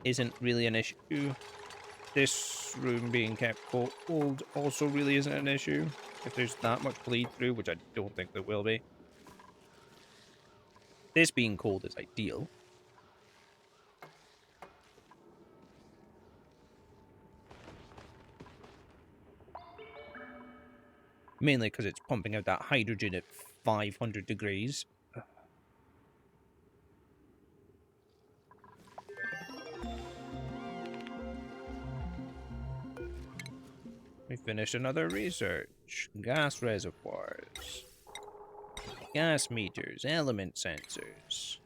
isn't really an issue. This room being kept cold also really isn't an issue, if there's that much bleed through, which I don't think there will be. This being cold is ideal. Mainly because it's pumping out that hydrogen at 500 degrees. We finished another research. Gas reservoirs. Gas meters, element sensors.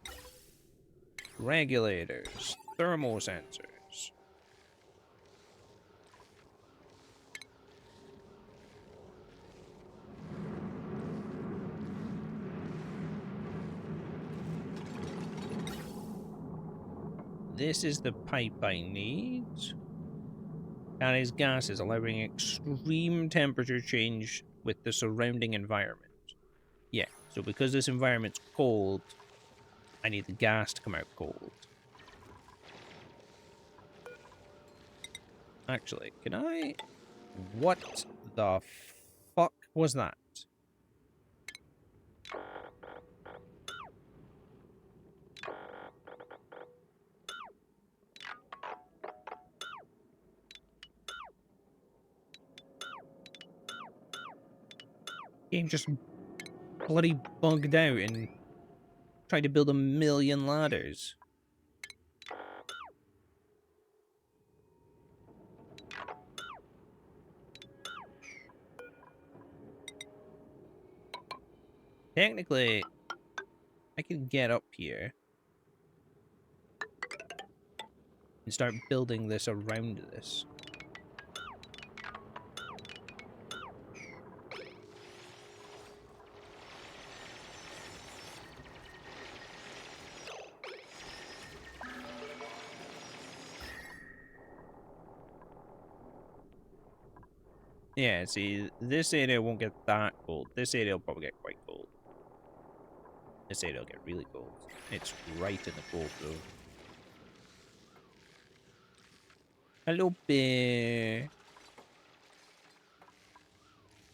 Regulators, thermal sensors. This is the pipe I need. Carries gases, allowing extreme temperature change with the surrounding environment. Yeah, so because this environment's cold, I need the gas to come out cold. Actually, can I... what the fuck was that? Game just bloody bugged out and tried to build a million ladders. Technically, I could get up here and start building this around this. Yeah, see, this area won't get that cold. This area will probably get quite cold. This area will get really cold. It's right in the cold zone. Hello, bear.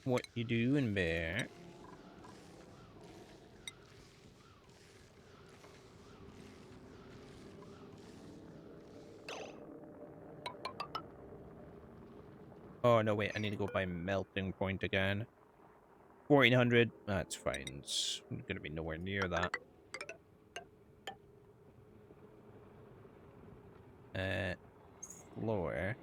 What you doing, bear? Oh, no, wait. I need to go by melting point again. 1400. That's fine. It's going to be nowhere near that. Floor.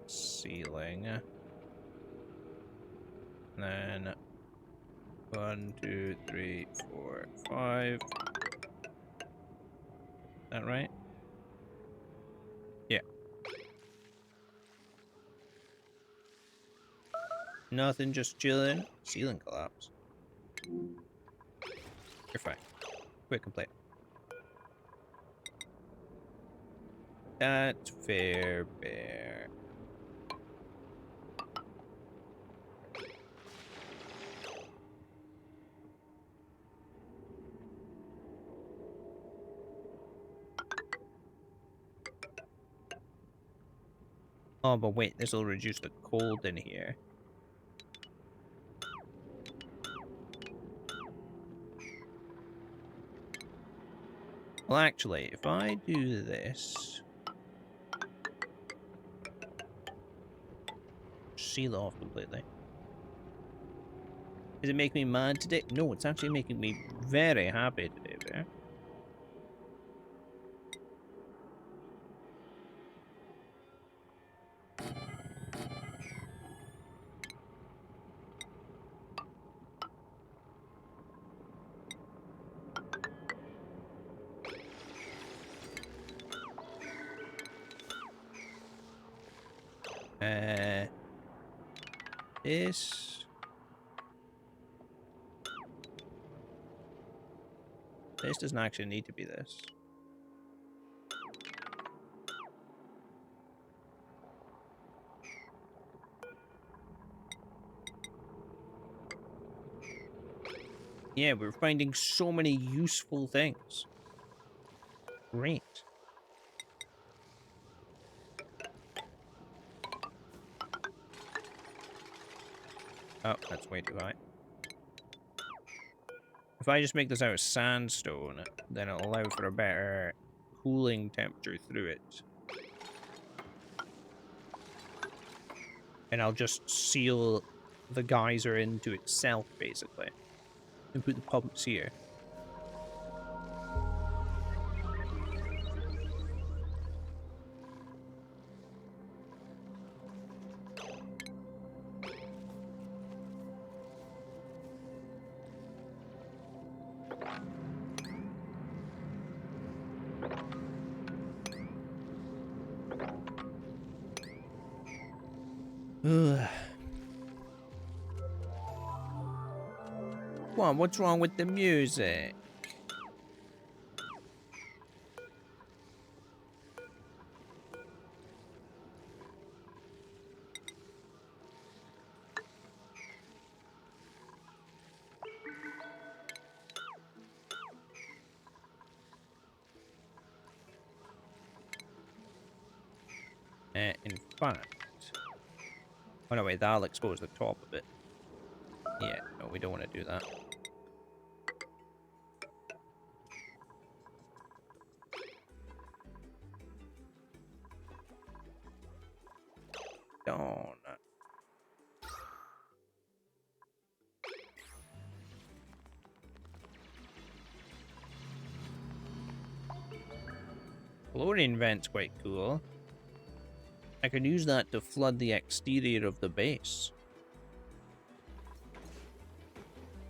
Ceiling. Then 1, 2, 3, 4, 5. That right? Yeah. Nothing, just chilling. Ceiling collapse. You're fine. Quick complaint. That's fair, bear. Oh, but wait, this will reduce the cold in here. Well, actually, if I do this... seal off completely. Does it make me mad today? No, it's actually making me very happy today, bear. This doesn't actually need to be this. Yeah, we're finding so many useful things. Great. Oh, that's way too high. If I just make this out of sandstone, then it'll allow for a better cooling temperature through it. And I'll just seal the geyser into itself, basically. And put the pumps here. Ugh. What's wrong with the music? In fact... Oh no, wait, that'll expose the top of it. Yeah, no, we don't want to do that. on. Chlorine vent's quite cool. I can use that to flood the exterior of the base.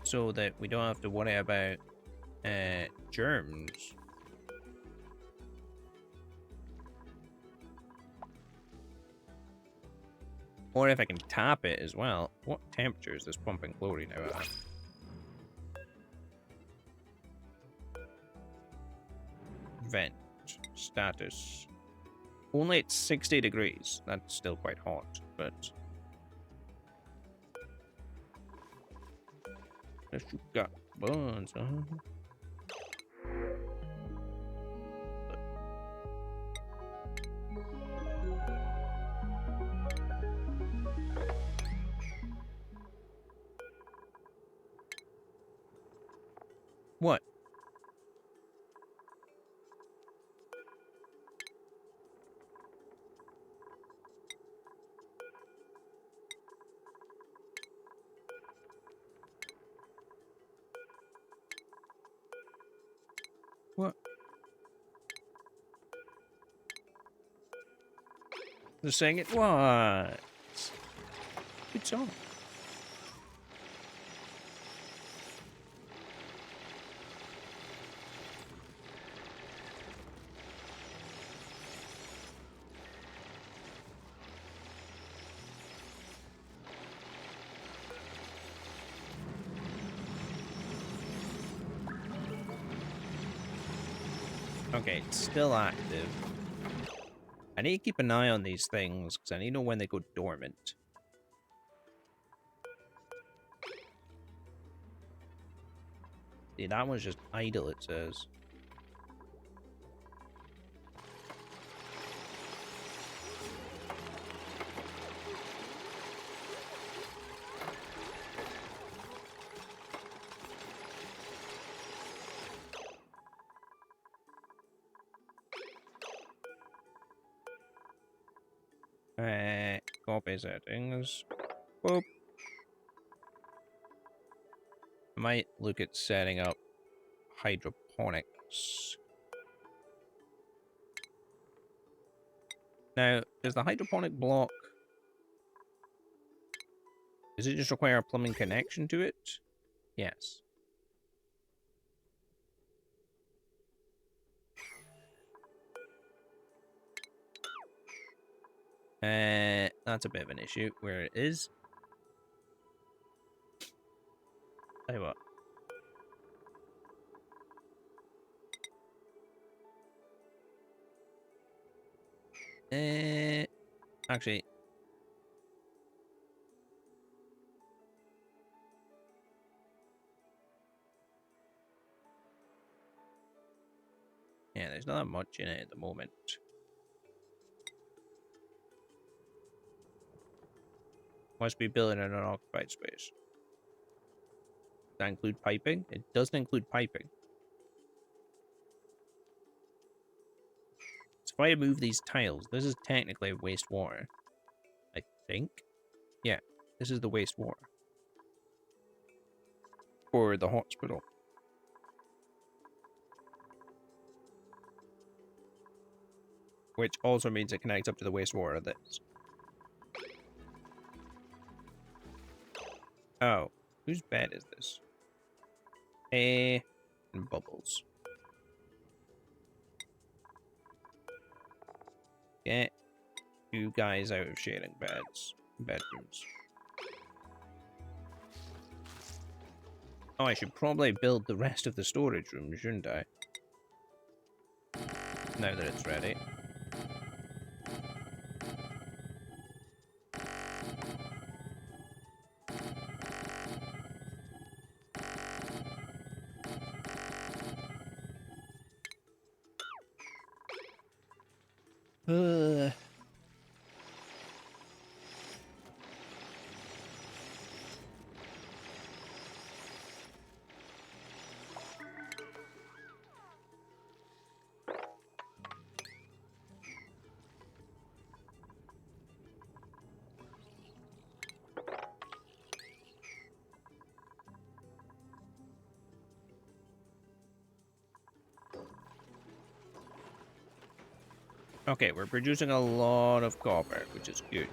So that we don't have to worry about germs. Or if I can tap it as well. What temperature is this pumping chlorine out at? Vent. Status. Only at 60 degrees. That's still quite hot, but... Yes, you got buns, huh? What? What? They're saying it? What? Good song. Okay, it's still active. I need to keep an eye on these things, because I need to know when they go dormant. See, that one's just idle, it says. Copy settings. Boop. I might look at setting up hydroponics. Now, does the hydroponic block... Does it just require a plumbing connection to it? Yes. That's a bit of an issue where it is. Tell you what. Actually. Yeah, there's not that much in it at the moment. Must be built in an unoccupied space. Does that include piping? It doesn't include piping. So if I move these tiles, this is technically wastewater. I think. Yeah, this is the wastewater. For the hospital. Which also means it connects up to the wastewater of this. Oh, whose bed is this? And bubbles. Get you guys out of sharing bedrooms. Oh, I should probably build the rest of the storage room, shouldn't I? Now that it's ready. Okay, we're producing a lot of copper, which is good.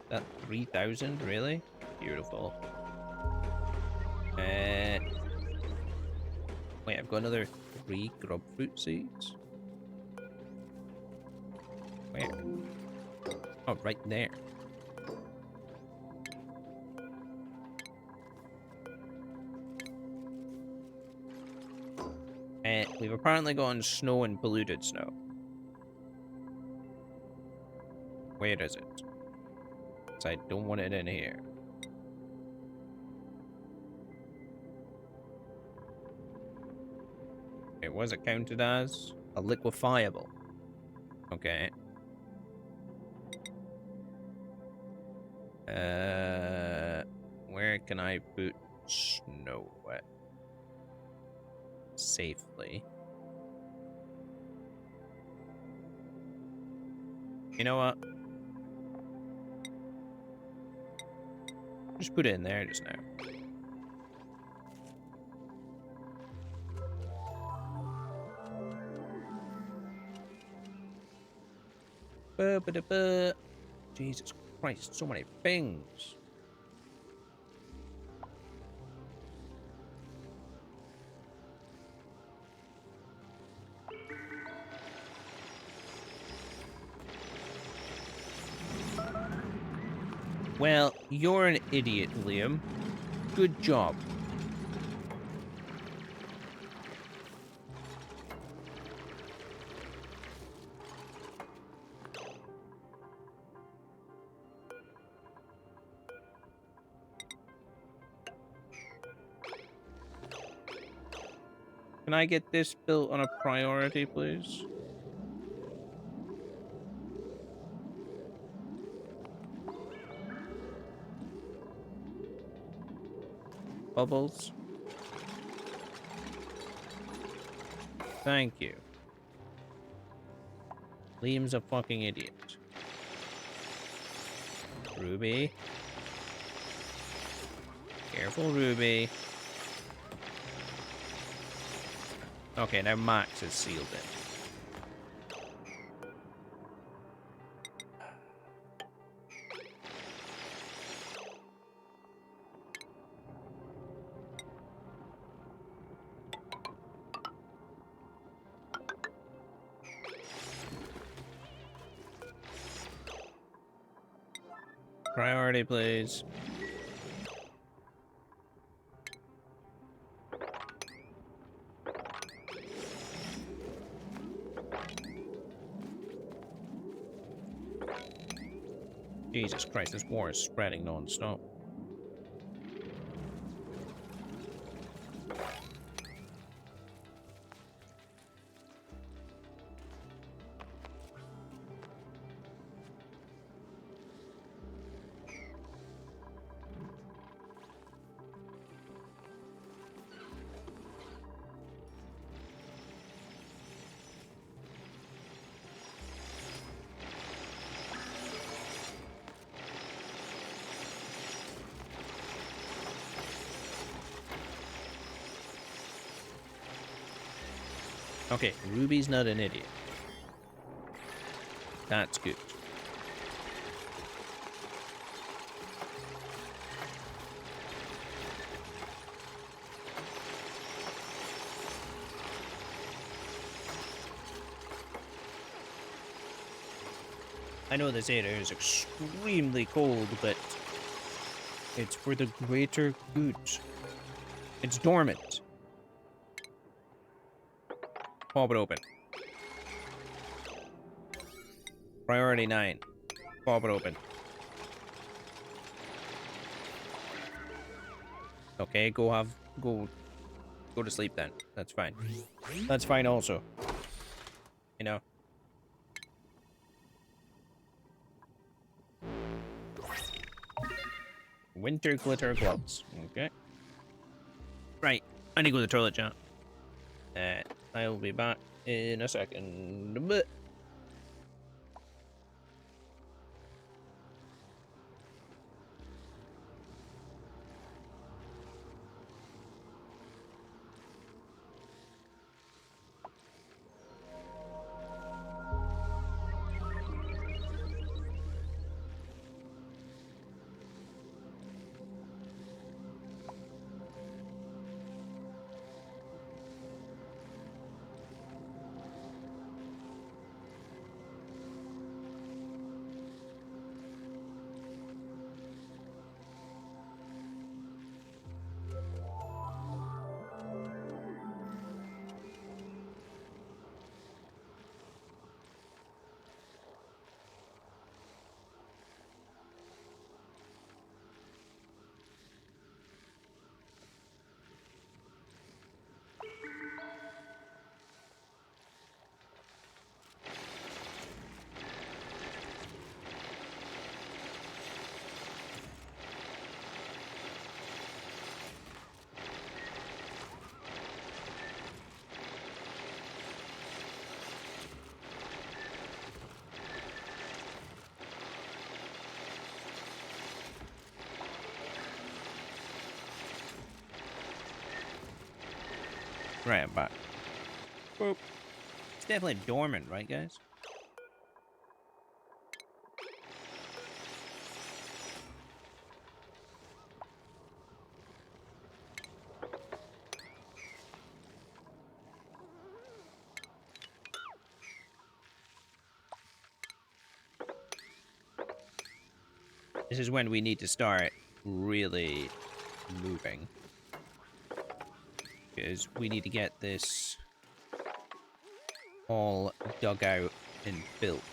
That 3,000, really? Beautiful. Wait, I've got another 3 grub fruit seeds. Where? Oh, right there. We've apparently gotten snow and polluted snow. Where is it? 'Cause I don't want it in here. Okay, what is it counted as? A liquefiable. Okay. Where can I put snow at? Safely. You know what? Just put it in there just now. Ba-ba-da-ba. Jesus Christ, so many things. Well, you're an idiot, Liam. Good job. Can I get this built on a priority, please? Bubbles. Thank you. Liam's a fucking idiot. Ruby. Careful, Ruby. Okay, now Max has sealed it. Priority, please. Jesus Christ, this war is spreading non-stop. Okay, Ruby's not an idiot. That's good. I know this area is extremely cold, but it's for the greater good. It's dormant. Pop it open. Priority 9. Pop it open. Okay, go to sleep then. That's fine. That's fine also. You know. Winter glitter gloves. Okay. Right. I need to go to the toilet, John. I'll be back in a second. But Right, I'm back. Boop. It's definitely dormant, right, guys? This is when we need to start really moving. Because we need to get this all dug out and built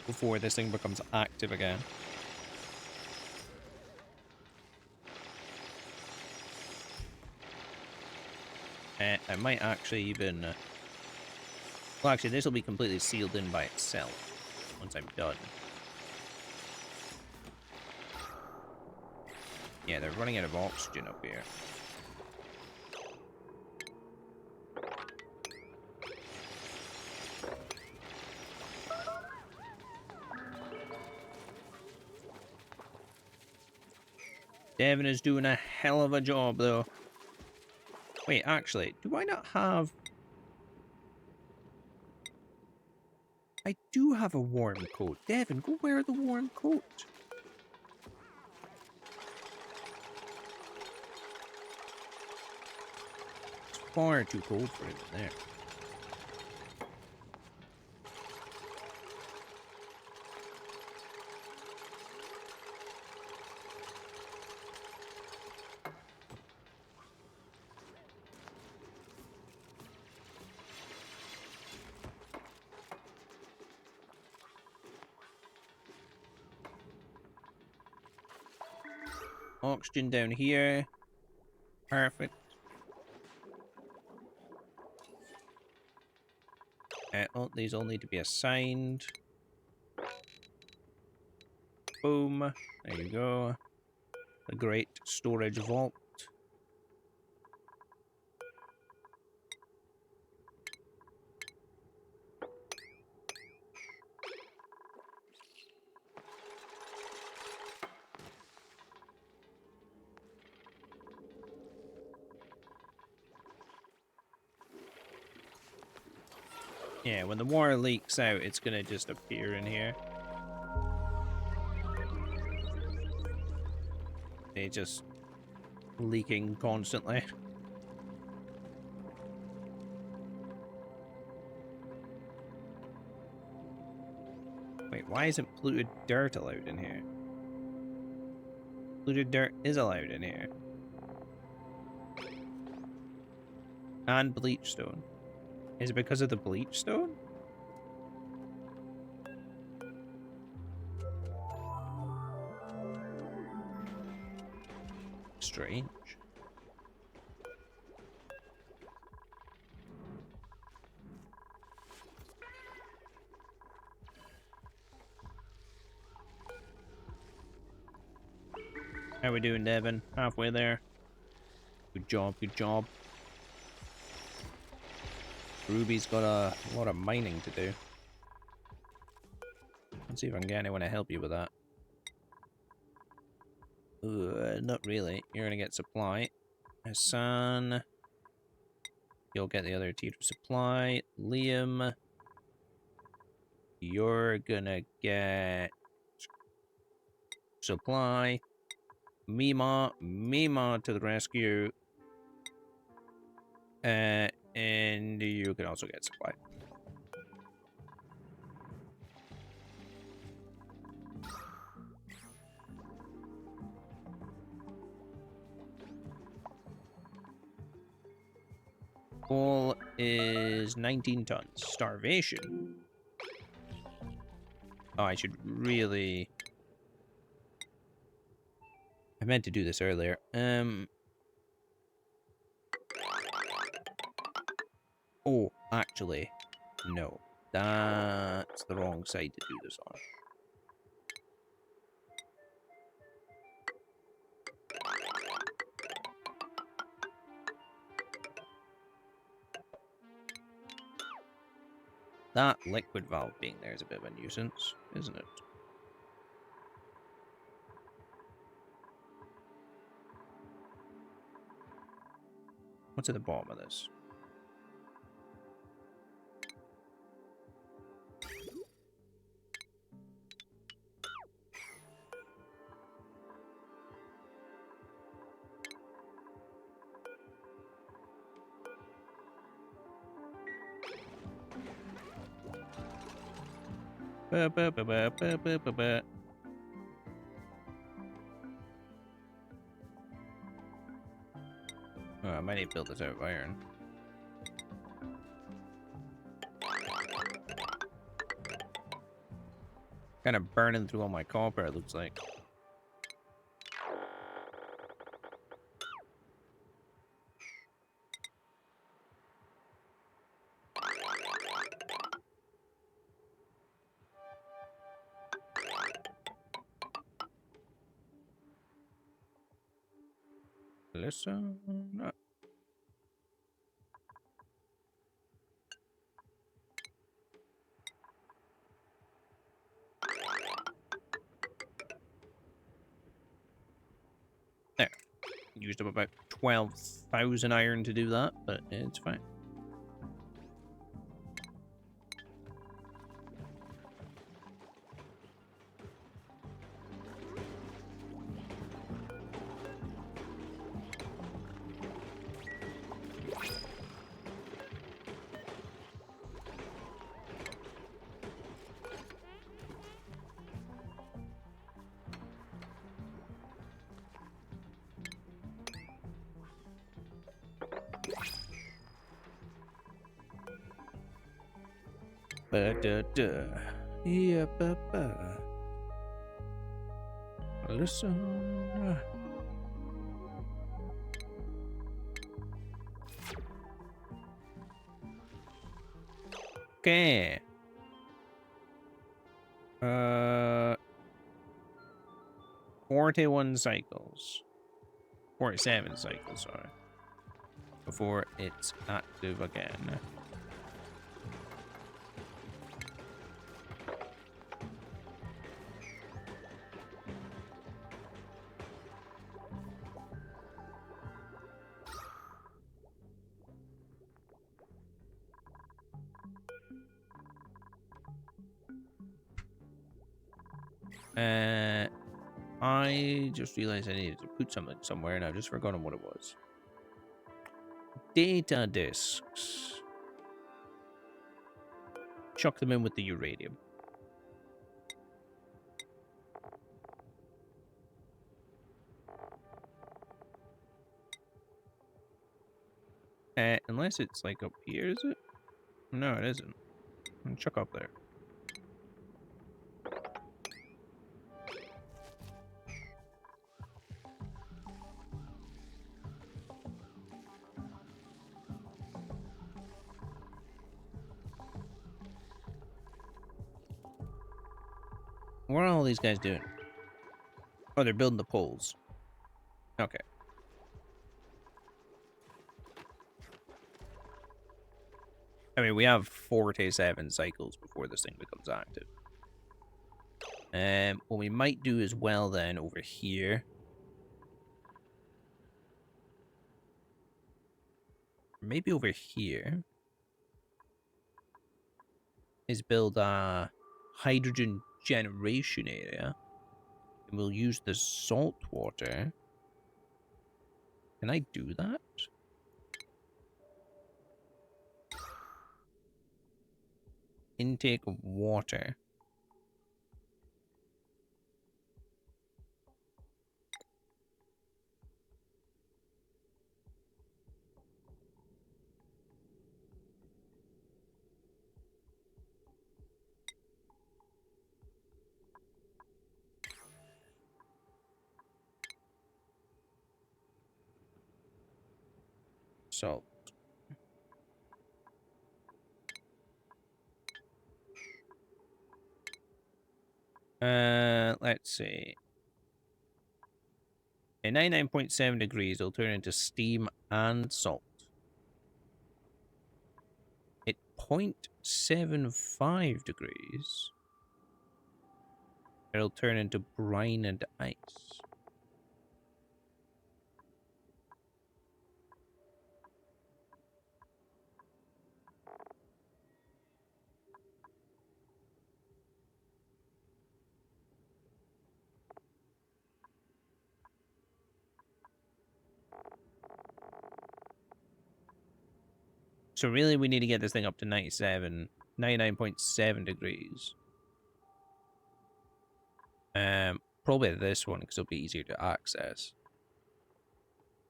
before this thing becomes active again. I might actually even... well, actually, this will be completely sealed in by itself once I'm done. Yeah, they're running out of oxygen up here. Devin is doing a hell of a job, though. Wait, actually, do I not have... I do have a warm coat. Devin, go wear the warm coat. It's far too cold for him in there. Oxygen down here. Perfect. Oh, these all need to be assigned. Boom. There you go. A great storage vault. Yeah, when the water leaks out, it's gonna just appear in here. It's just leaking constantly. Wait, why isn't polluted dirt allowed in here? Polluted dirt is allowed in here. And bleach stone. Is it because of the bleach stone? Strange. How we doing, Devin? Halfway there. Good job, good job. Ruby's got a lot of mining to do. Let's see if I can get anyone to help you with that. Not really. You're gonna get supply. Hassan. You'll get the other tier of supply. Liam. You're gonna get supply. Mima to the rescue. And you can also get supply. Coal is 19 tons. Starvation. Oh, I should really... I meant to do this earlier. Oh, actually, no. That's the wrong side to do this on. That liquid valve being there is a bit of a nuisance, isn't it? What's at the bottom of this? Ba, ba, ba, ba, ba, ba, ba, ba. Oh, I might need to build this out of iron. Kind of burning through all my copper, it looks like. Listen up. There. Used up about 12,000 iron to do that, but it's fine. Ba-da-da. Yeah, ba-ba. Listen. Okay. 41 cycles. 47 cycles, sorry. Before it's active again. I just realized I needed to put something somewhere and I've just forgotten what it was. Data disks. Chuck them in with the uranium. Unless it's like up here, is it? No, it isn't. Chuck up there. What are all these guys doing? Oh, they're building the poles. Okay. I mean, we have 47 cycles before this thing becomes active. What we might do as well then over here. Maybe over here. Is build a hydrogen generation area. And we'll use the salt water. Can I do that? Intake of water. Salt. Let's see. At 99.7 degrees, it'll turn into steam and salt. At 0.75 degrees, it'll turn into brine and ice. So really, we need to get this thing up to 99.7 degrees. Probably this one, because it'll be easier to access.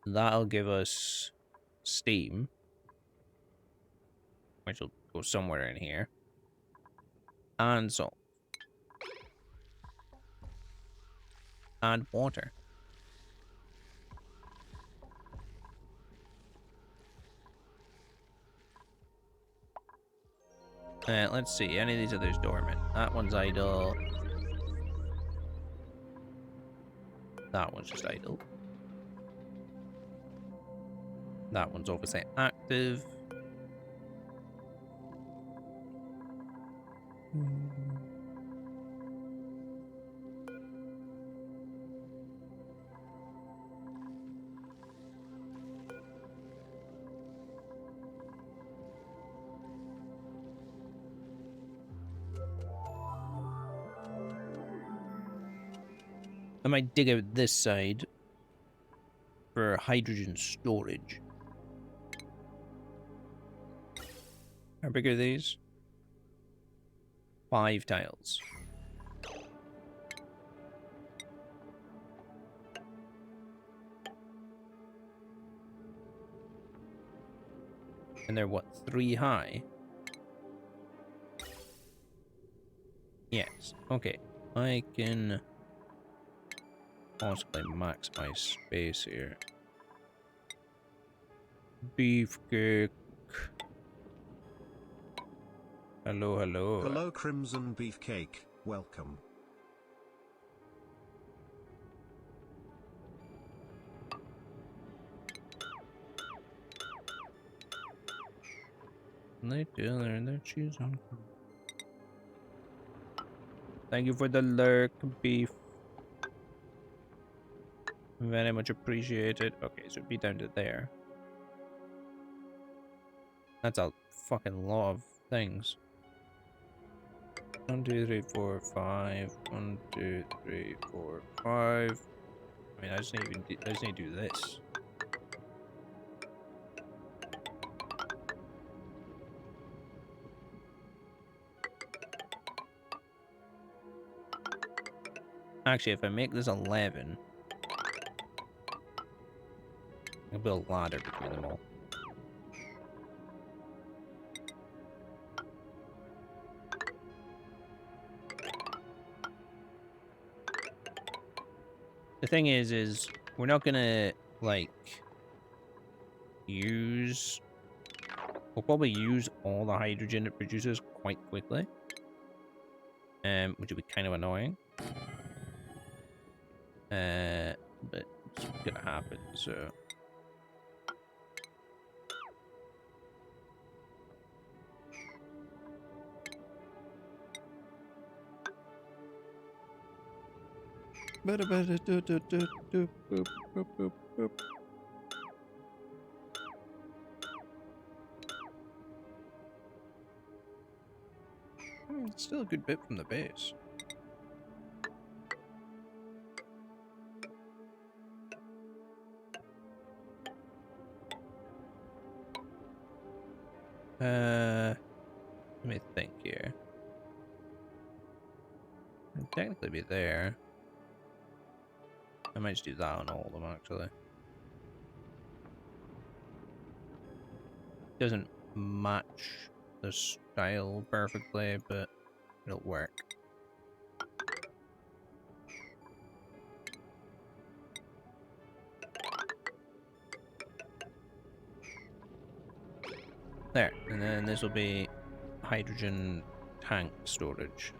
That'll give us steam, which will go somewhere in here. And salt. And water. Let's see, any of these others dormant. That one's idle. That one's just idle. That one's obviously active. I might dig out this side for hydrogen storage. How big are these? 5 tiles. And they're what, 3 high? Yes. Okay. I can possibly max my space here. Beefcake. Hello, hello. Hello, Crimson Beefcake. Welcome. They do learn their shoes on. Thank you for the lurk, beef. Very much appreciated. Okay, so it'd be down to there. That's a fucking lot of things. 1, 2, 3, 4, 5. 1, 2, 3, 4, 5. I mean, I just need to do this. Actually, if I make this 11, I'll build a ladder between them all. The thing is we're not gonna, like, use... We'll probably use all the hydrogen it produces quite quickly. Which would be kind of annoying. But it's gonna happen, so... It's still a good bit from the base. Let me think here. I'd technically be there. I might just do that on all of them, actually. Doesn't match the style perfectly, but it'll work. There, and then this will be hydrogen tank storage.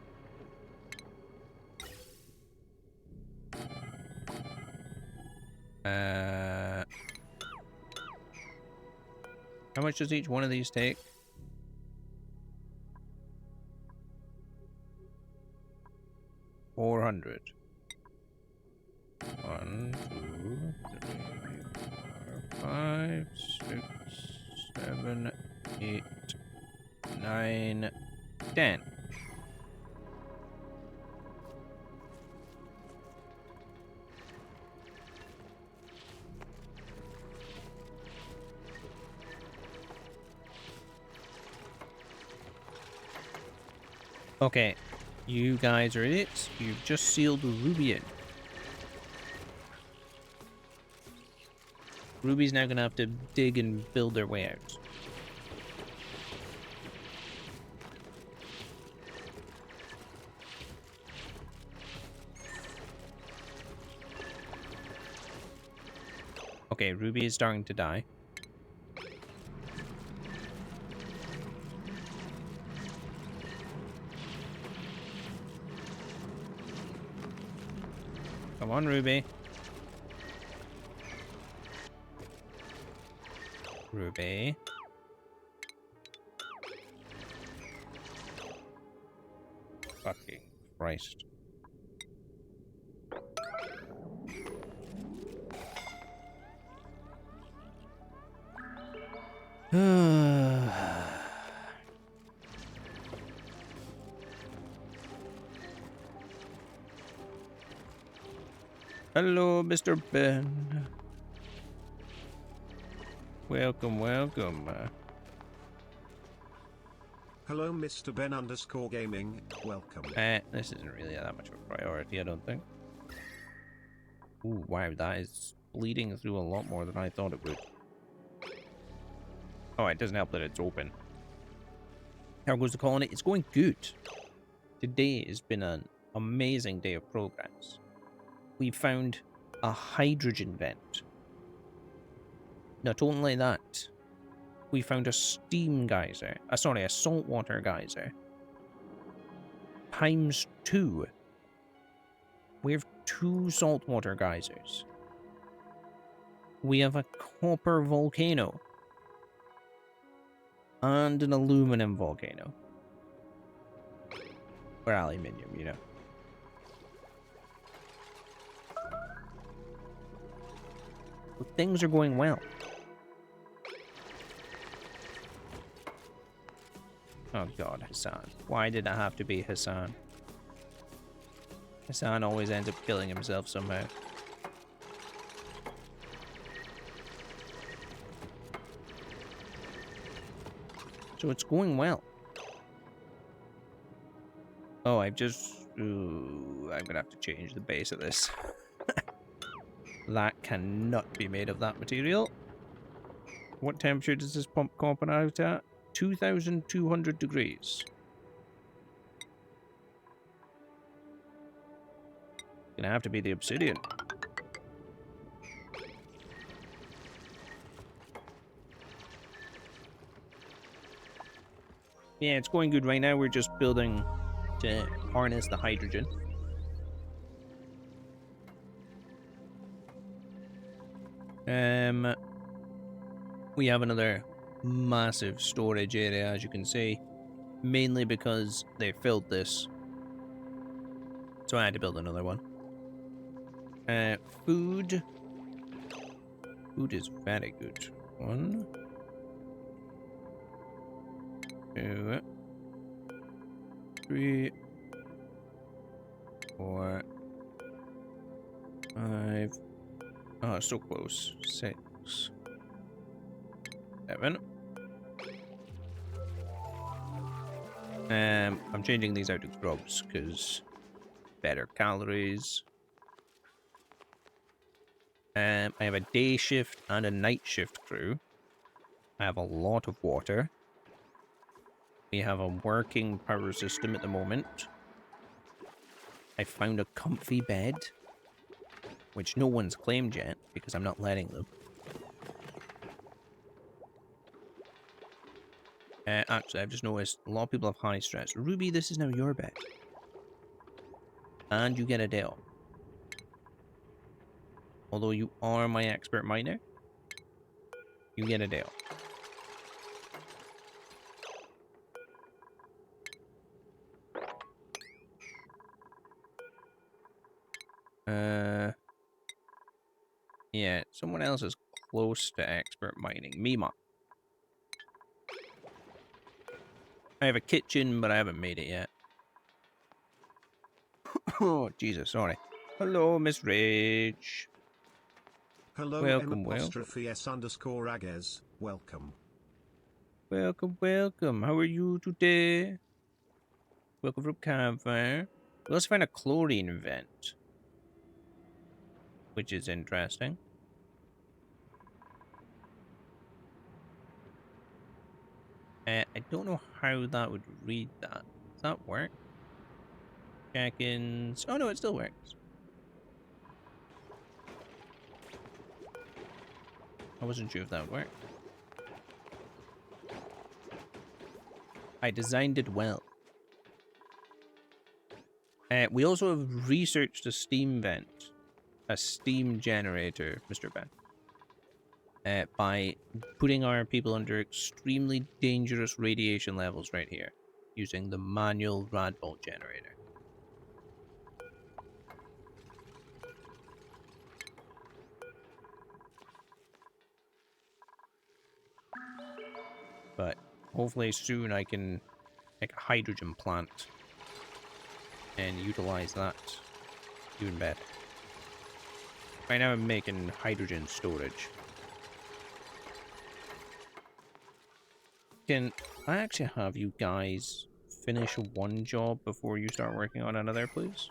How much does each one of these take? $400. 1, 2, 3, 4, 5, 6, 7, 8, 9, 10. Okay, you guys are idiots. You've just sealed Ruby in. Ruby's now gonna have to dig and build their way out. Okay, Ruby is starting to die. Come on, Ruby. Ruby. Fucking Christ. Hello, Mr. Ben. Welcome, welcome. Hello, Mr. Ben _ gaming. Welcome. This isn't really that much of a priority, I don't think. Ooh, wow, that is bleeding through a lot more than I thought it would. Oh, it doesn't help that it's open. How goes the colony? It's going good. Today has been an amazing day of progress. We found a hydrogen vent. Not only that, we found a steam geyser. Sorry, a saltwater geyser. Times 2. We have 2 saltwater geysers. We have a copper volcano. And an aluminum volcano. Or aluminium, you know. But things are going well. Oh god, Hassan. Why did I have to be Hassan? Hassan always ends up killing himself somehow. So it's going well. Oh, I'm gonna have to change the base of this. That cannot be made of that material. What temperature does this pump comp out at? 2,200 degrees. Gonna have to be the obsidian. Yeah, it's going good right now. We're just building to harness the hydrogen. We have another massive storage area, as you can see, mainly because they filled this, so I had to build another one. Food is very good. 1, 2, 3, 4, 5. Oh, so close. 6, 7. I'm changing these out to grubs because better calories. I have a day shift and a night shift crew. I have a lot of water. We have a working power system at the moment. I found a comfy bed, which no one's claimed yet because I'm not letting them. Actually, I've just noticed a lot of people have high stress. Ruby, this is now your bed. And you get a day off. Although you are my expert miner, you get a day off. Yeah, someone else is close to expert mining. Mima. I have a kitchen, but I haven't made it yet. Oh, Jesus, sorry. Hello, Miss Rage. Hello, Welcome, M_S_Ages. Welcome. Welcome, welcome. How are you today? Welcome from campfire. We also found a chlorine vent, which is interesting. I don't know how that would read that. Does that work? Check-ins. Oh no, it still works. I wasn't sure if that would work. I designed it well. We also have researched a steam vent, a steam generator, Mr. Ben, by putting our people under extremely dangerous radiation levels right here, using the manual Radbolt generator. But hopefully soon I can make a hydrogen plant and utilize that even better. Right now I'm making hydrogen storage. Can I actually have you guys finish one job before you start working on another, please?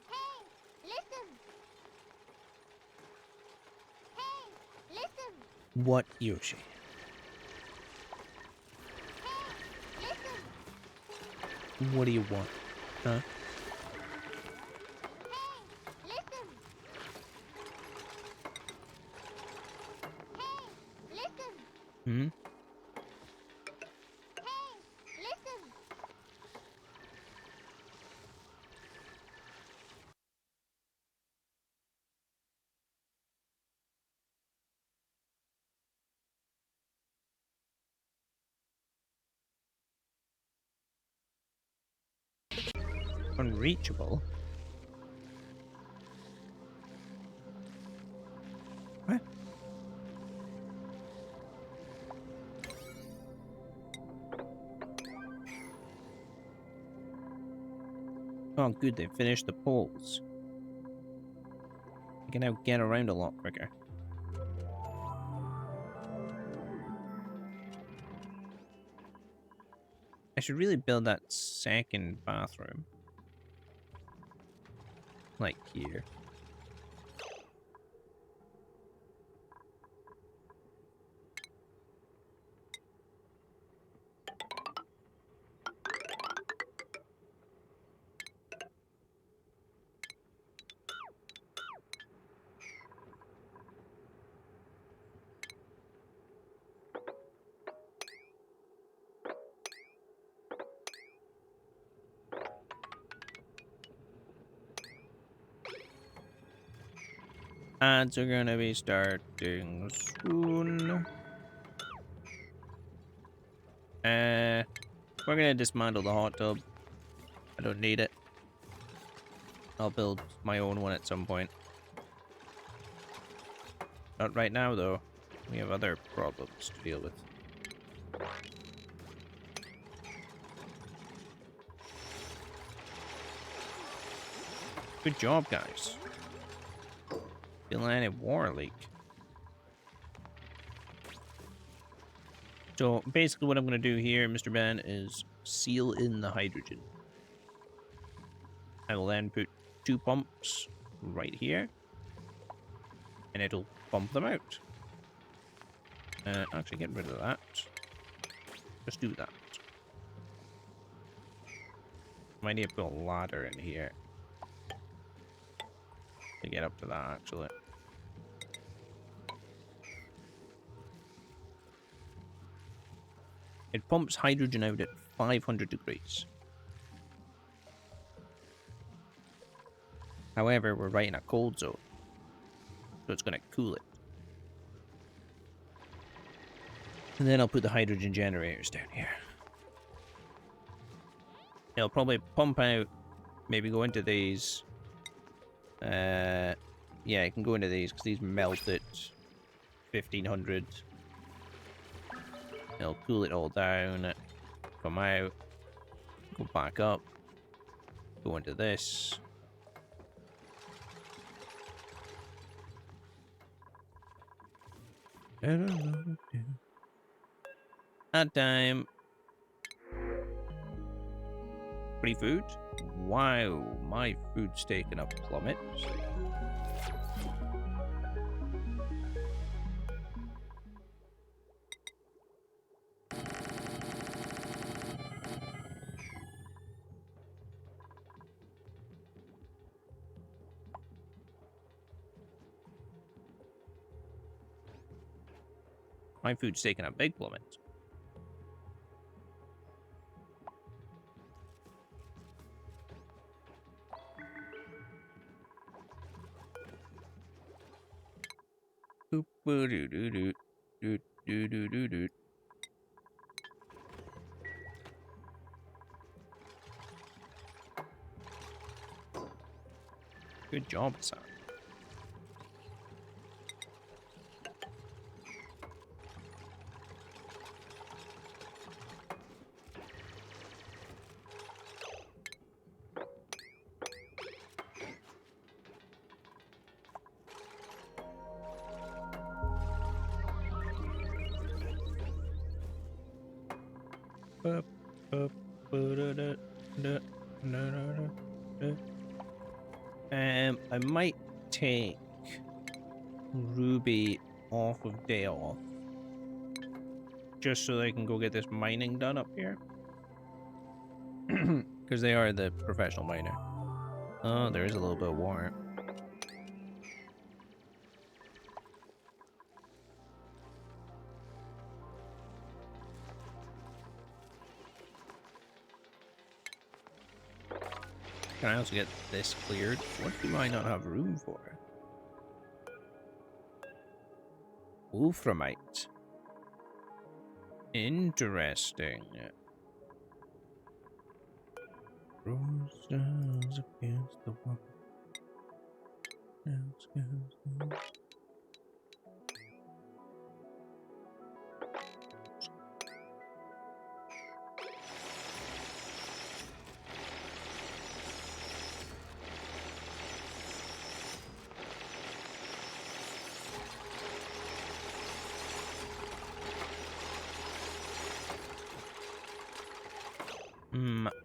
Hey, listen. Hey, listen. What, Yoshi? Hey, listen. What do you want? Huh? Hey, listen. Hey, listen. Hmm? Hey, listen. Unreachable? What? Oh, good, they finished the poles. I can now get around a lot quicker. I should really build that second bathroom. Like here. Ads are gonna be starting soon. We're gonna dismantle the hot tub. I don't need it. I'll build my own one at some point. Not right now, though. We have other problems to deal with. Good job, guys. Feeling a war leak. So basically what I'm going to do here, Mr. Ben, is seal in the hydrogen. I will then put 2 pumps right here. And it'll pump them out. Actually, get rid of that. Just do that. Might need to put a ladder in here. To get up to that, actually. It pumps hydrogen out at 500 degrees. However, we're right in a cold zone. So it's going to cool it. And then I'll put the hydrogen generators down here. It'll probably pump out, maybe go into these. Yeah, it can go into these because these melt at 1500. It'll cool it all down, come out, go back up, go into this. That time. Free food? Wow, my food's taken a plummet. My food's taken a big plummet. Boop, boo, doo, doo, doo, doo, doo, doo, doo, doo. Good job, son. Bup, bup, ba-da-da, da, da-da-da, da. I might take Ruby off of day off, just so that I can go get this mining done up here, because they are the professional miner. Oh, there is a little bit of water. Can I also get this cleared? What do I not have room for? Wolframite. Interesting. Roses against the wall.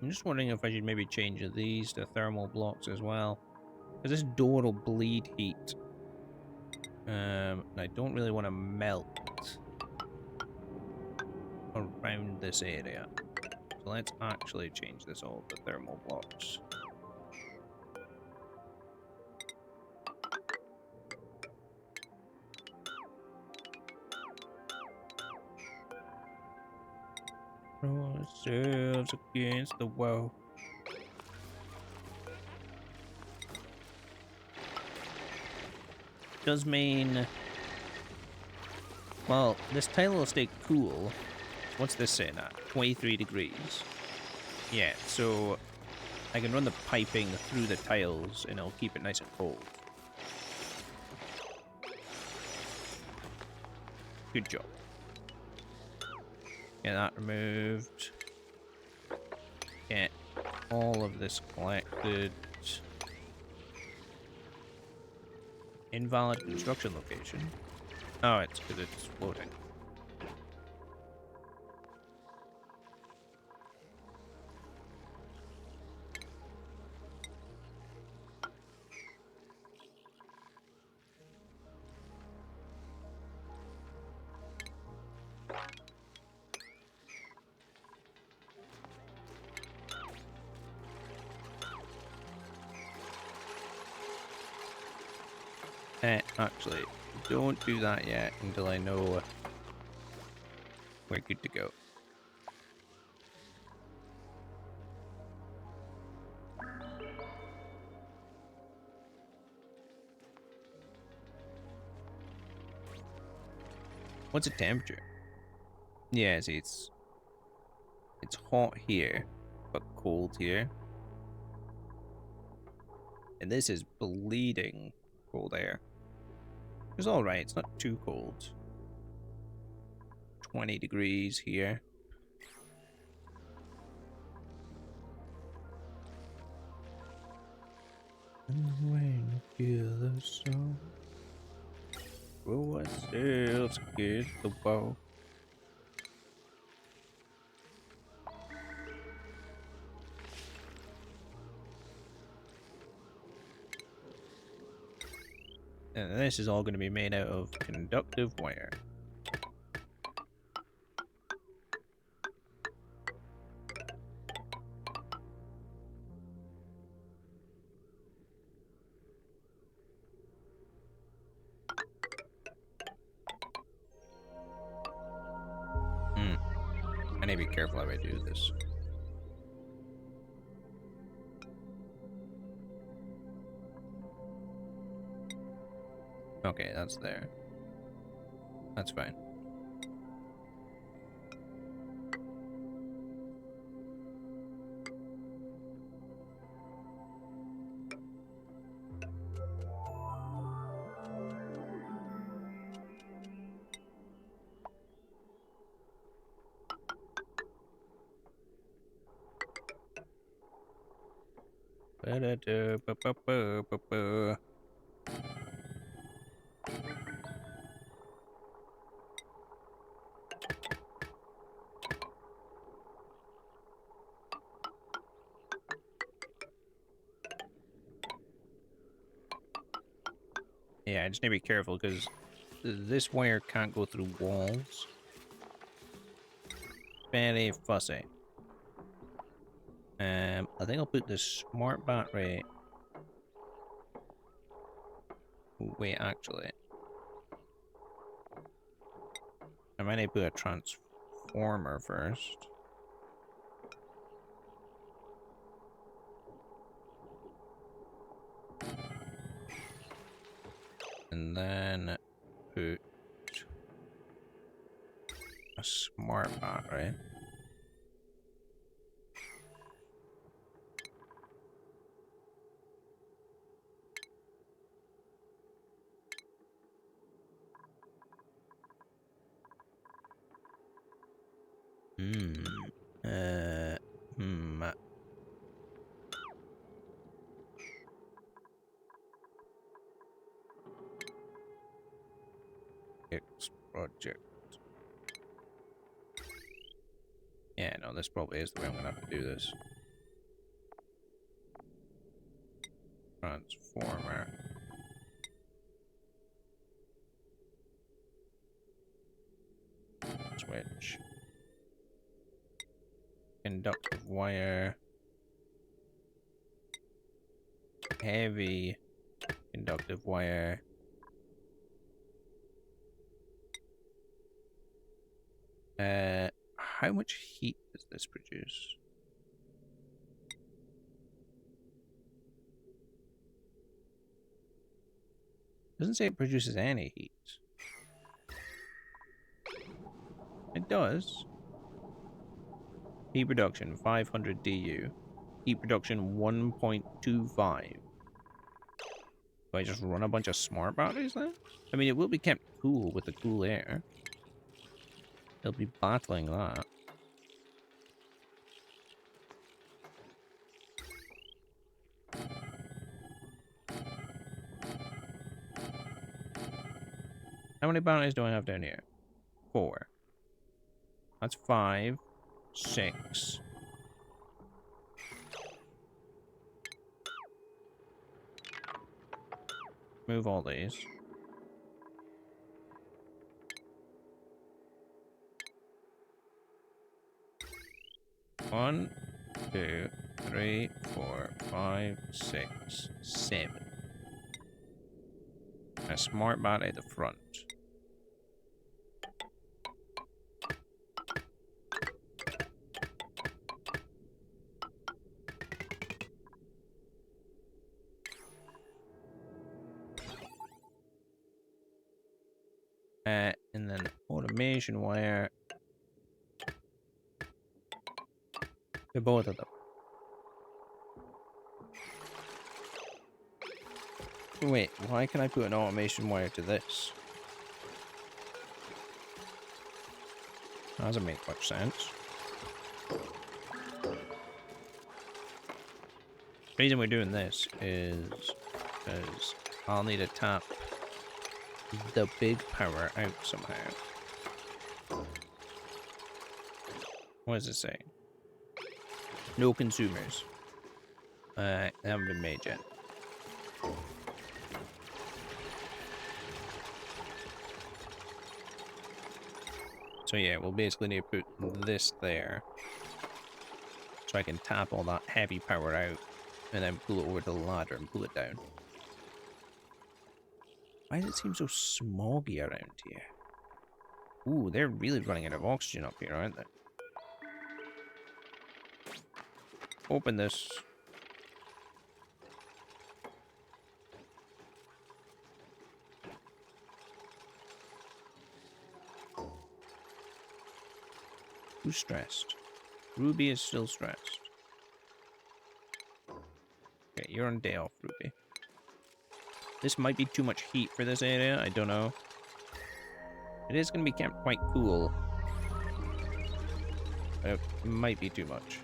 I'm just wondering if I should maybe change these to thermal blocks as well. Because this door will bleed heat. And I don't really want to melt around this area. So let's actually change this all to thermal blocks. Throw ourselves against the wall. Does mean... Well, this tile will stay cool. What's this saying at? 23 degrees. Yeah, so I can run the piping through the tiles and it'll keep it nice and cold. Good job. Get that removed. Get all of this collected. Invalid construction location. Oh, it's because it's floating. Actually, don't do that yet until I know we're good to go. What's the temperature? Yeah, see, it's hot here, but cold here. And this is bleeding cold air. It's alright, it's not too cold. 20 degrees here. And when you feel the song, throw ourselves against the wall. And this is all going to be made out of conductive wire. I need to be careful how I do this. Okay, that's there. That's fine. Ba-da-da-ba-ba-ba-ba-ba. Yeah, I just need to be careful because this wire can't go through walls. Very fussy. I think I'll put the smart battery. Wait, actually, I might need to put a transformer first. And then put a smart battery. X project. Yeah, no, this probably is the way I'm gonna have to do this. Transformer. Switch. Conductive wire. Heavy conductive wire. How much heat does this produce? Doesn't say it produces any heat. It does. Heat production 500 DU. Heat production 1.25. Do I just run a bunch of smart batteries then? I mean, it will be kept cool with the cool air. It'll be battling that. How many batteries do I have down here? 4. That's 5. 6. Move all these. One, 2, 3, 4, 5, 6, 7. A smart battery at the front. And then automation wire to both of them. Wait, why can I put an automation wire to this? That doesn't make much sense. The reason we're doing this is because I'll need to tap the big power out somehow. What does it say? No consumers. They haven't been made yet. So yeah, we'll basically need to put this there. So I can tap all that heavy power out. And then pull it over to the ladder and pull it down. Why does it seem so smoggy around here? Ooh, they're really running out of oxygen up here, aren't they? Open this. Who's stressed? Ruby is still stressed. Okay, you're on day off, Ruby. This might be too much heat for this area, I don't know. It is going to be kept quite cool. But it might be too much.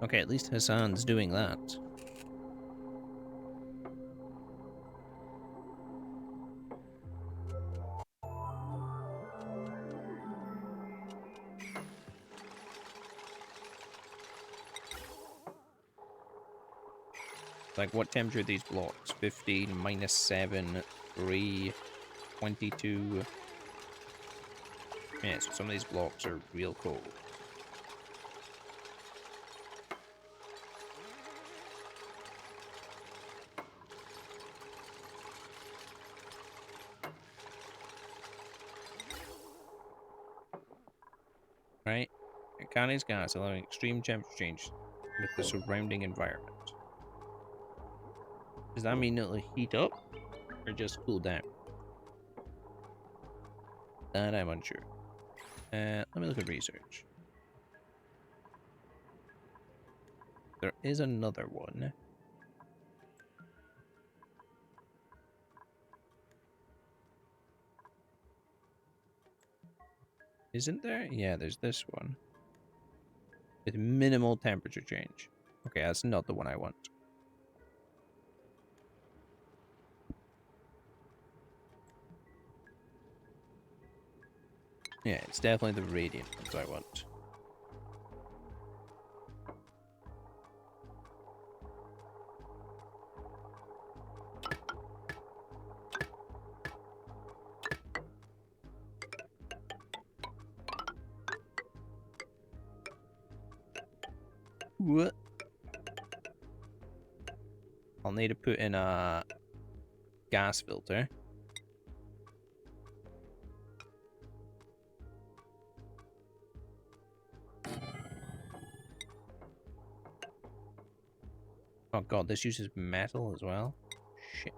Okay, at least Hassan's doing that. Like, what temperature are these blocks? 15, -7, 3, 22. Yeah, so some of these blocks are real cold. Right? Kani's gas allowing extreme temperature change with the surrounding environment. Does that mean it'll heat up or just cool down? That I'm unsure. Let me look at research. There is another one. Isn't there? Yeah, there's this one. With minimal temperature change. Okay, that's not the one I want. Yeah, it's definitely the radiant ones I want. What? I'll need to put in a gas filter. Oh god, this uses metal as well? Shit.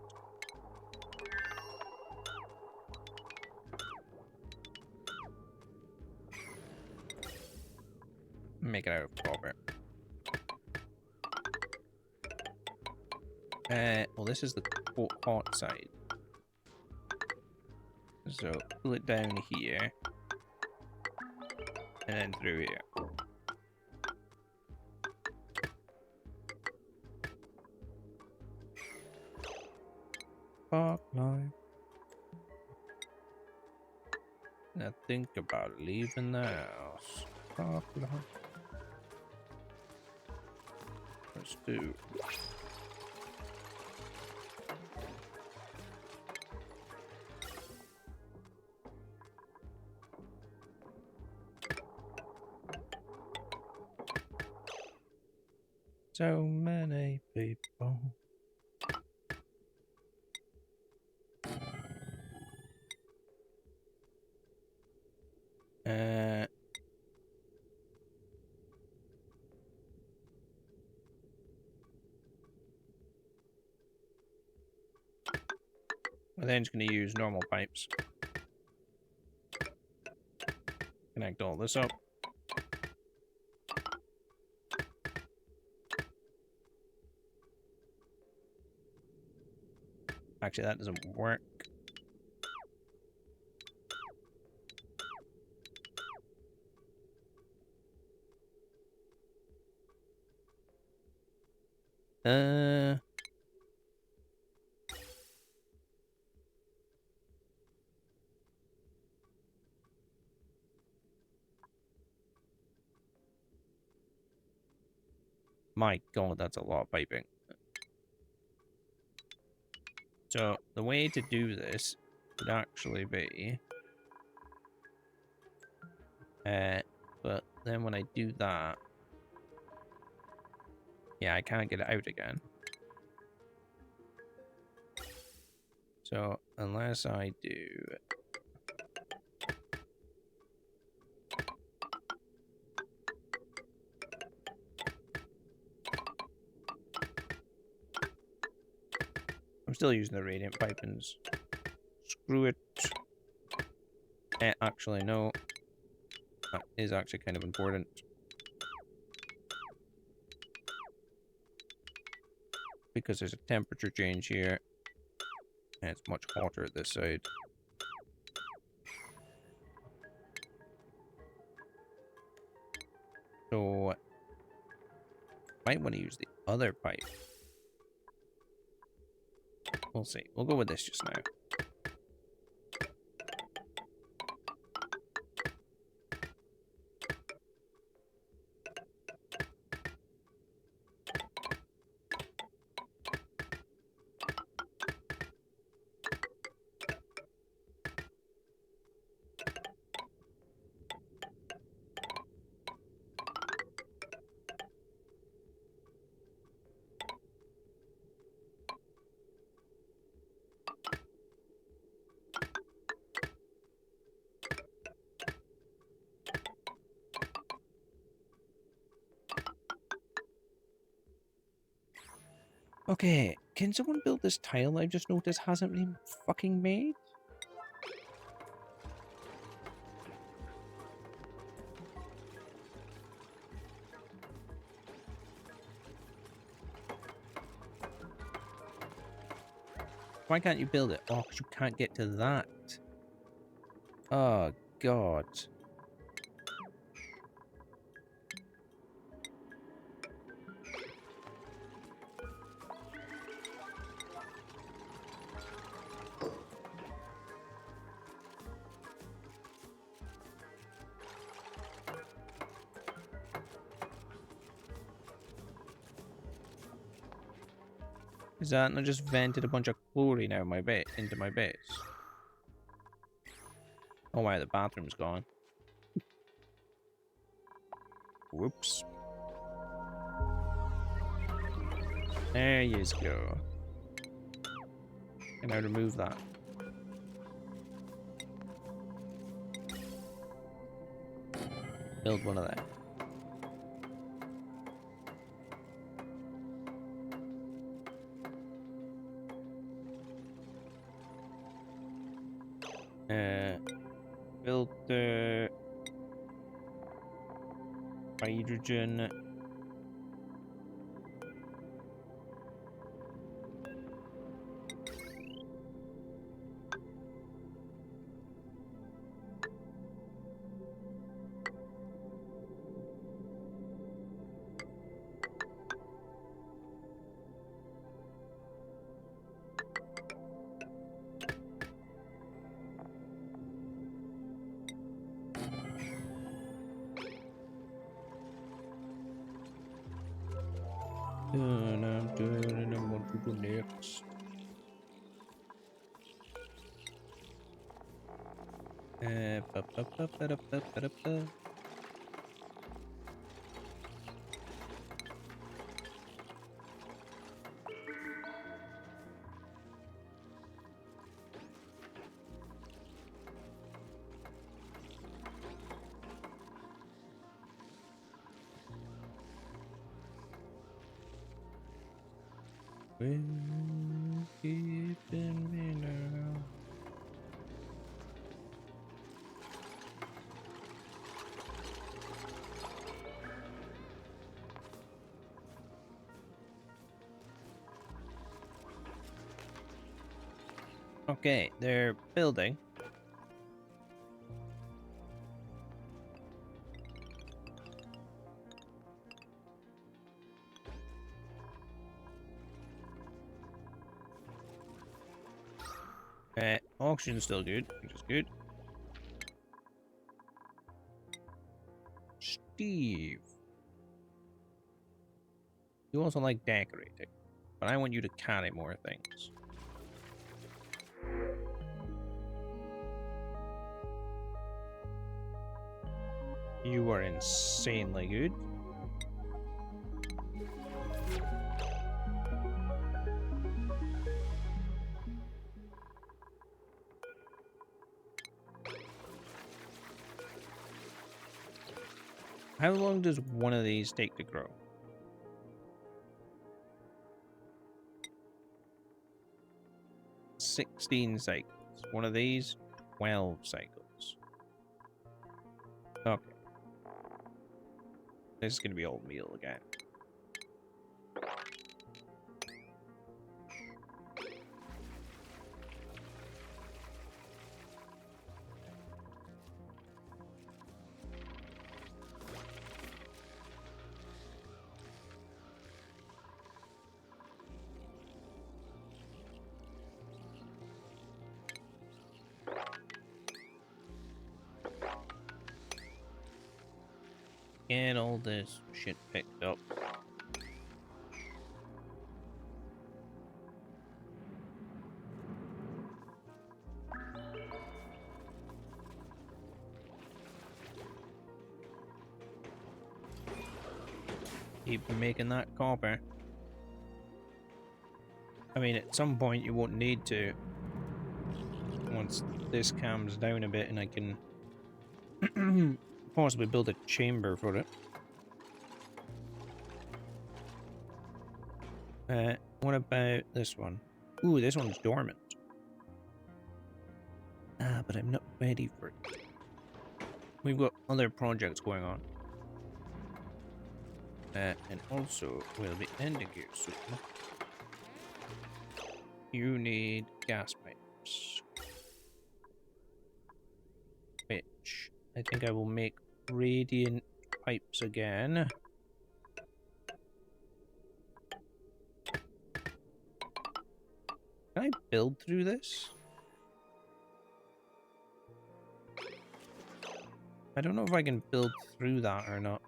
Make it out of copper. Well, this is the hot side. So, pull it down here. And then through here. Fuck life. Now think about leaving the house. Fuck life. Let's do. So many people. Well, then it's going to use normal pipes. Connect all this up. Actually, that doesn't work. My god, that's a lot of piping. So, the way to do this would actually be... but then when I do that... Yeah, I can't get it out again. So, unless I do... I'm still using the radiant pipings. Screw it. Actually, no. That is actually kind of important. Because there's a temperature change here. And it's much hotter at this side. So, might want to use the other pipe. We'll see. We'll go with this just now. Okay, can someone build this tile I've just noticed hasn't been fucking made? Why can't you build it? Oh, 'cause you can't get to that. Oh, God. Is that not just vented a bunch of chlorine out of my into my base? Oh wow, the bathroom's gone. Whoops. There you go. And now remove that. Build one of them. Build the hydrogen. And I'm doing and what to do next. Ba-ba-ba-ba-da-ba-ba-da-ba. We're keeping me now. Okay, they're building. Auction's still good, which is good. Steve. You also like decorating, but I want you to carry more things. You are insanely good. How long does one of these take to grow? 16 cycles. One of these, 12 cycles. Okay. This is gonna be oatmeal again. Get all this shit picked up. Keep making that copper. I mean, at some point you won't need to. Once this calms down a bit and I can possibly build a chamber for it. What about this one? Ooh, this one's dormant. Ah, but I'm not ready for it. We've got other projects going on. And also, we'll be ending here soon. You need gas pipes. Which I think I will make radiant pipes again. Can I build through this? I don't know if I can build through that or not.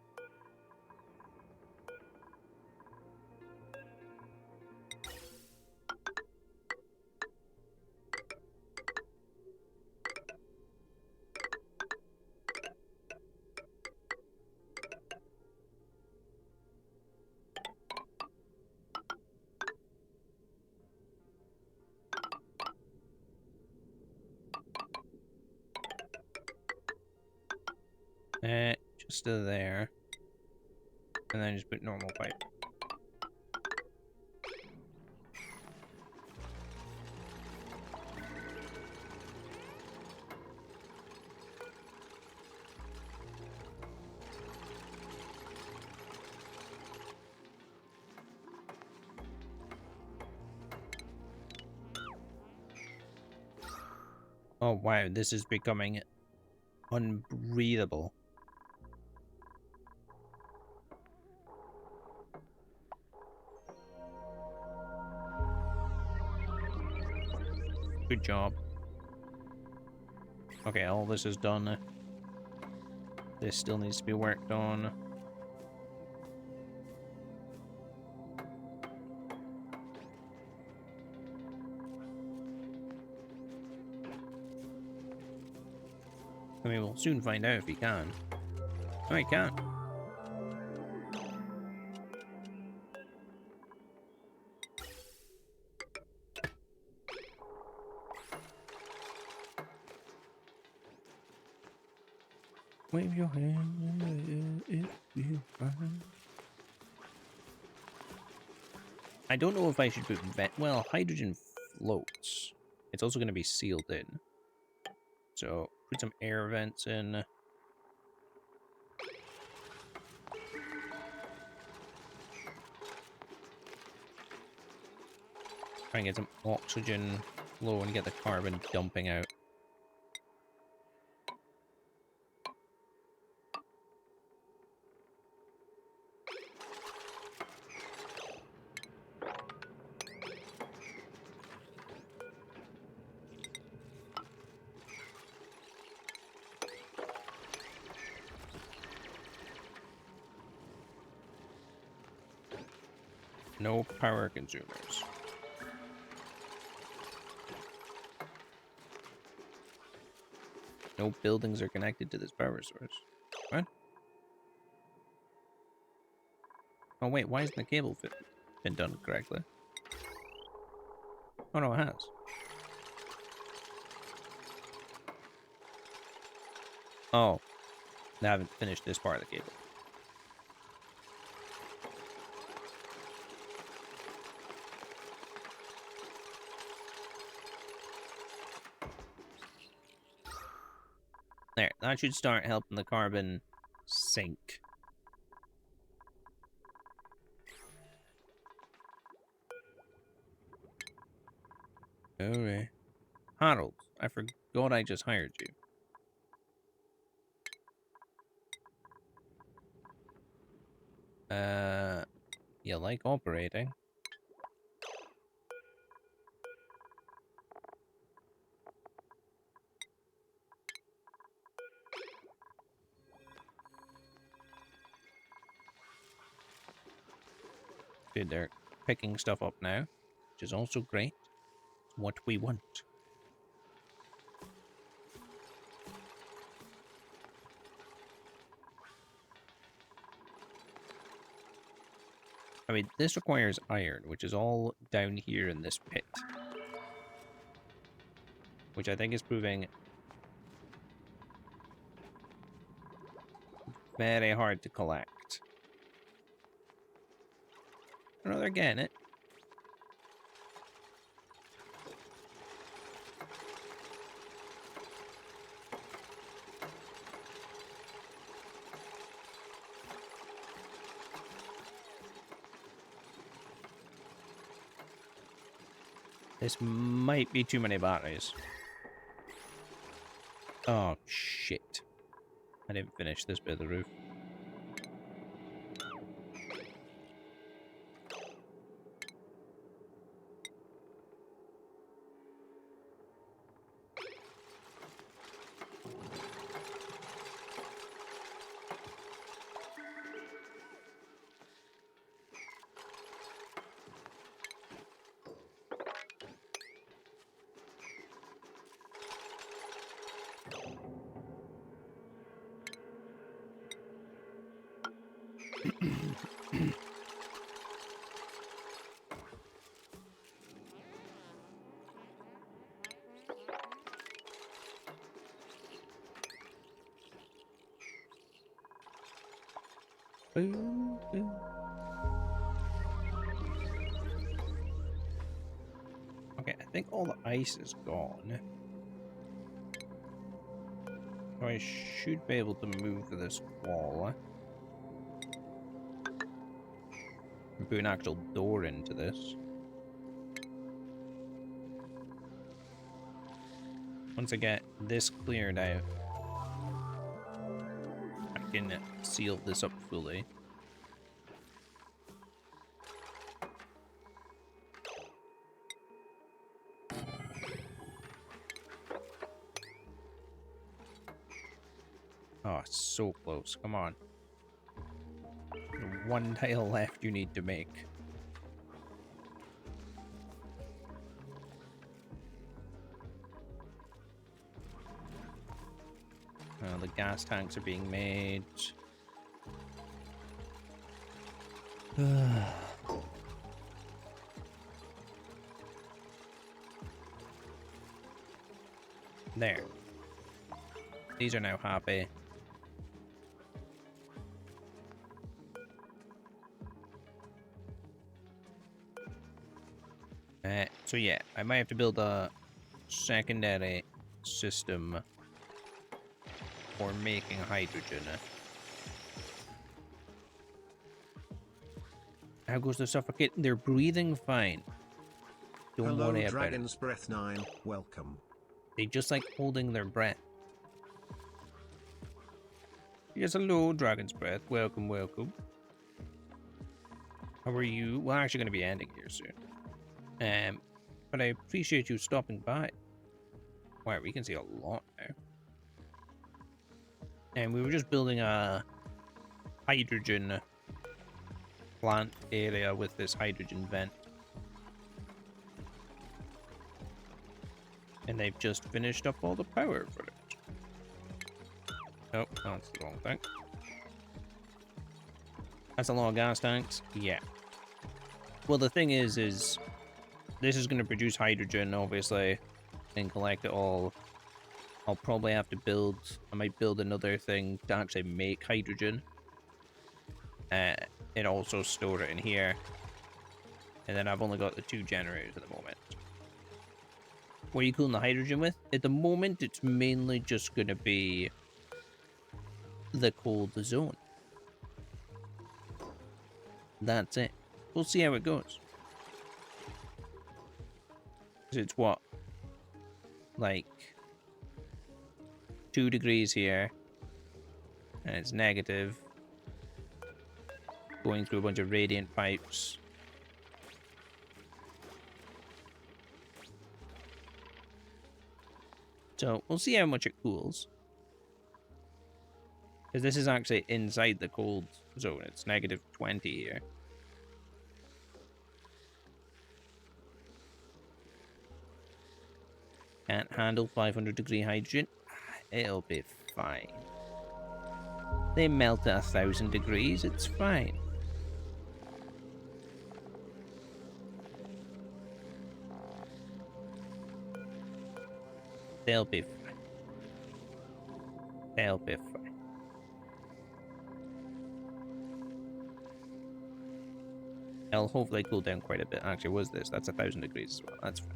Just to there. And then just put normal pipe. Oh wow, this is becoming unbreathable. Good job. Okay, all this is done. This still needs to be worked on. I mean, we'll soon find out if he can. Oh, he can't. Wave your hand if you can. I don't know if I should put well, hydrogen floats. It's also going to be sealed in. So, put some air vents in. Try and get some oxygen flow and get the carbon dumping out. No power consumers. No buildings are connected to this power source. What? Oh wait, why hasn't the cable been done correctly? Oh no, it has. Oh, I haven't finished this part of the cable. There, that should start helping the carbon sink. Okay. Harold, I forgot I just hired you. You like operating? Dude, they're picking stuff up now, which is also great. It's what we want. I mean, this requires iron, which is all down here in this pit. Which I think is proving very hard to collect. Oh, they're getting it. This might be too many batteries. Oh, shit. I didn't finish this bit of the roof. Okay, I think all the ice is gone. So I should be able to move this wall. And put an actual door into this. Once I get this cleared out, I can seal this up fully. Oh, it's so close. Come on. One tile left you need to make. The gas tanks are being made. There. These are now happy. So yeah, I might have to build a secondary system for making hydrogen. How goes the suffocating? They're breathing fine. Don't Hello, worry about it. Dragon's Breath 9. Welcome. They just like holding their breath. Yes, hello, Dragon's Breath. Welcome, welcome. How are you? We're actually going to be ending here soon. But I appreciate you stopping by. Wow, we can see a lot now. And we were just building a hydrogen plant area with this hydrogen vent. And they've just finished up all the power for it. Oh, that's the wrong thing. That's a lot of gas tanks? Yeah. Well, the thing is this is going to produce hydrogen, obviously, and collect it all. I'll probably have to I might build another thing to actually make hydrogen. And also store it in here. And then I've only got the 2 generators at the moment. What are you cooling the hydrogen with? At the moment, it's mainly just going to be the cold zone. That's it. We'll see how it goes. It's what? Like 2 degrees here. And it's negative. Going through a bunch of radiant pipes. So, we'll see how much it cools. Because this is actually inside the cold zone. It's negative 20 here. Can't handle 500-degree hydrogen. It'll be fine. They melt at 1,000 degrees. It's fine. They'll be fine. They'll be fine. They'll hopefully cool down quite a bit. Actually, was this? That's 1,000 degrees as well. That's fine.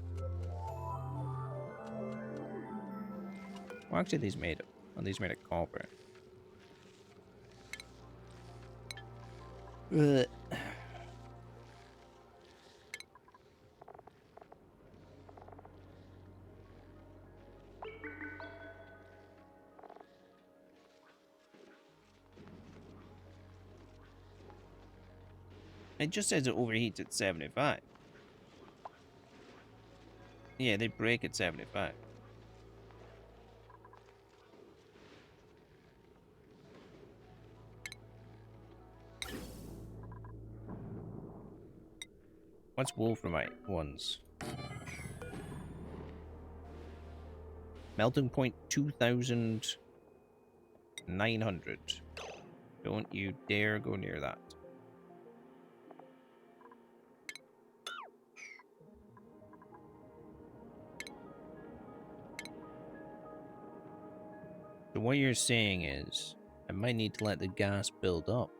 What actually are these made of? Oh, these made of copper. Ugh. It just says it overheats at 75. Yeah, they break at 75. What's wolframite ones? Melting point 2,900. Don't you dare go near that. So what you're saying is, I might need to let the gas build up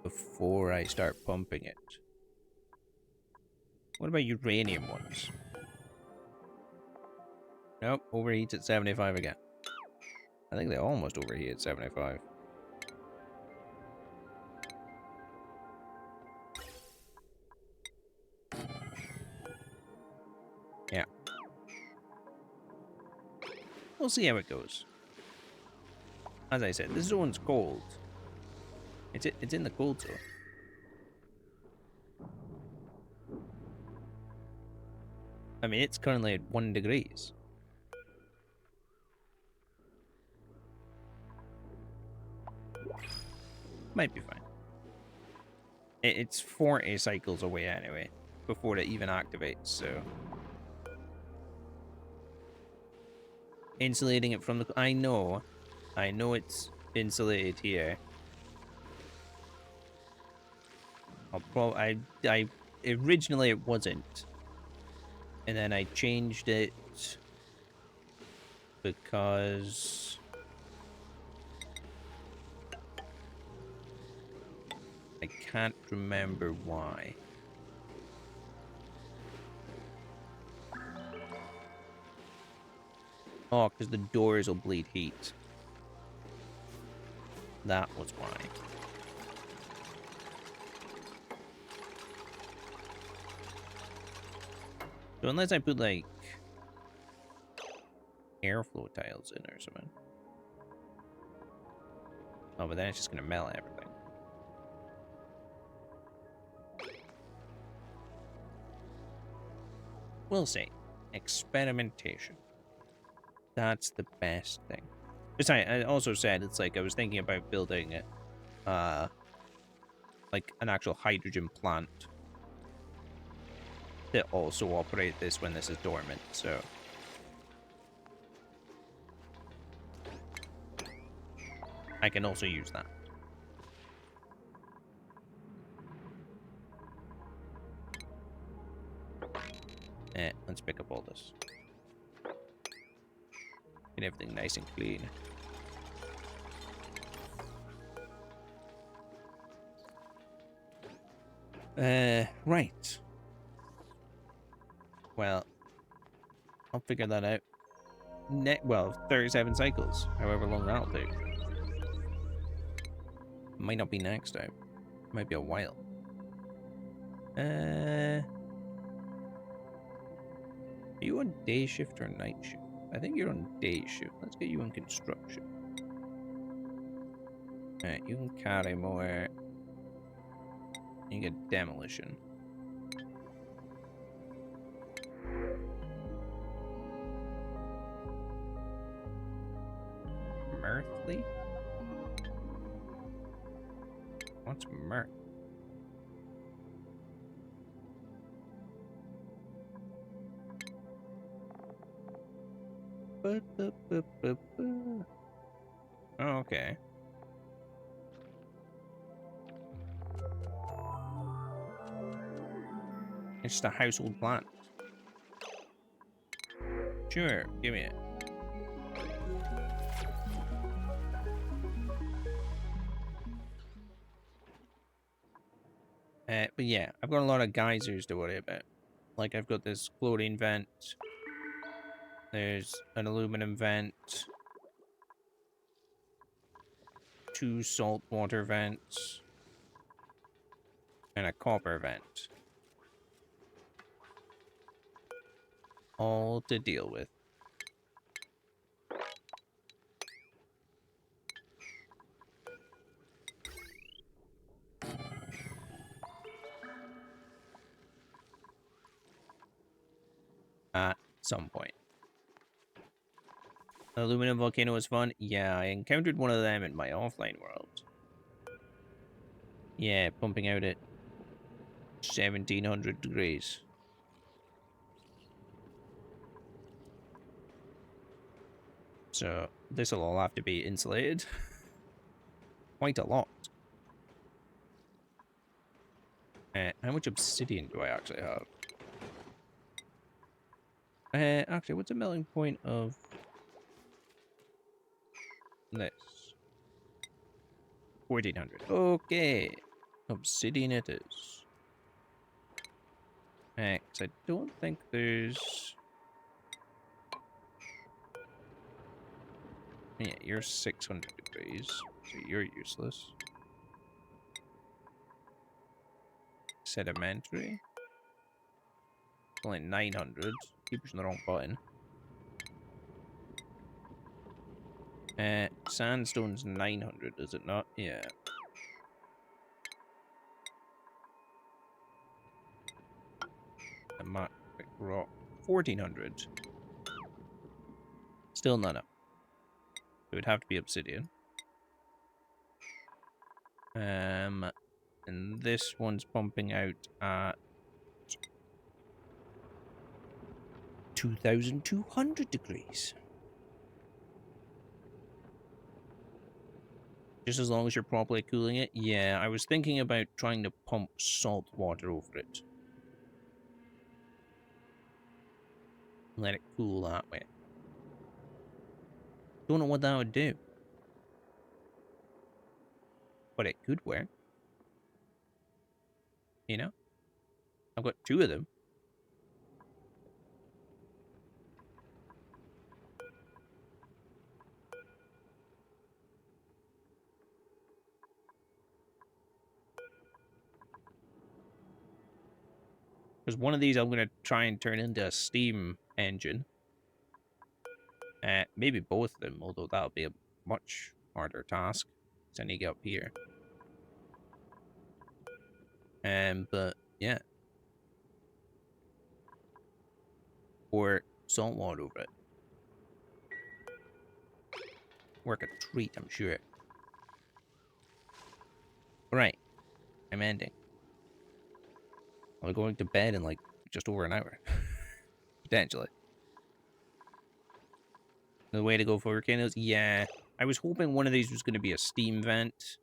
before I start pumping it. What about uranium ones? Nope, overheats at 75 again. I think they almost overheat at 75. Yeah. We'll see how it goes. As I said, this zone's cold. It's in the cold zone. I mean, it's currently at 1 degrees. Might be fine. It's 40 cycles away anyway, before it even activates, so... Insulating it from the... I know it's insulated here. Originally it wasn't. And then I changed it because I can't remember why. Oh, because the doors will bleed heat. That was why. So unless I put, like, airflow tiles in or something. Oh, but then it's just gonna melt everything. We'll see. Experimentation. That's the best thing. Besides, I also said, it's like, I was thinking about building like an actual hydrogen plant to also operate this when this is dormant, so I can also use that. Let's pick up all this. Get everything nice and clean. Right. Well, I'll figure that out. Well, 37 cycles, however long that'll take. Might not be next time. Might be a while. Are you on day shift or night shift? I think you're on day shift. Let's get you on construction. Alright, you can carry more. You get demolition. Mirthly? What's mirth? Oh, okay. It's just a household plant. Sure, give me it. But yeah, I've got a lot of geysers to worry about. Like, I've got this chlorine vent. There's an aluminum vent. 2 saltwater vents. And a copper vent. All to deal with. At some point. Aluminum volcano was fun. Yeah, I encountered one of them in my offline world. Yeah, pumping out at 1700 degrees. So this will all have to be insulated. Quite a lot. How much obsidian do I actually have? Actually, what's the melting point of this? 1400. Okay. Obsidian it is. Because I don't think there's... Yeah, you're 600 degrees, so you're useless. Sedimentary. Only 900. Keep pushing the wrong button. Sandstone's 900, is it not? Yeah. And magmatic rock, 1400. Still not enough. It would have to be obsidian. And this one's pumping out at 2200 degrees. Just as long as you're properly cooling it. Yeah, I was thinking about trying to pump salt water over it. Let it cool that way. Don't know what that would do. But it could work. You know? I've got 2 of them. Because one of these I'm going to try and turn into a steam engine. Maybe both of them, although that'll be a much harder task. So I need to get up here. But yeah. Or salt water over it. Work a treat, I'm sure. Right. I'm ending. I'm going to bed in like just over an hour. Potentially. The way to go for volcanoes? Yeah. I was hoping one of these was going to be a steam vent.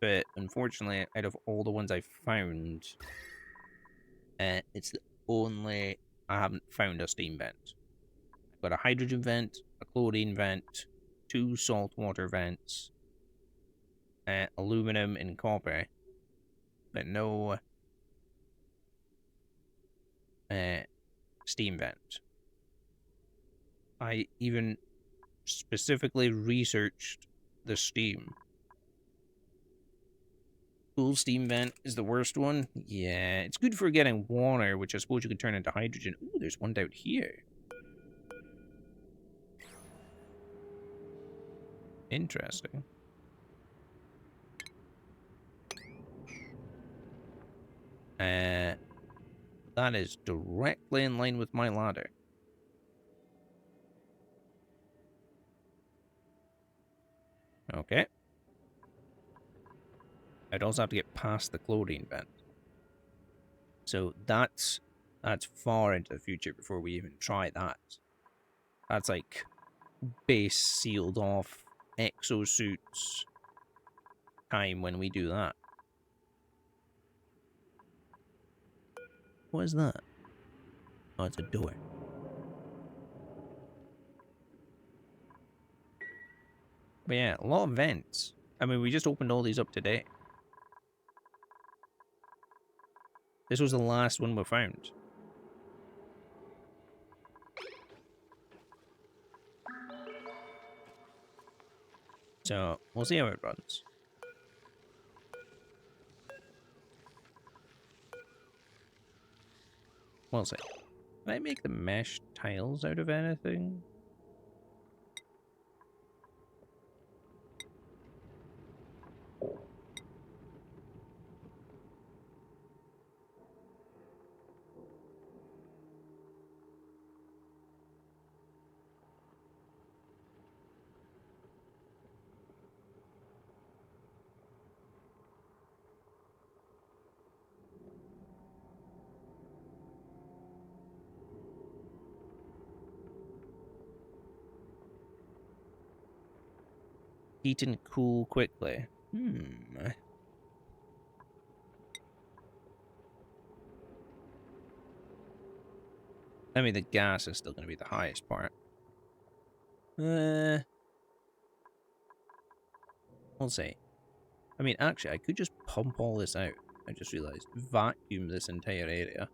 But unfortunately, out of all the ones I found, it's the only I haven't found a steam vent. I've got a hydrogen vent, a chlorine vent, 2 saltwater vents, aluminum and copper, but no steam vent. I even specifically researched the steam. Cool steam vent is the worst one. Yeah, it's good for getting water, which I suppose you could turn into hydrogen. Ooh, there's one down here. Interesting. That is directly in line with my ladder. Okay. I'd also have to get past the chlorine vent. So that's far into the future before we even try that. That's like base sealed off exosuits time when we do that. What is that? Oh, it's a door. But yeah, a lot of vents. I mean, we just opened all these up today. This was the last one we found. So, we'll see how it runs. We'll see. Can I make the mesh tiles out of anything? Heat and cool quickly. I mean, the gas is still going to be the highest part. We'll see. I mean, actually, I could just pump all this out. I just realized. Vacuum this entire area.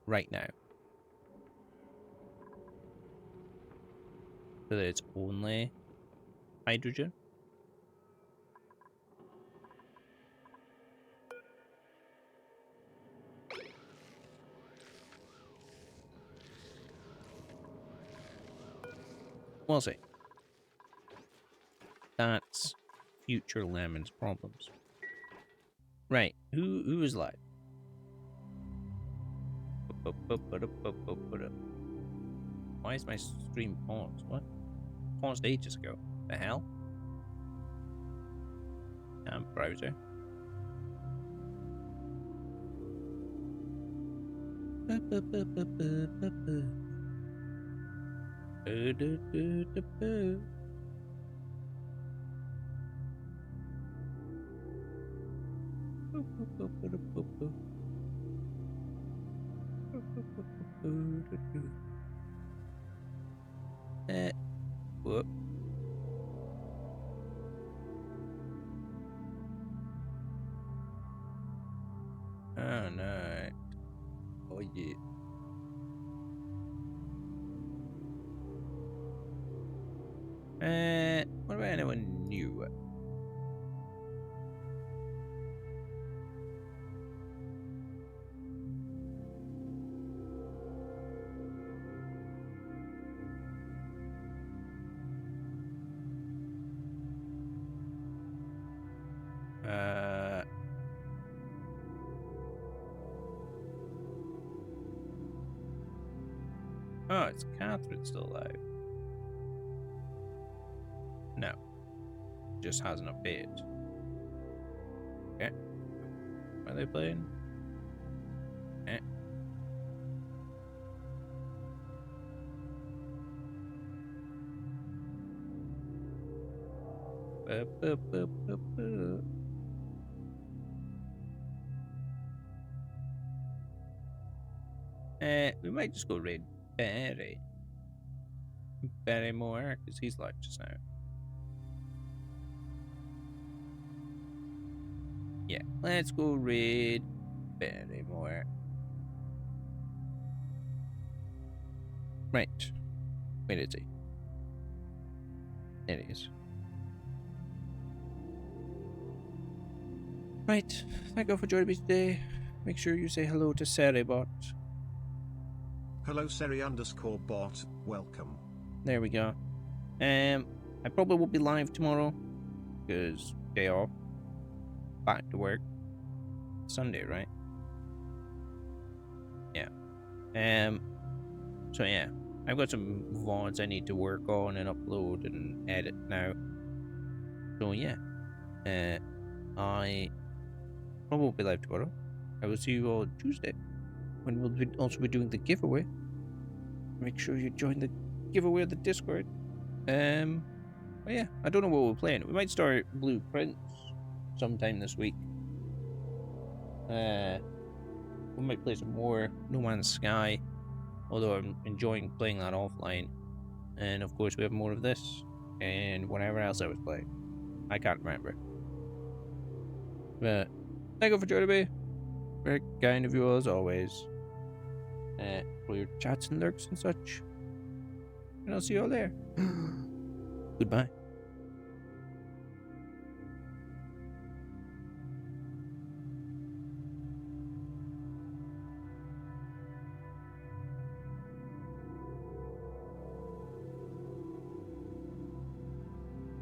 Right now. So that it's only hydrogen. We'll see. That's future Lemon's problems. Right, who is live? Why is my stream paused? What? Paused ages ago. The hell? Browser. Whoop. Oh no. Oh yeah. What about anyone new? Oh, it's Catherine still alive. just hasn't updated. Okay. What are they playing? Okay. We might just go raid Barry. Barry Moore, because he's like just now. Yeah, let's go raid Barry Moore. Right. Where is he? There he is. Right. Thank you for joining me today. Make sure you say hello to Seribot. Hello Seri_bot, welcome. There we go. I probably won't be live tomorrow because day off. Back to work. Sunday, right? Yeah. So yeah, I've got some VODs I need to work on and upload and edit now. So yeah, I probably won't be live tomorrow. I will see you all Tuesday when we'll also be doing the giveaway. Make sure you join the giveaway of the Discord. Well, yeah, I don't know what we're playing. We might start Blueprints sometime this week. We might play some more No Man's Sky, although I'm enjoying playing that offline. And of course we have more of this and whatever else I was playing. I can't remember. But thank you for joining me. Very kind of you as always. For your chats and lurks and such. And I'll see you all there. Goodbye.